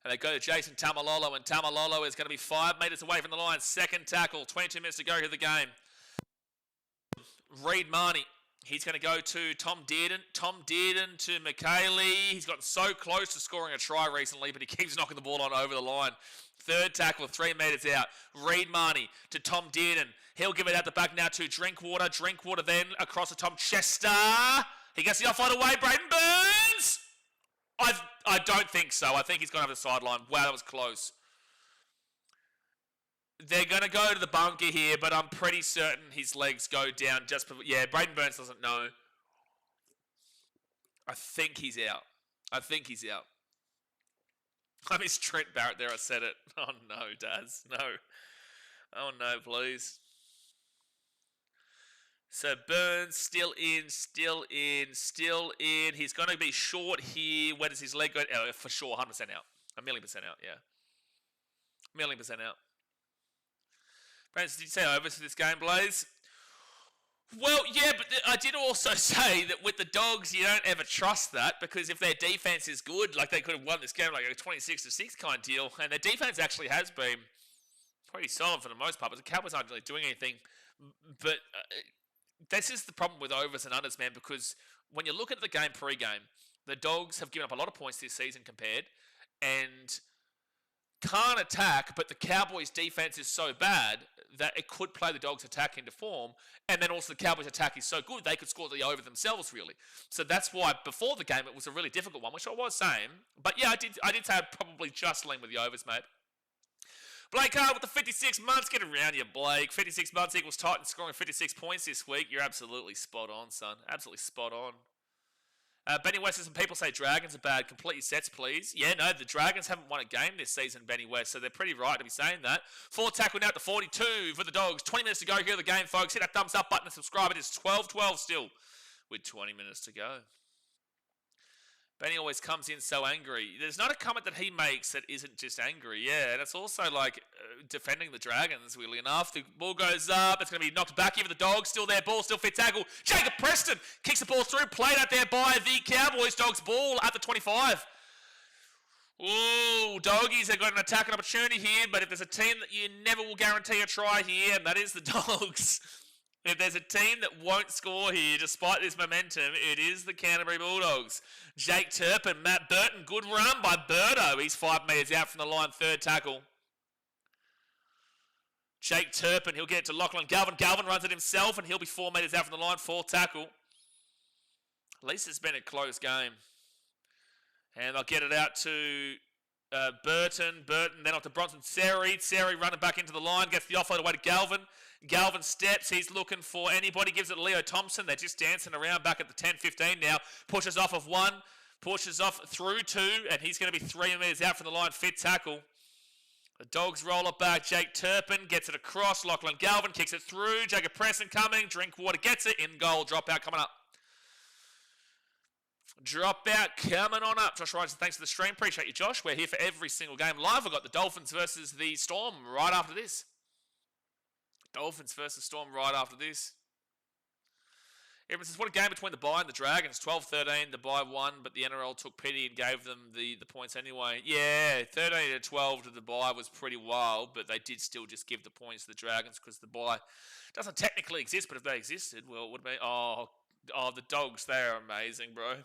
Speaker 1: And they go to Jason Tamalolo, and Tamalolo is going to be 5 metres away from the line. Second tackle. 22 minutes to go here the game. Reed Marnie. He's going to go to Tom Dearden. Tom Dearden to McKaylee. He's gotten so close to scoring a try recently, but he keeps knocking the ball on over the line. Third tackle, 3 metres out. Reed Marnie to Tom Dearden. He'll give it out the back now to Drinkwater. Drinkwater then across to Tom Chester. He gets the offload away. Braden Burns! I don't think so. I think he's gone over the sideline. Wow, that was close. They're going to go to the bunker here, but I'm pretty certain his legs go down just... Yeah, Braden Burns doesn't know. I think he's out. I missed Trent Barrett there. I said it. Oh, no, Daz. No. Oh, no, please. So Burns still in. He's going to be short here. Where does his leg go? Oh, for sure, 100% out. 1,000,000% out, yeah. 1,000,000% out. Brandon, did you say over to this game, Blaze? Well, yeah, but I did also say that with the Dogs, you don't ever trust that because if their defense is good, like they could have won this game like a 26-6 kind of deal, and their defense actually has been pretty solid for the most part, but the Cowboys aren't really doing anything. But this is the problem with overs and unders, man, because when you look at the game pre-game, the Dogs have given up a lot of points this season compared, and can't attack, but the Cowboys' defense is so bad that it could play the Dogs' attack into form, and then also the Cowboys' attack is so good they could score the over themselves, really. So that's why before the game it was a really difficult one, which I was saying. But yeah, I did say I'd probably just lean with the overs, mate. Blake Hart with the 56 months. Get around you, Blake. 56 months equals Titans scoring 56 points this week. You're absolutely spot on, son. Absolutely spot on. Benny West says some people say Dragons are bad. Complete your sets, please. Yeah, no, the Dragons haven't won a game this season, Benny West, so they're pretty right to be saying that. 4 tackle now to 42 for the Dogs. 20 minutes to go here of the game, folks. Hit that thumbs up button and subscribe. It is 12-12 still with 20 minutes to go. Benny always comes in so angry. There's not a comment that he makes that isn't just angry. Yeah, and it's also like defending the Dragons, weirdly enough. The ball goes up. It's going to be knocked back here for the Dogs. Still there. Ball still fit tackle. Jacob Preston kicks the ball through. Played out there by the Cowboys. Dogs ball at the 25. Ooh, Doggies have got an attacking opportunity here, but if there's a team that you never will guarantee a try here, and that is the Dogs. If there's a team that won't score here despite this momentum, it is the Canterbury Bulldogs. Jake Turpin, Matt Burton, good run by Birdo. He's 5 metres out from the line, third tackle. Jake Turpin, he'll get it to Lachlan Galvin. Galvin runs it himself and he'll be 4 metres out from the line, fourth tackle. At least it's been a close game. And they'll get it out to Burton, then off to Bronson Seri. Seri running back into the line, gets the offload away to Galvin. Galvin steps, he's looking for anybody, gives it to Leo Thompson. They're just dancing around back at the 10-15 now. Pushes off of 1, pushes off through 2, and he's going to be 3 metres out from the line, fit tackle. The Dogs roll it back. Jake Turpin gets it across. Lachlan Galvin kicks it through. Jacob Preston coming. Drinkwater gets it. In goal. Dropout coming up. Dropout coming on up. Josh Ryan, thanks for the stream. Appreciate you, Josh. We're here for every single game live. We've got the Dolphins versus the Storm right after this. Dolphins versus Storm right after this. Everyone says, what a game between the bye and the Dragons. 12-13, the bye won, but the NRL took pity and gave them the points anyway. Yeah, 13-12 to the bye was pretty wild, but they did still just give the points to the Dragons because the bye doesn't technically exist, but if they existed, well, it would be, the Dogs, they are amazing, bro.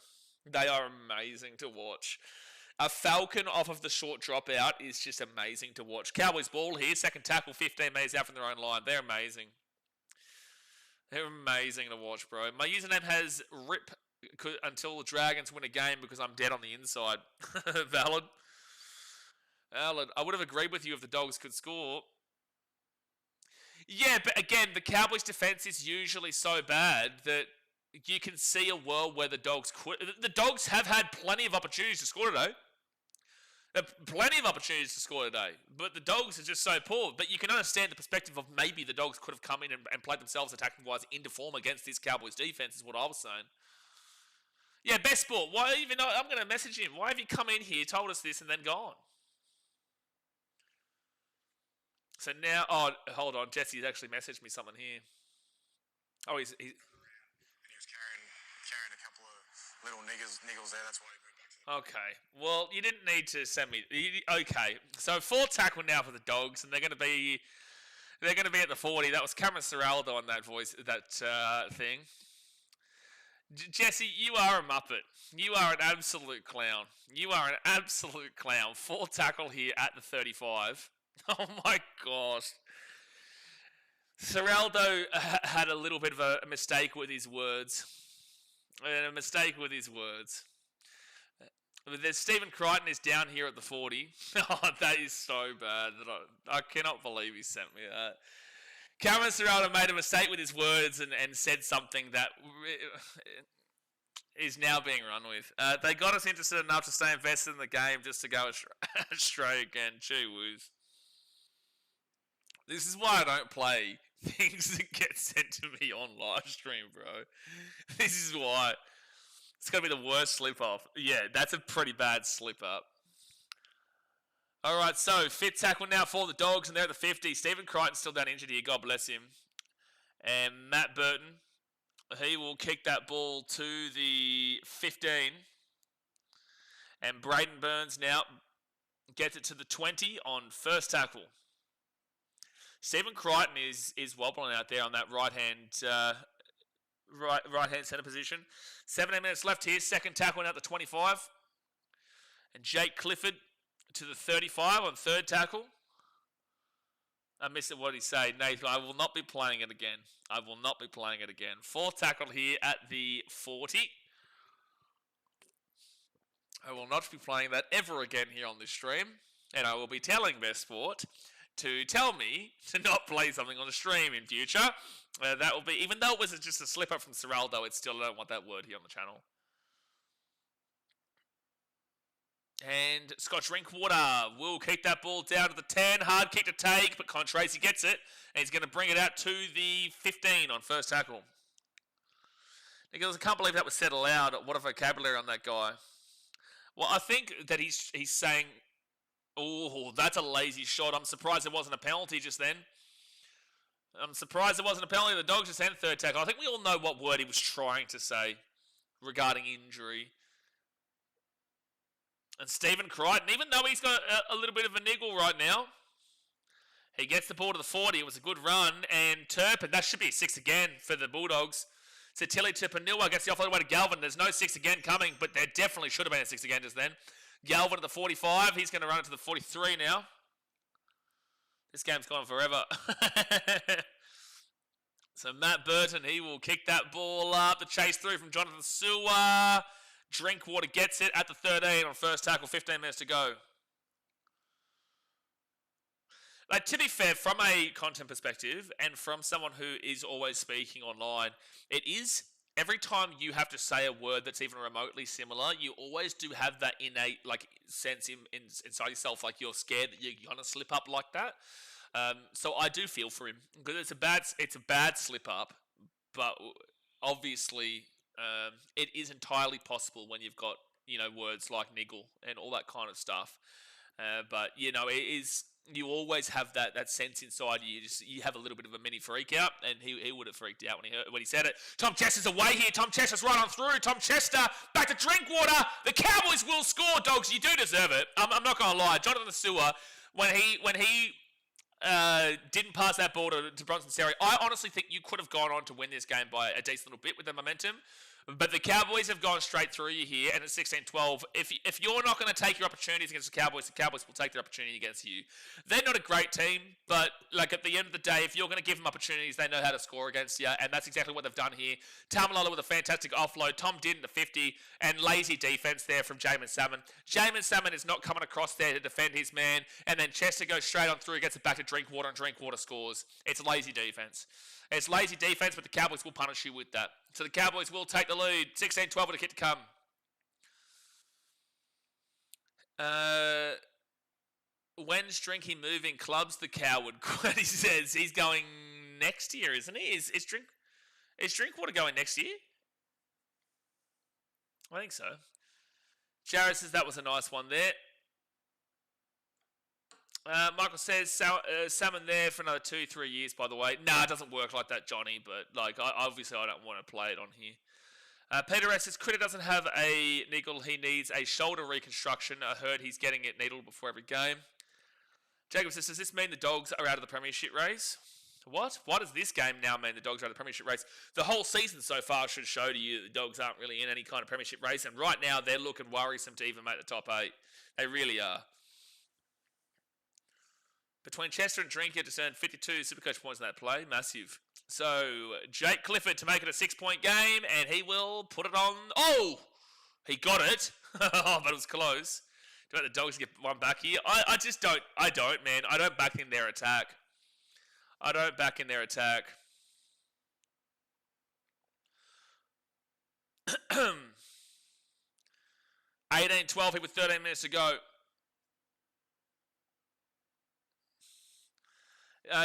Speaker 1: They are amazing to watch. A Falcon off of the short dropout is just amazing to watch. Cowboys ball here, second tackle, 15 metres out from their own line. They're amazing. They're amazing to watch, bro. My username has RIP until the Dragons win a game because I'm dead on the inside. Valid. Valid. I would have agreed with you if the Dogs could score. Yeah, but again, the Cowboys' defense is usually so bad that you can see a world where the Dogs could. The Dogs have had plenty of opportunities to score today. Plenty of opportunities to score today, but the Dogs are just so poor. But you can understand the perspective of maybe the Dogs could have come in and played themselves attacking-wise into form against this Cowboys defense is what I was saying. Yeah, best sport. Why even? I'm going to message him. Why have you come in here, told us this, and then gone? So now, hold on. Jesse's actually messaged me something here. Oh, he's and he was carrying a couple of little niggles there. That's why he moved back to the... Okay. Well, you didn't need to send me. Okay. So 4 tackle now for the Dogs, and they're going to be at the 40. That was Cameron Serraldo on that thing. Jesse, you are a muppet. You are an absolute clown. You are an absolute clown. 4 tackle here at the 35. Oh my gosh. Serraldo had a little bit of a mistake with his words. There's Stephen Crichton is down here at the 40. Oh, that is so bad. I cannot believe he sent me that. Cameron Serraldo made a mistake with his words and said something that is now being run with. They got us interested enough to stay invested in the game just to go astray again. Gee whiz. This is why I don't play things that get sent to me on live stream, bro. This is why. It's going to be the worst slip-off. Yeah, that's a pretty bad slip-up. All right, so fit tackle now for the Dogs, and they're at the 50. Stephen Crichton's still down injured here. God bless him. And Matt Burton He will kick that ball to the 15. And Braden Burns now gets it to the 20 on first tackle. Stephen Crichton is wobbling out there on that right-hand centre position. 17 minutes left here. Second tackle now at the 25. And Jake Clifford to the 35 on third tackle. I missed what he said. Nathan, I will not be playing it again. I will not be playing it again. Fourth tackle here at the 40. I will not be playing that ever again here on this stream. And I will be telling BKRsport to tell me to not play something on the stream in future. That will be, even though it was just a slip up from Seraldo, it's still, I don't want that word here on the channel. And Scott Drinkwater will kick that ball down to the 10. Hard kick to take, but Contracy gets it. And he's going to bring it out to the 15 on first tackle. Nicholas, I can't believe that was said aloud. What a vocabulary on that guy. Well, I think that he's saying, oh, that's a lazy shot. I'm surprised there wasn't a penalty just then. I'm surprised there wasn't a penalty. The Dogs just had third tackle. I think we all know what word he was trying to say regarding injury. And Stephen Crichton, even though he's got a little bit of a niggle right now, he gets the ball to the 40. It was a good run. And Turpin, that should be a 6 again for the Bulldogs. So Tilly Turpinua gets the offload away to Galvin. There's no 6 again coming, but there definitely should have been a 6 again just then. Galvin at the 45. He's going to run it to the 43 now. This game's gone forever. So Matt Burton, he will kick that ball up. The chase through from Jonathan Sewer. Drinkwater gets it at the 13 on first tackle, 15 minutes to go. Like, to be fair, from a content perspective and from someone who is always speaking online, it is, every time you have to say a word that's even remotely similar, you always do have that innate, like, sense inside yourself, like you're scared that you're going to slip up like that. So I do feel for him, because it's a bad slip up, but obviously it is entirely possible when you've got, words like niggle and all that kind of stuff. But, it is, you always have that sense inside you. You have a little bit of a mini freak out, and he would have freaked out when he said it. Tom Chester's away here. Tom Chester's right on through. Tom Chester back to Drinkwater. The Cowboys will score, Dogs. You do deserve it. I'm not going to lie. Jonathan Sewer, when he didn't pass that ball to Bronson Serry, I honestly think you could have gone on to win this game by a decent little bit with the momentum. But the Cowboys have gone straight through you here, and at 16-12, if you're not going to take your opportunities against the Cowboys will take their opportunity against you. They're not a great team, but like at the end of the day, if you're going to give them opportunities, they know how to score against you, and that's exactly what they've done here. Tamalolo with a fantastic offload, Tom Didden to 50, and lazy defense there from Jamin Salmon. Jamin Salmon is not coming across there to defend his man, and then Chester goes straight on through, gets it back to Drinkwater, and Drinkwater scores. It's lazy defense. It's lazy defense, but the Cowboys will punish you with that. So the Cowboys will take the lead. 16-12 with a kick to come. When's Drinky moving clubs, the coward? He says he's going next year, isn't he? Is Drinkwater going next year? I think so. Jared says that was a nice one there. Michael says salmon there for another 2-3 years, by the way. Nah, it doesn't work like that, Johnny, but obviously I don't want to play it on here. Peter S says Critter doesn't have a niggle, he needs a shoulder reconstruction. I heard he's getting it needled before every game. Jacob says, does this mean the Dogs are out of the premiership race? What? Why does this game now mean the Dogs are out of the premiership race? The whole season so far should show to you that the Dogs aren't really in any kind of premiership race, and right now they're looking worrisome to even make the top 8. They really are. Between Chester and Drink, you just earned 52 Supercoach points in that play. Massive. So, Jake Clifford to make it a 6-point game, and he will put it on. Oh! He got it. Oh, but it was close. Do the Dogs get one back here? I just don't. I don't, man. I don't back in their attack. 18-12 here with 13 minutes to go.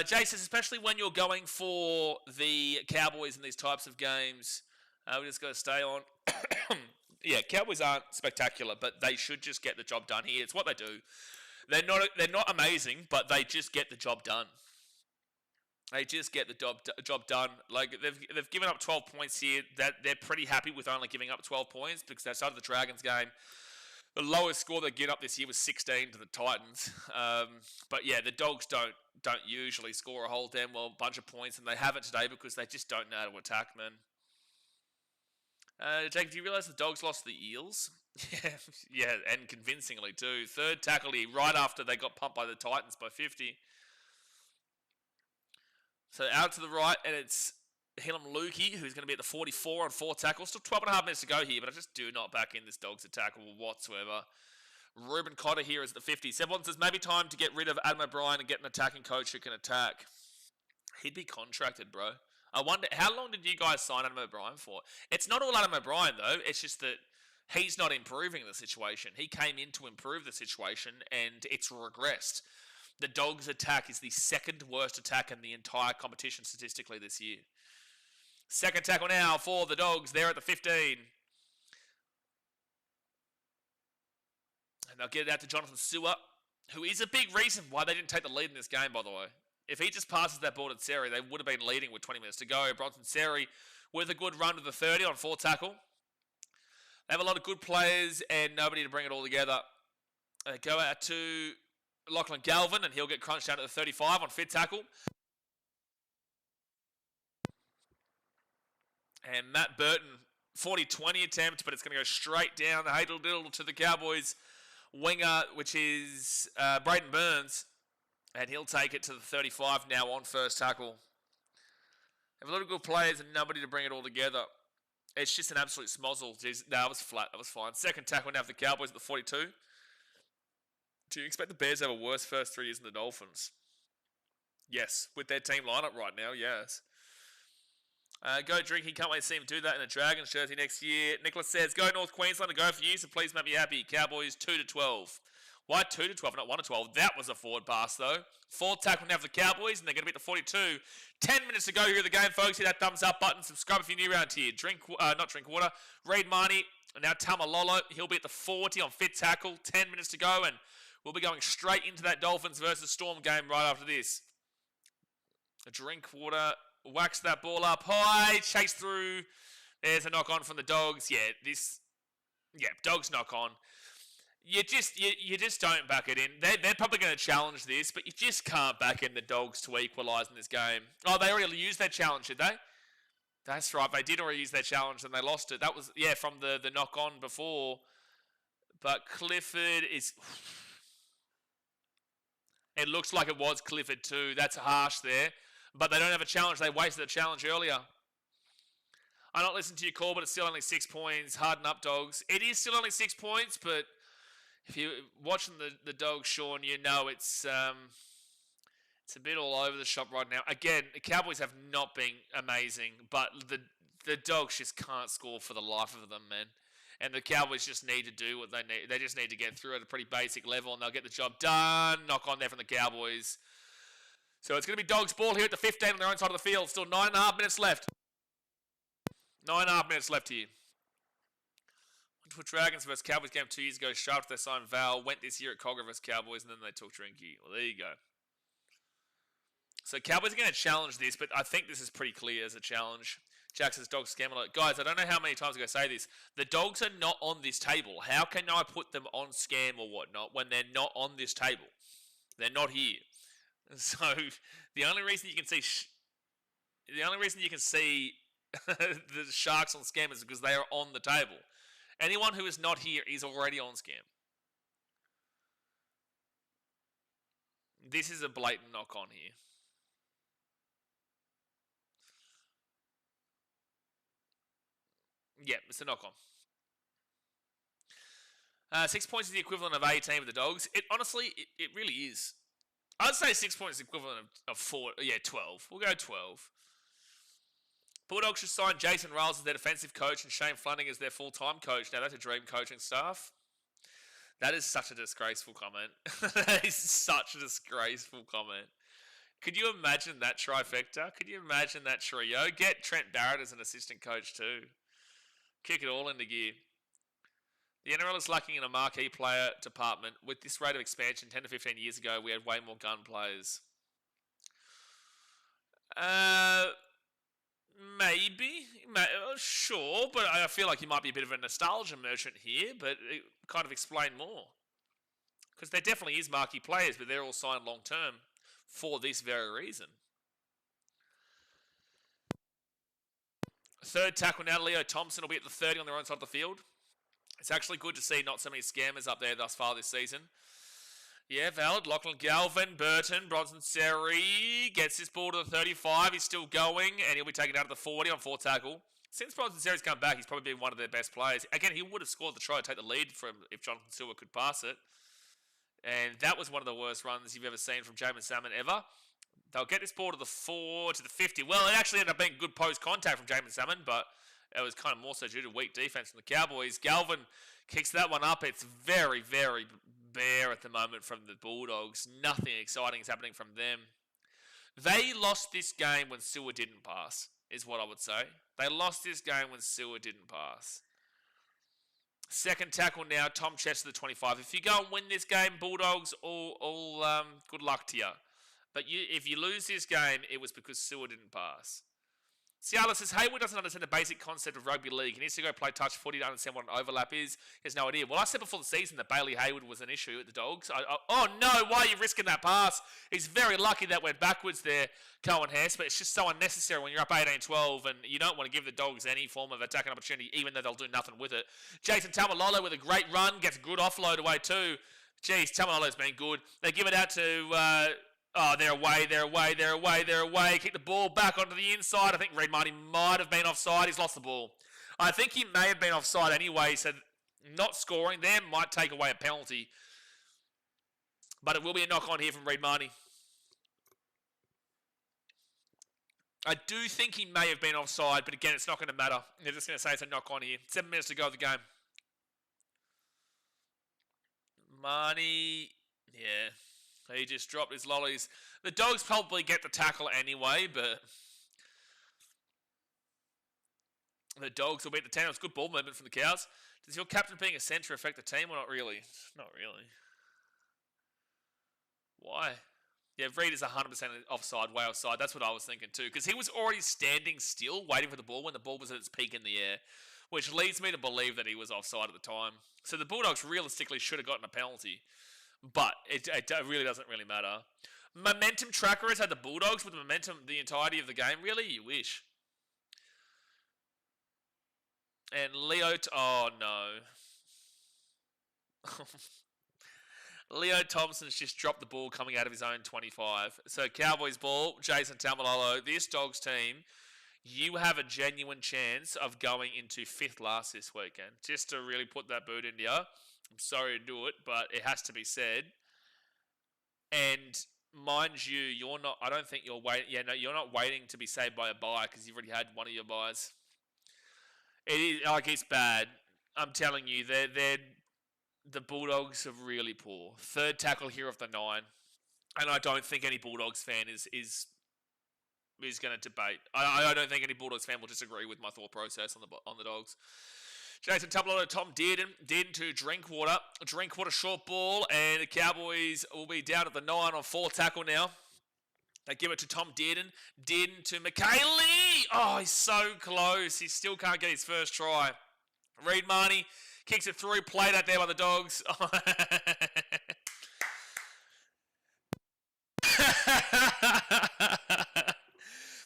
Speaker 1: Jay says, especially when you're going for the Cowboys in these types of games, we just got to stay on. Yeah, Cowboys aren't spectacular, but they should just get the job done here. It's what they do. They're not amazing, but they just get the job done. They just get the job done. Like they've given up 12 points here. That they're pretty happy with only giving up 12 points because they started the Dragons game. The lowest score they get up this year was 16 to the Titans. But yeah, the Dogs don't usually score a whole damn well bunch of points, and they haven't today because they just don't know how to attack, man. Jake, do you realise the Dogs lost the Eels? Yeah, and convincingly too. Third tackle here, right after they got pumped by the Titans by 50. So out to the right, and it's Hillam Lukey, who's going to be at the 44 on 4 tackles. Still 12 and a half minutes to go here, but I just do not back in this Dogs attack whatsoever. Ruben Cotter here is at the 50. Everyone says maybe time to get rid of Adam O'Brien and get an attacking coach who can attack. He'd be contracted, bro. I wonder, how long did you guys sign Adam O'Brien for? It's not all Adam O'Brien, though. It's just that he's not improving the situation. He came in to improve the situation, and it's regressed. The Dogs' attack is the second worst attack in the entire competition statistically this year. Second tackle now for the Dogs. They're at the 15. And they'll get it out to Jonathan Sewer, who is a big reason why they didn't take the lead in this game, by the way. If he just passes that ball to Seri, they would have been leading with 20 minutes to go. Bronson Seri with a good run to the 30 on 4 tackle. They have a lot of good players and nobody to bring it all together. They go out to Lachlan Galvin, and he'll get crunched down to the 35 on 5th tackle. And Matt Burton, 40-20 attempt, but it's going to go straight down the Hadle-diddle to the Cowboys winger, which is Braden Burns. And he'll take it to the 35 now on first tackle. Have a lot of good players and nobody to bring it all together. It's just an absolute smozzle. Jeez, that was flat. That was fine. Second tackle now for the Cowboys at the 42. Do you expect the Bears to have a worse first 3 years than the Dolphins? Yes. With their team lineup right now, yes. Go Drinky. Can't wait to see him do that in a Dragons jersey next year. Nicholas says, go North Queensland and go for you, so please make me happy. Cowboys 2-12. Why 2-12, not 1-12? That was a forward pass, though. 4th tackle now for the Cowboys, and they're going to be at the 42. 10 minutes to go here in the game, folks. Hit that thumbs up button. Subscribe if you're new around here. Not drink water. Reid Marnie, and now Tamalolo. He'll be at the 40 on 5th tackle. 10 minutes to go, and we'll be going straight into that Dolphins versus Storm game right after this. A drink water. Whacks that ball up high. Chase through. There's a knock on from the Dogs. Dogs knock on. You just don't back it in. They're probably going to challenge this, but you just can't back in the Dogs to equalise in this game. Oh, they already used their challenge, did they? That's right. They did already use their challenge and they lost it. That was, from the knock on before. But Clifford is... It looks like it was Clifford too. That's harsh there. But they don't have a challenge. They wasted a challenge earlier. I'm not listening to your call, but it's still only 6 points. Harden up, Dogs. It is still only 6 points, but if you're watching the Dogs, Sean, you know it's a bit all over the shop right now. Again, the Cowboys have not been amazing, but the Dogs just can't score for the life of them, man. And the Cowboys just need to do what they need. They just need to get through at a pretty basic level, and they'll get the job done. Knock on there from the Cowboys. So it's going to be Dogs ball here at the 15 on their own side of the field. Still 9.5 minutes left. 9.5 minutes left here. Went to a Dragons versus Cowboys game 2 years ago. Sharp they signed Val. Went this year at Cogger versus Cowboys, and then they took Drinky. Well, there you go. So Cowboys are going to challenge this, but I think this is pretty clear as a challenge. Jack says, Dogs scam alert. Guys, I don't know how many times I'm going to say this. The Dogs are not on this table. How can I put them on scam or whatnot when they're not on this table? They're not here. So the only reason you can see the Sharks on scam is because they are on the table. Anyone who is not here is already on scam. This is a blatant knock on here. Yeah, it's a knock on. 6 points is the equivalent of 18 with the Dogs. It honestly, it really is. I'd say 6 points is the equivalent of 12. We'll go 12. Bulldogs should sign Jason Riles as their defensive coach and Shane Flanagan as their full-time coach. Now, that's a dream coaching staff. That is such a disgraceful comment. That is such a disgraceful comment. Could you imagine that trifecta? Could you imagine that trio? Get Trent Barrett as an assistant coach too. Kick it all into gear. The NRL is lacking in a marquee player department. With this rate of expansion 10 to 15 years ago, we had way more gun players. Maybe. Sure, but I feel like you might be a bit of a nostalgia merchant here, but kind of explain more. Because there definitely is marquee players, but they're all signed long term for this very reason. Third tackle now, Leo Thompson will be at the 30 on their own side of the field. It's actually good to see not so many scammers up there thus far this season. Yeah, valid. Lachlan Galvin, Burton, Bronson Seri gets this ball to the 35. He's still going, and he'll be taken out to the 40 on 4 tackle. Since Bronson Seri's come back, he's probably been one of their best players. Again, he would have scored the try to take the lead from if Jonathan Silva could pass it. And that was one of the worst runs you've ever seen from Jamin Salmon ever. They'll get this ball to the 4 to the 50. Well, it actually ended up being good post contact from Jamin Salmon, but it was kind of more so due to weak defense from the Cowboys. Galvin kicks that one up. It's very, very bare at the moment from the Bulldogs. Nothing exciting is happening from them. They lost this game when Sewer didn't pass, is what I would say. They lost this game when Sewer didn't pass. Second tackle now, Tom Chester, the 25. If you go and win this game, Bulldogs, all good luck to you. But if you lose this game, it was because Sewer didn't pass. Ciala says, Hayward doesn't understand the basic concept of rugby league. He needs to go play touch footy to understand what an overlap is. He has no idea. Well, I said before the season that Bailey Hayward was an issue at the Dogs. Oh, no, why are you risking that pass? He's very lucky that went backwards there, Cohen Hess, but it's just so unnecessary when you're up 18-12 and you don't want to give the Dogs any form of attacking opportunity, even though they'll do nothing with it. Jason Tamalolo with a great run, gets a good offload away too. Jeez, Tamalolo's been good. They give it out to... they're away. Kick the ball back onto the inside. I think Reid Marnie might have been offside. He's lost the ball. I think he may have been offside anyway, so not scoring there might take away a penalty. But it will be a knock-on here from Reid Marnie. I do think he may have been offside, but again, it's not going to matter. They're just going to say it's a knock-on here. 7 minutes to go of the game. Marnie, yeah... He just dropped his lollies. The Dogs probably get the tackle anyway, but the Dogs will beat the 10. It was good ball movement from the Cows. Does your captain being a centre affect the team or not really? Not really. Why? Yeah, Reid is 100% offside, way offside. That's what I was thinking too. Because he was already standing still, waiting for the ball when the ball was at its peak in the air. Which leads me to believe that he was offside at the time. So the Bulldogs realistically should have gotten a penalty. But it really doesn't really matter. Momentum tracker has had the Bulldogs with momentum the entirety of the game. Really? You wish. And Leo... Oh, no. Leo Thompson's just dropped the ball coming out of his own 25. So Cowboys ball, Jason Tamalolo. This Dogs team, you have a genuine chance of going into 5th last this weekend. Just to really put that boot into you. I'm sorry to do it, but it has to be said. And mind you, you're not. I don't think you're waiting. Yeah, no, you're not waiting to be saved by a bye because you've already had one of your byes. It is like it's bad. I'm telling you, the Bulldogs are really poor. Third tackle here of the 9, and I don't think any Bulldogs fan is going to debate. I don't think any Bulldogs fan will disagree with my thought process on the Dogs. Jason Tamalolo, Tom Dearden to Drinkwater. Drinkwater short ball, and the Cowboys will be down at the 9 on 4 tackle now. They give it to Tom Dearden. Dearden to McKaylee. Oh, he's so close. He still can't get his first try. Reid Marnie kicks it through, played out there by the Dogs.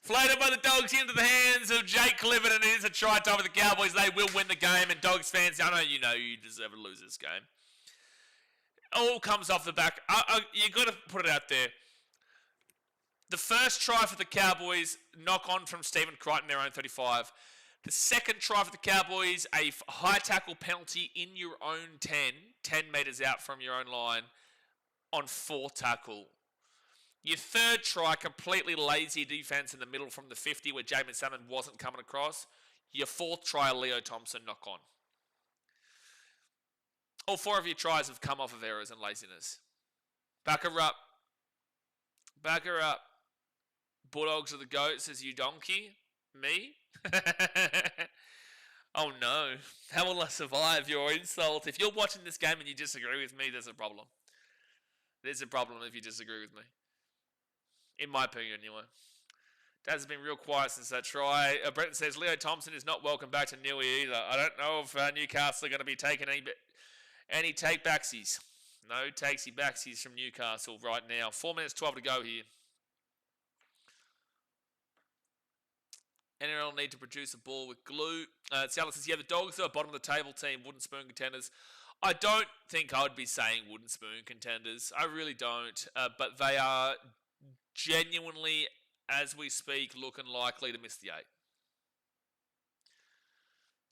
Speaker 1: Played it by the Dogs into the hands of Jake Clifford, and it is a try time for the Cowboys. They will win the game, and Dogs fans, I know you deserve to lose this game. All comes off the back. You got to put it out there. The first try for the Cowboys, knock on from Stephen Crichton, their own 35. The second try for the Cowboys, a high tackle penalty in your own 10 metres out from your own line on 4 tackle. Your third try, completely lazy defense in the middle from the 50 where Jamin Salmon wasn't coming across. Your 4th try, Leo Thompson, knock on. All 4 of your tries have come off of errors and laziness. Back her up. Back her up. Bulldogs are the GOAT, says you donkey. Me? Oh no. How will I survive your insult? If you're watching this game and you disagree with me, there's a problem. There's a problem if you disagree with me. In my opinion, anyway.
Speaker 2: Hasn't been real quiet since that try. Brenton says Leo Thompson is not welcome back to Newey either. I don't know if Newcastle are going to be taking any take-backsies. No takesy-backsies from Newcastle right now. 4 minutes 12 to go here. NRL need to produce a ball with glue. Sally says, yeah, the Dogs are bottom of the table team, wooden spoon contenders. I don't think I would be saying wooden spoon contenders. I really don't. But they are genuinely, as we speak, looking likely to miss the 8.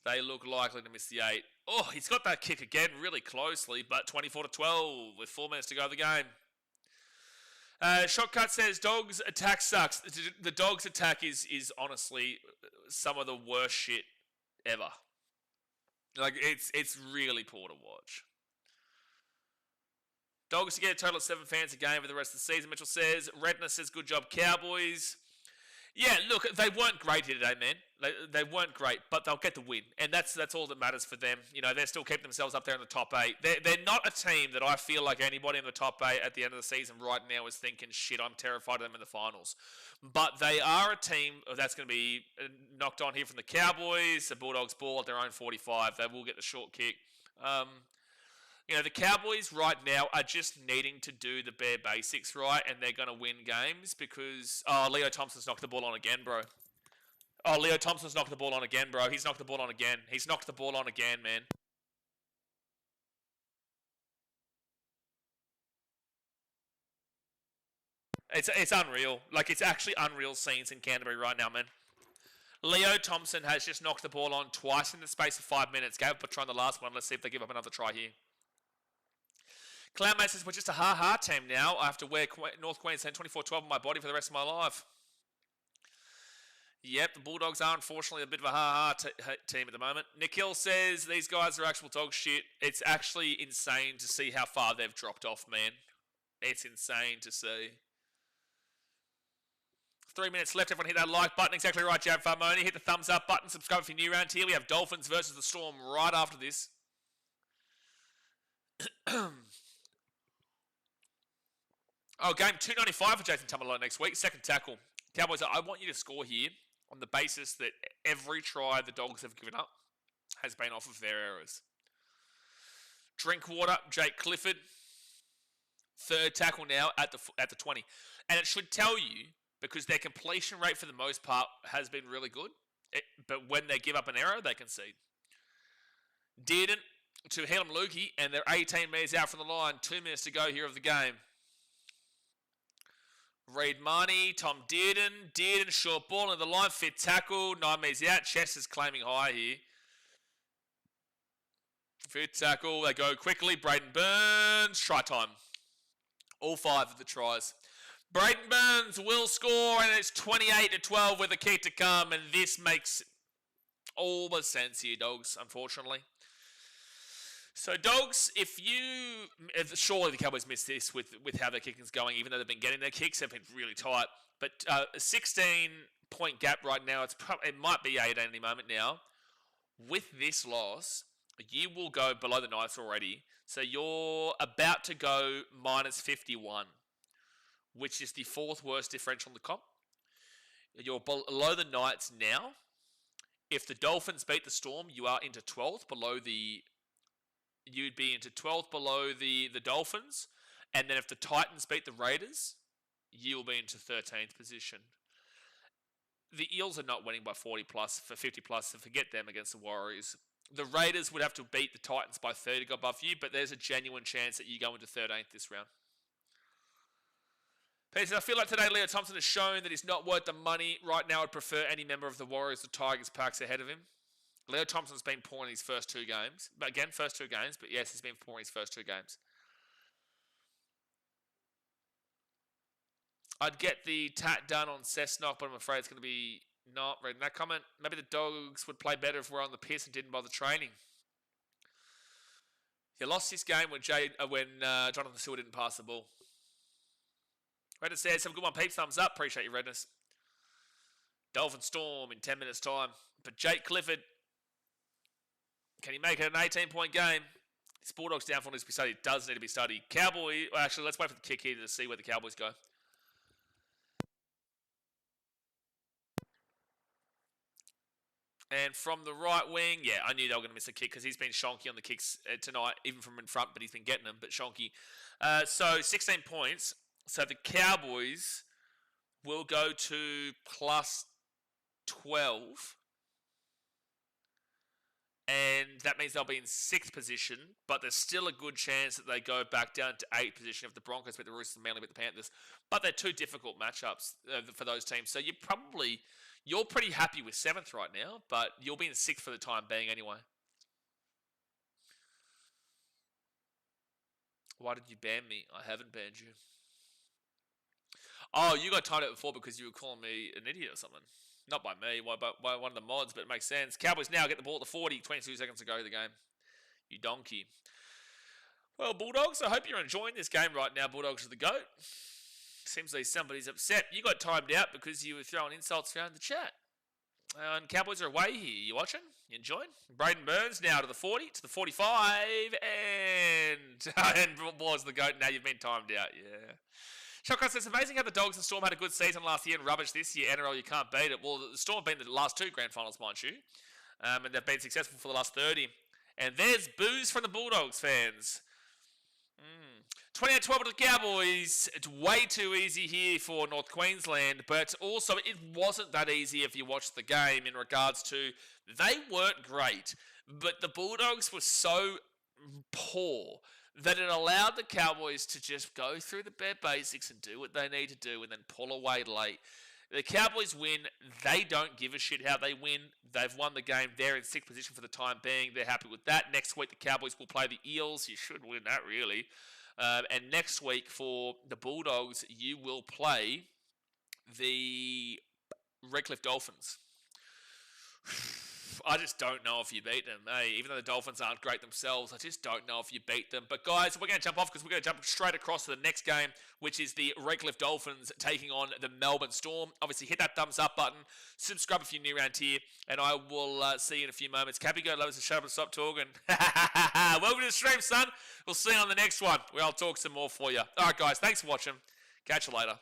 Speaker 2: They look likely to miss the 8. Oh, he's got that kick again really closely, but 24-12 with 4 minutes to go of the game. Shotcut says, Dogs attack sucks. The Dogs attack is honestly some of the worst shit ever. Like, it's really poor to watch. Dogs to get a total of 7 fans a game for the rest of the season, Mitchell says. Redness says, good job, Cowboys. Yeah, look, they weren't great here today, man. They weren't great, but they'll get the win. And that's all that matters for them. You know, they're still keeping themselves up there in the top 8. They're not a team that I feel like anybody in the top 8 at the end of the season right now is thinking, shit, I'm terrified of them in the finals. But they are a team that's going to be knocked on here from the Cowboys. The Bulldogs ball at their own 45. They will get the short kick. You know, the Cowboys right now are just needing to do the bare basics right, and they're going to win games because... Oh, Leo Thompson's knocked the ball on again, bro. Oh, Leo Thompson's knocked the ball on again, bro. He's knocked the ball on again. He's knocked the ball on again, man. It's unreal. Like, it's actually unreal scenes in Canterbury right now, man. Leo Thompson has just knocked the ball on twice in the space of 5 minutes. Gave up a try on the last one. Let's see if they give up another try here. Clownmate says, we're just a ha-ha team now. I have to wear North Queensland 24-12 on my body for the rest of my life. Yep, the Bulldogs are unfortunately a bit of a ha-ha team at the moment. Nikhil says, these guys are actual dog shit. It's actually insane to see how far they've dropped off, man. It's insane to see. 3 minutes left. Everyone hit that like button. Exactly right, Jab Farmoni. Hit the thumbs up button. Subscribe if you're new around here. We have Dolphins versus the Storm right after this. Oh, game 295 for Jason Tamalolo next week. Second tackle. Cowboys, I want you to score here on the basis that every try the Dogs have given up has been off of their errors. Drinkwater, Jake Clifford. Third tackle now at the 20. And it should tell you, because their completion rate for the most part has been really good, but when they give up an error, they concede. Dearden to Helam Lukey, and they're 18 metres out from the line. 2 minutes to go here of the game. Reed Marnie, Tom Dearden, short ball in the line, fit tackle, 9 metres out. Chester's claiming high here. Fit tackle, they go quickly. Braden Burns, try time. All 5 of the tries. Braden Burns will score, and it's 28-12 with a kick to come, and this makes all the sense here, Dogs, unfortunately. So, Dogs, surely the Cowboys missed this with how their kicking's going, even though they've been getting their kicks, they've been really tight. But a 16-point gap right now, it might be 8 at any moment now. With this loss, you will go below the Knights already. So you're about to go minus 51, which is the 4th worst differential in the comp. You're below the Knights now. If the Dolphins beat the Storm, you are into 12th you'd be into 12th below the Dolphins. And then if the Titans beat the Raiders, you'll be into 13th position. The Eels are not winning by 40 plus, for 50 plus, so forget them against the Warriors. The Raiders would have to beat the Titans by 30 to go above you, but there's a genuine chance that you go into 13th this round. Peter, I feel like today Leo Thompson has shown that he's not worth the money. Right now, I'd prefer any member of the Warriors or Tigers packs ahead of him. Leo Thompson's been poor in his first 2 games. But again, first 2 games. But yes, he's been poor in his first 2 games. I'd get the tat done on Cessnock, but I'm afraid it's going to be not reading that comment. Maybe the Dogs would play better if we're on the piss and didn't bother training. You lost this game when Jonathan Stewart didn't pass the ball. Redness says, have a good one, peeps. Thumbs up. Appreciate your Redness. Dolphin Storm in 10 minutes' time. But Jake Clifford, can he make it an 18-point game? This Bulldogs downfall needs to be studied. It does need to be studied. Actually, let's wait for the kick here to see where the Cowboys go. And from the right wing, yeah, I knew they were going to miss a kick because he's been shonky on the kicks tonight, even from in front, but he's been getting them, but shonky. So 16 points. So the Cowboys will go to plus 12. And that means they'll be in 6th position, but there's still a good chance that they go back down to 8th position if the Broncos beat the Roosters and Manly beat the Panthers. But they're two difficult matchups for those teams. So you're pretty happy with 7th right now, but you'll be in 6th for the time being anyway. Why did you ban me? I haven't banned you. Oh, you got timed out before because you were calling me an idiot or something. Not by me, by one of the mods, but it makes sense. Cowboys now get the ball at the 40, 22 seconds to go the game. You donkey. Well, Bulldogs, I hope you're enjoying this game right now. Bulldogs are the GOAT. Seems like somebody's upset. You got timed out because you were throwing insults around the chat. And Cowboys are away here. You watching? You enjoying? Braden Burns now to the 40, to the 45, and was the GOAT. Now you've been timed out, yeah. Shotgun says, it's amazing how the Dogs and Storm had a good season last year and rubbish this year. NRL, you can't beat it. Well, the Storm have been the last 2 grand finals, mind you. And they've been successful for the last 30. And there's boos from the Bulldogs fans. 28-12 to the Cowboys. It's way too easy here for North Queensland, but also it wasn't that easy if you watched the game in regards to they weren't great, but the Bulldogs were so poor that it allowed the Cowboys to just go through the bare basics and do what they need to do and then pull away late. The Cowboys win. They don't give a shit how they win. They've won the game. They're in 6th position for the time being. They're happy with that. Next week, the Cowboys will play the Eels. You should win that, really. And next week for the Bulldogs, you will play the Redcliffe Dolphins. I just don't know if you beat them. Hey, even though the Dolphins aren't great themselves, I just don't know if you beat them. But guys, we're going to jump off because we're going to jump straight across to the next game, which is the Redcliffe Dolphins taking on the Melbourne Storm. Obviously, hit that thumbs up button. Subscribe if you're new around here. And I will see you in a few moments. Cappy, go, love us, shut up and stop talking. Welcome to the stream, son. We'll see you on the next one where I'll talk some more for you. All right, guys, thanks for watching. Catch you later.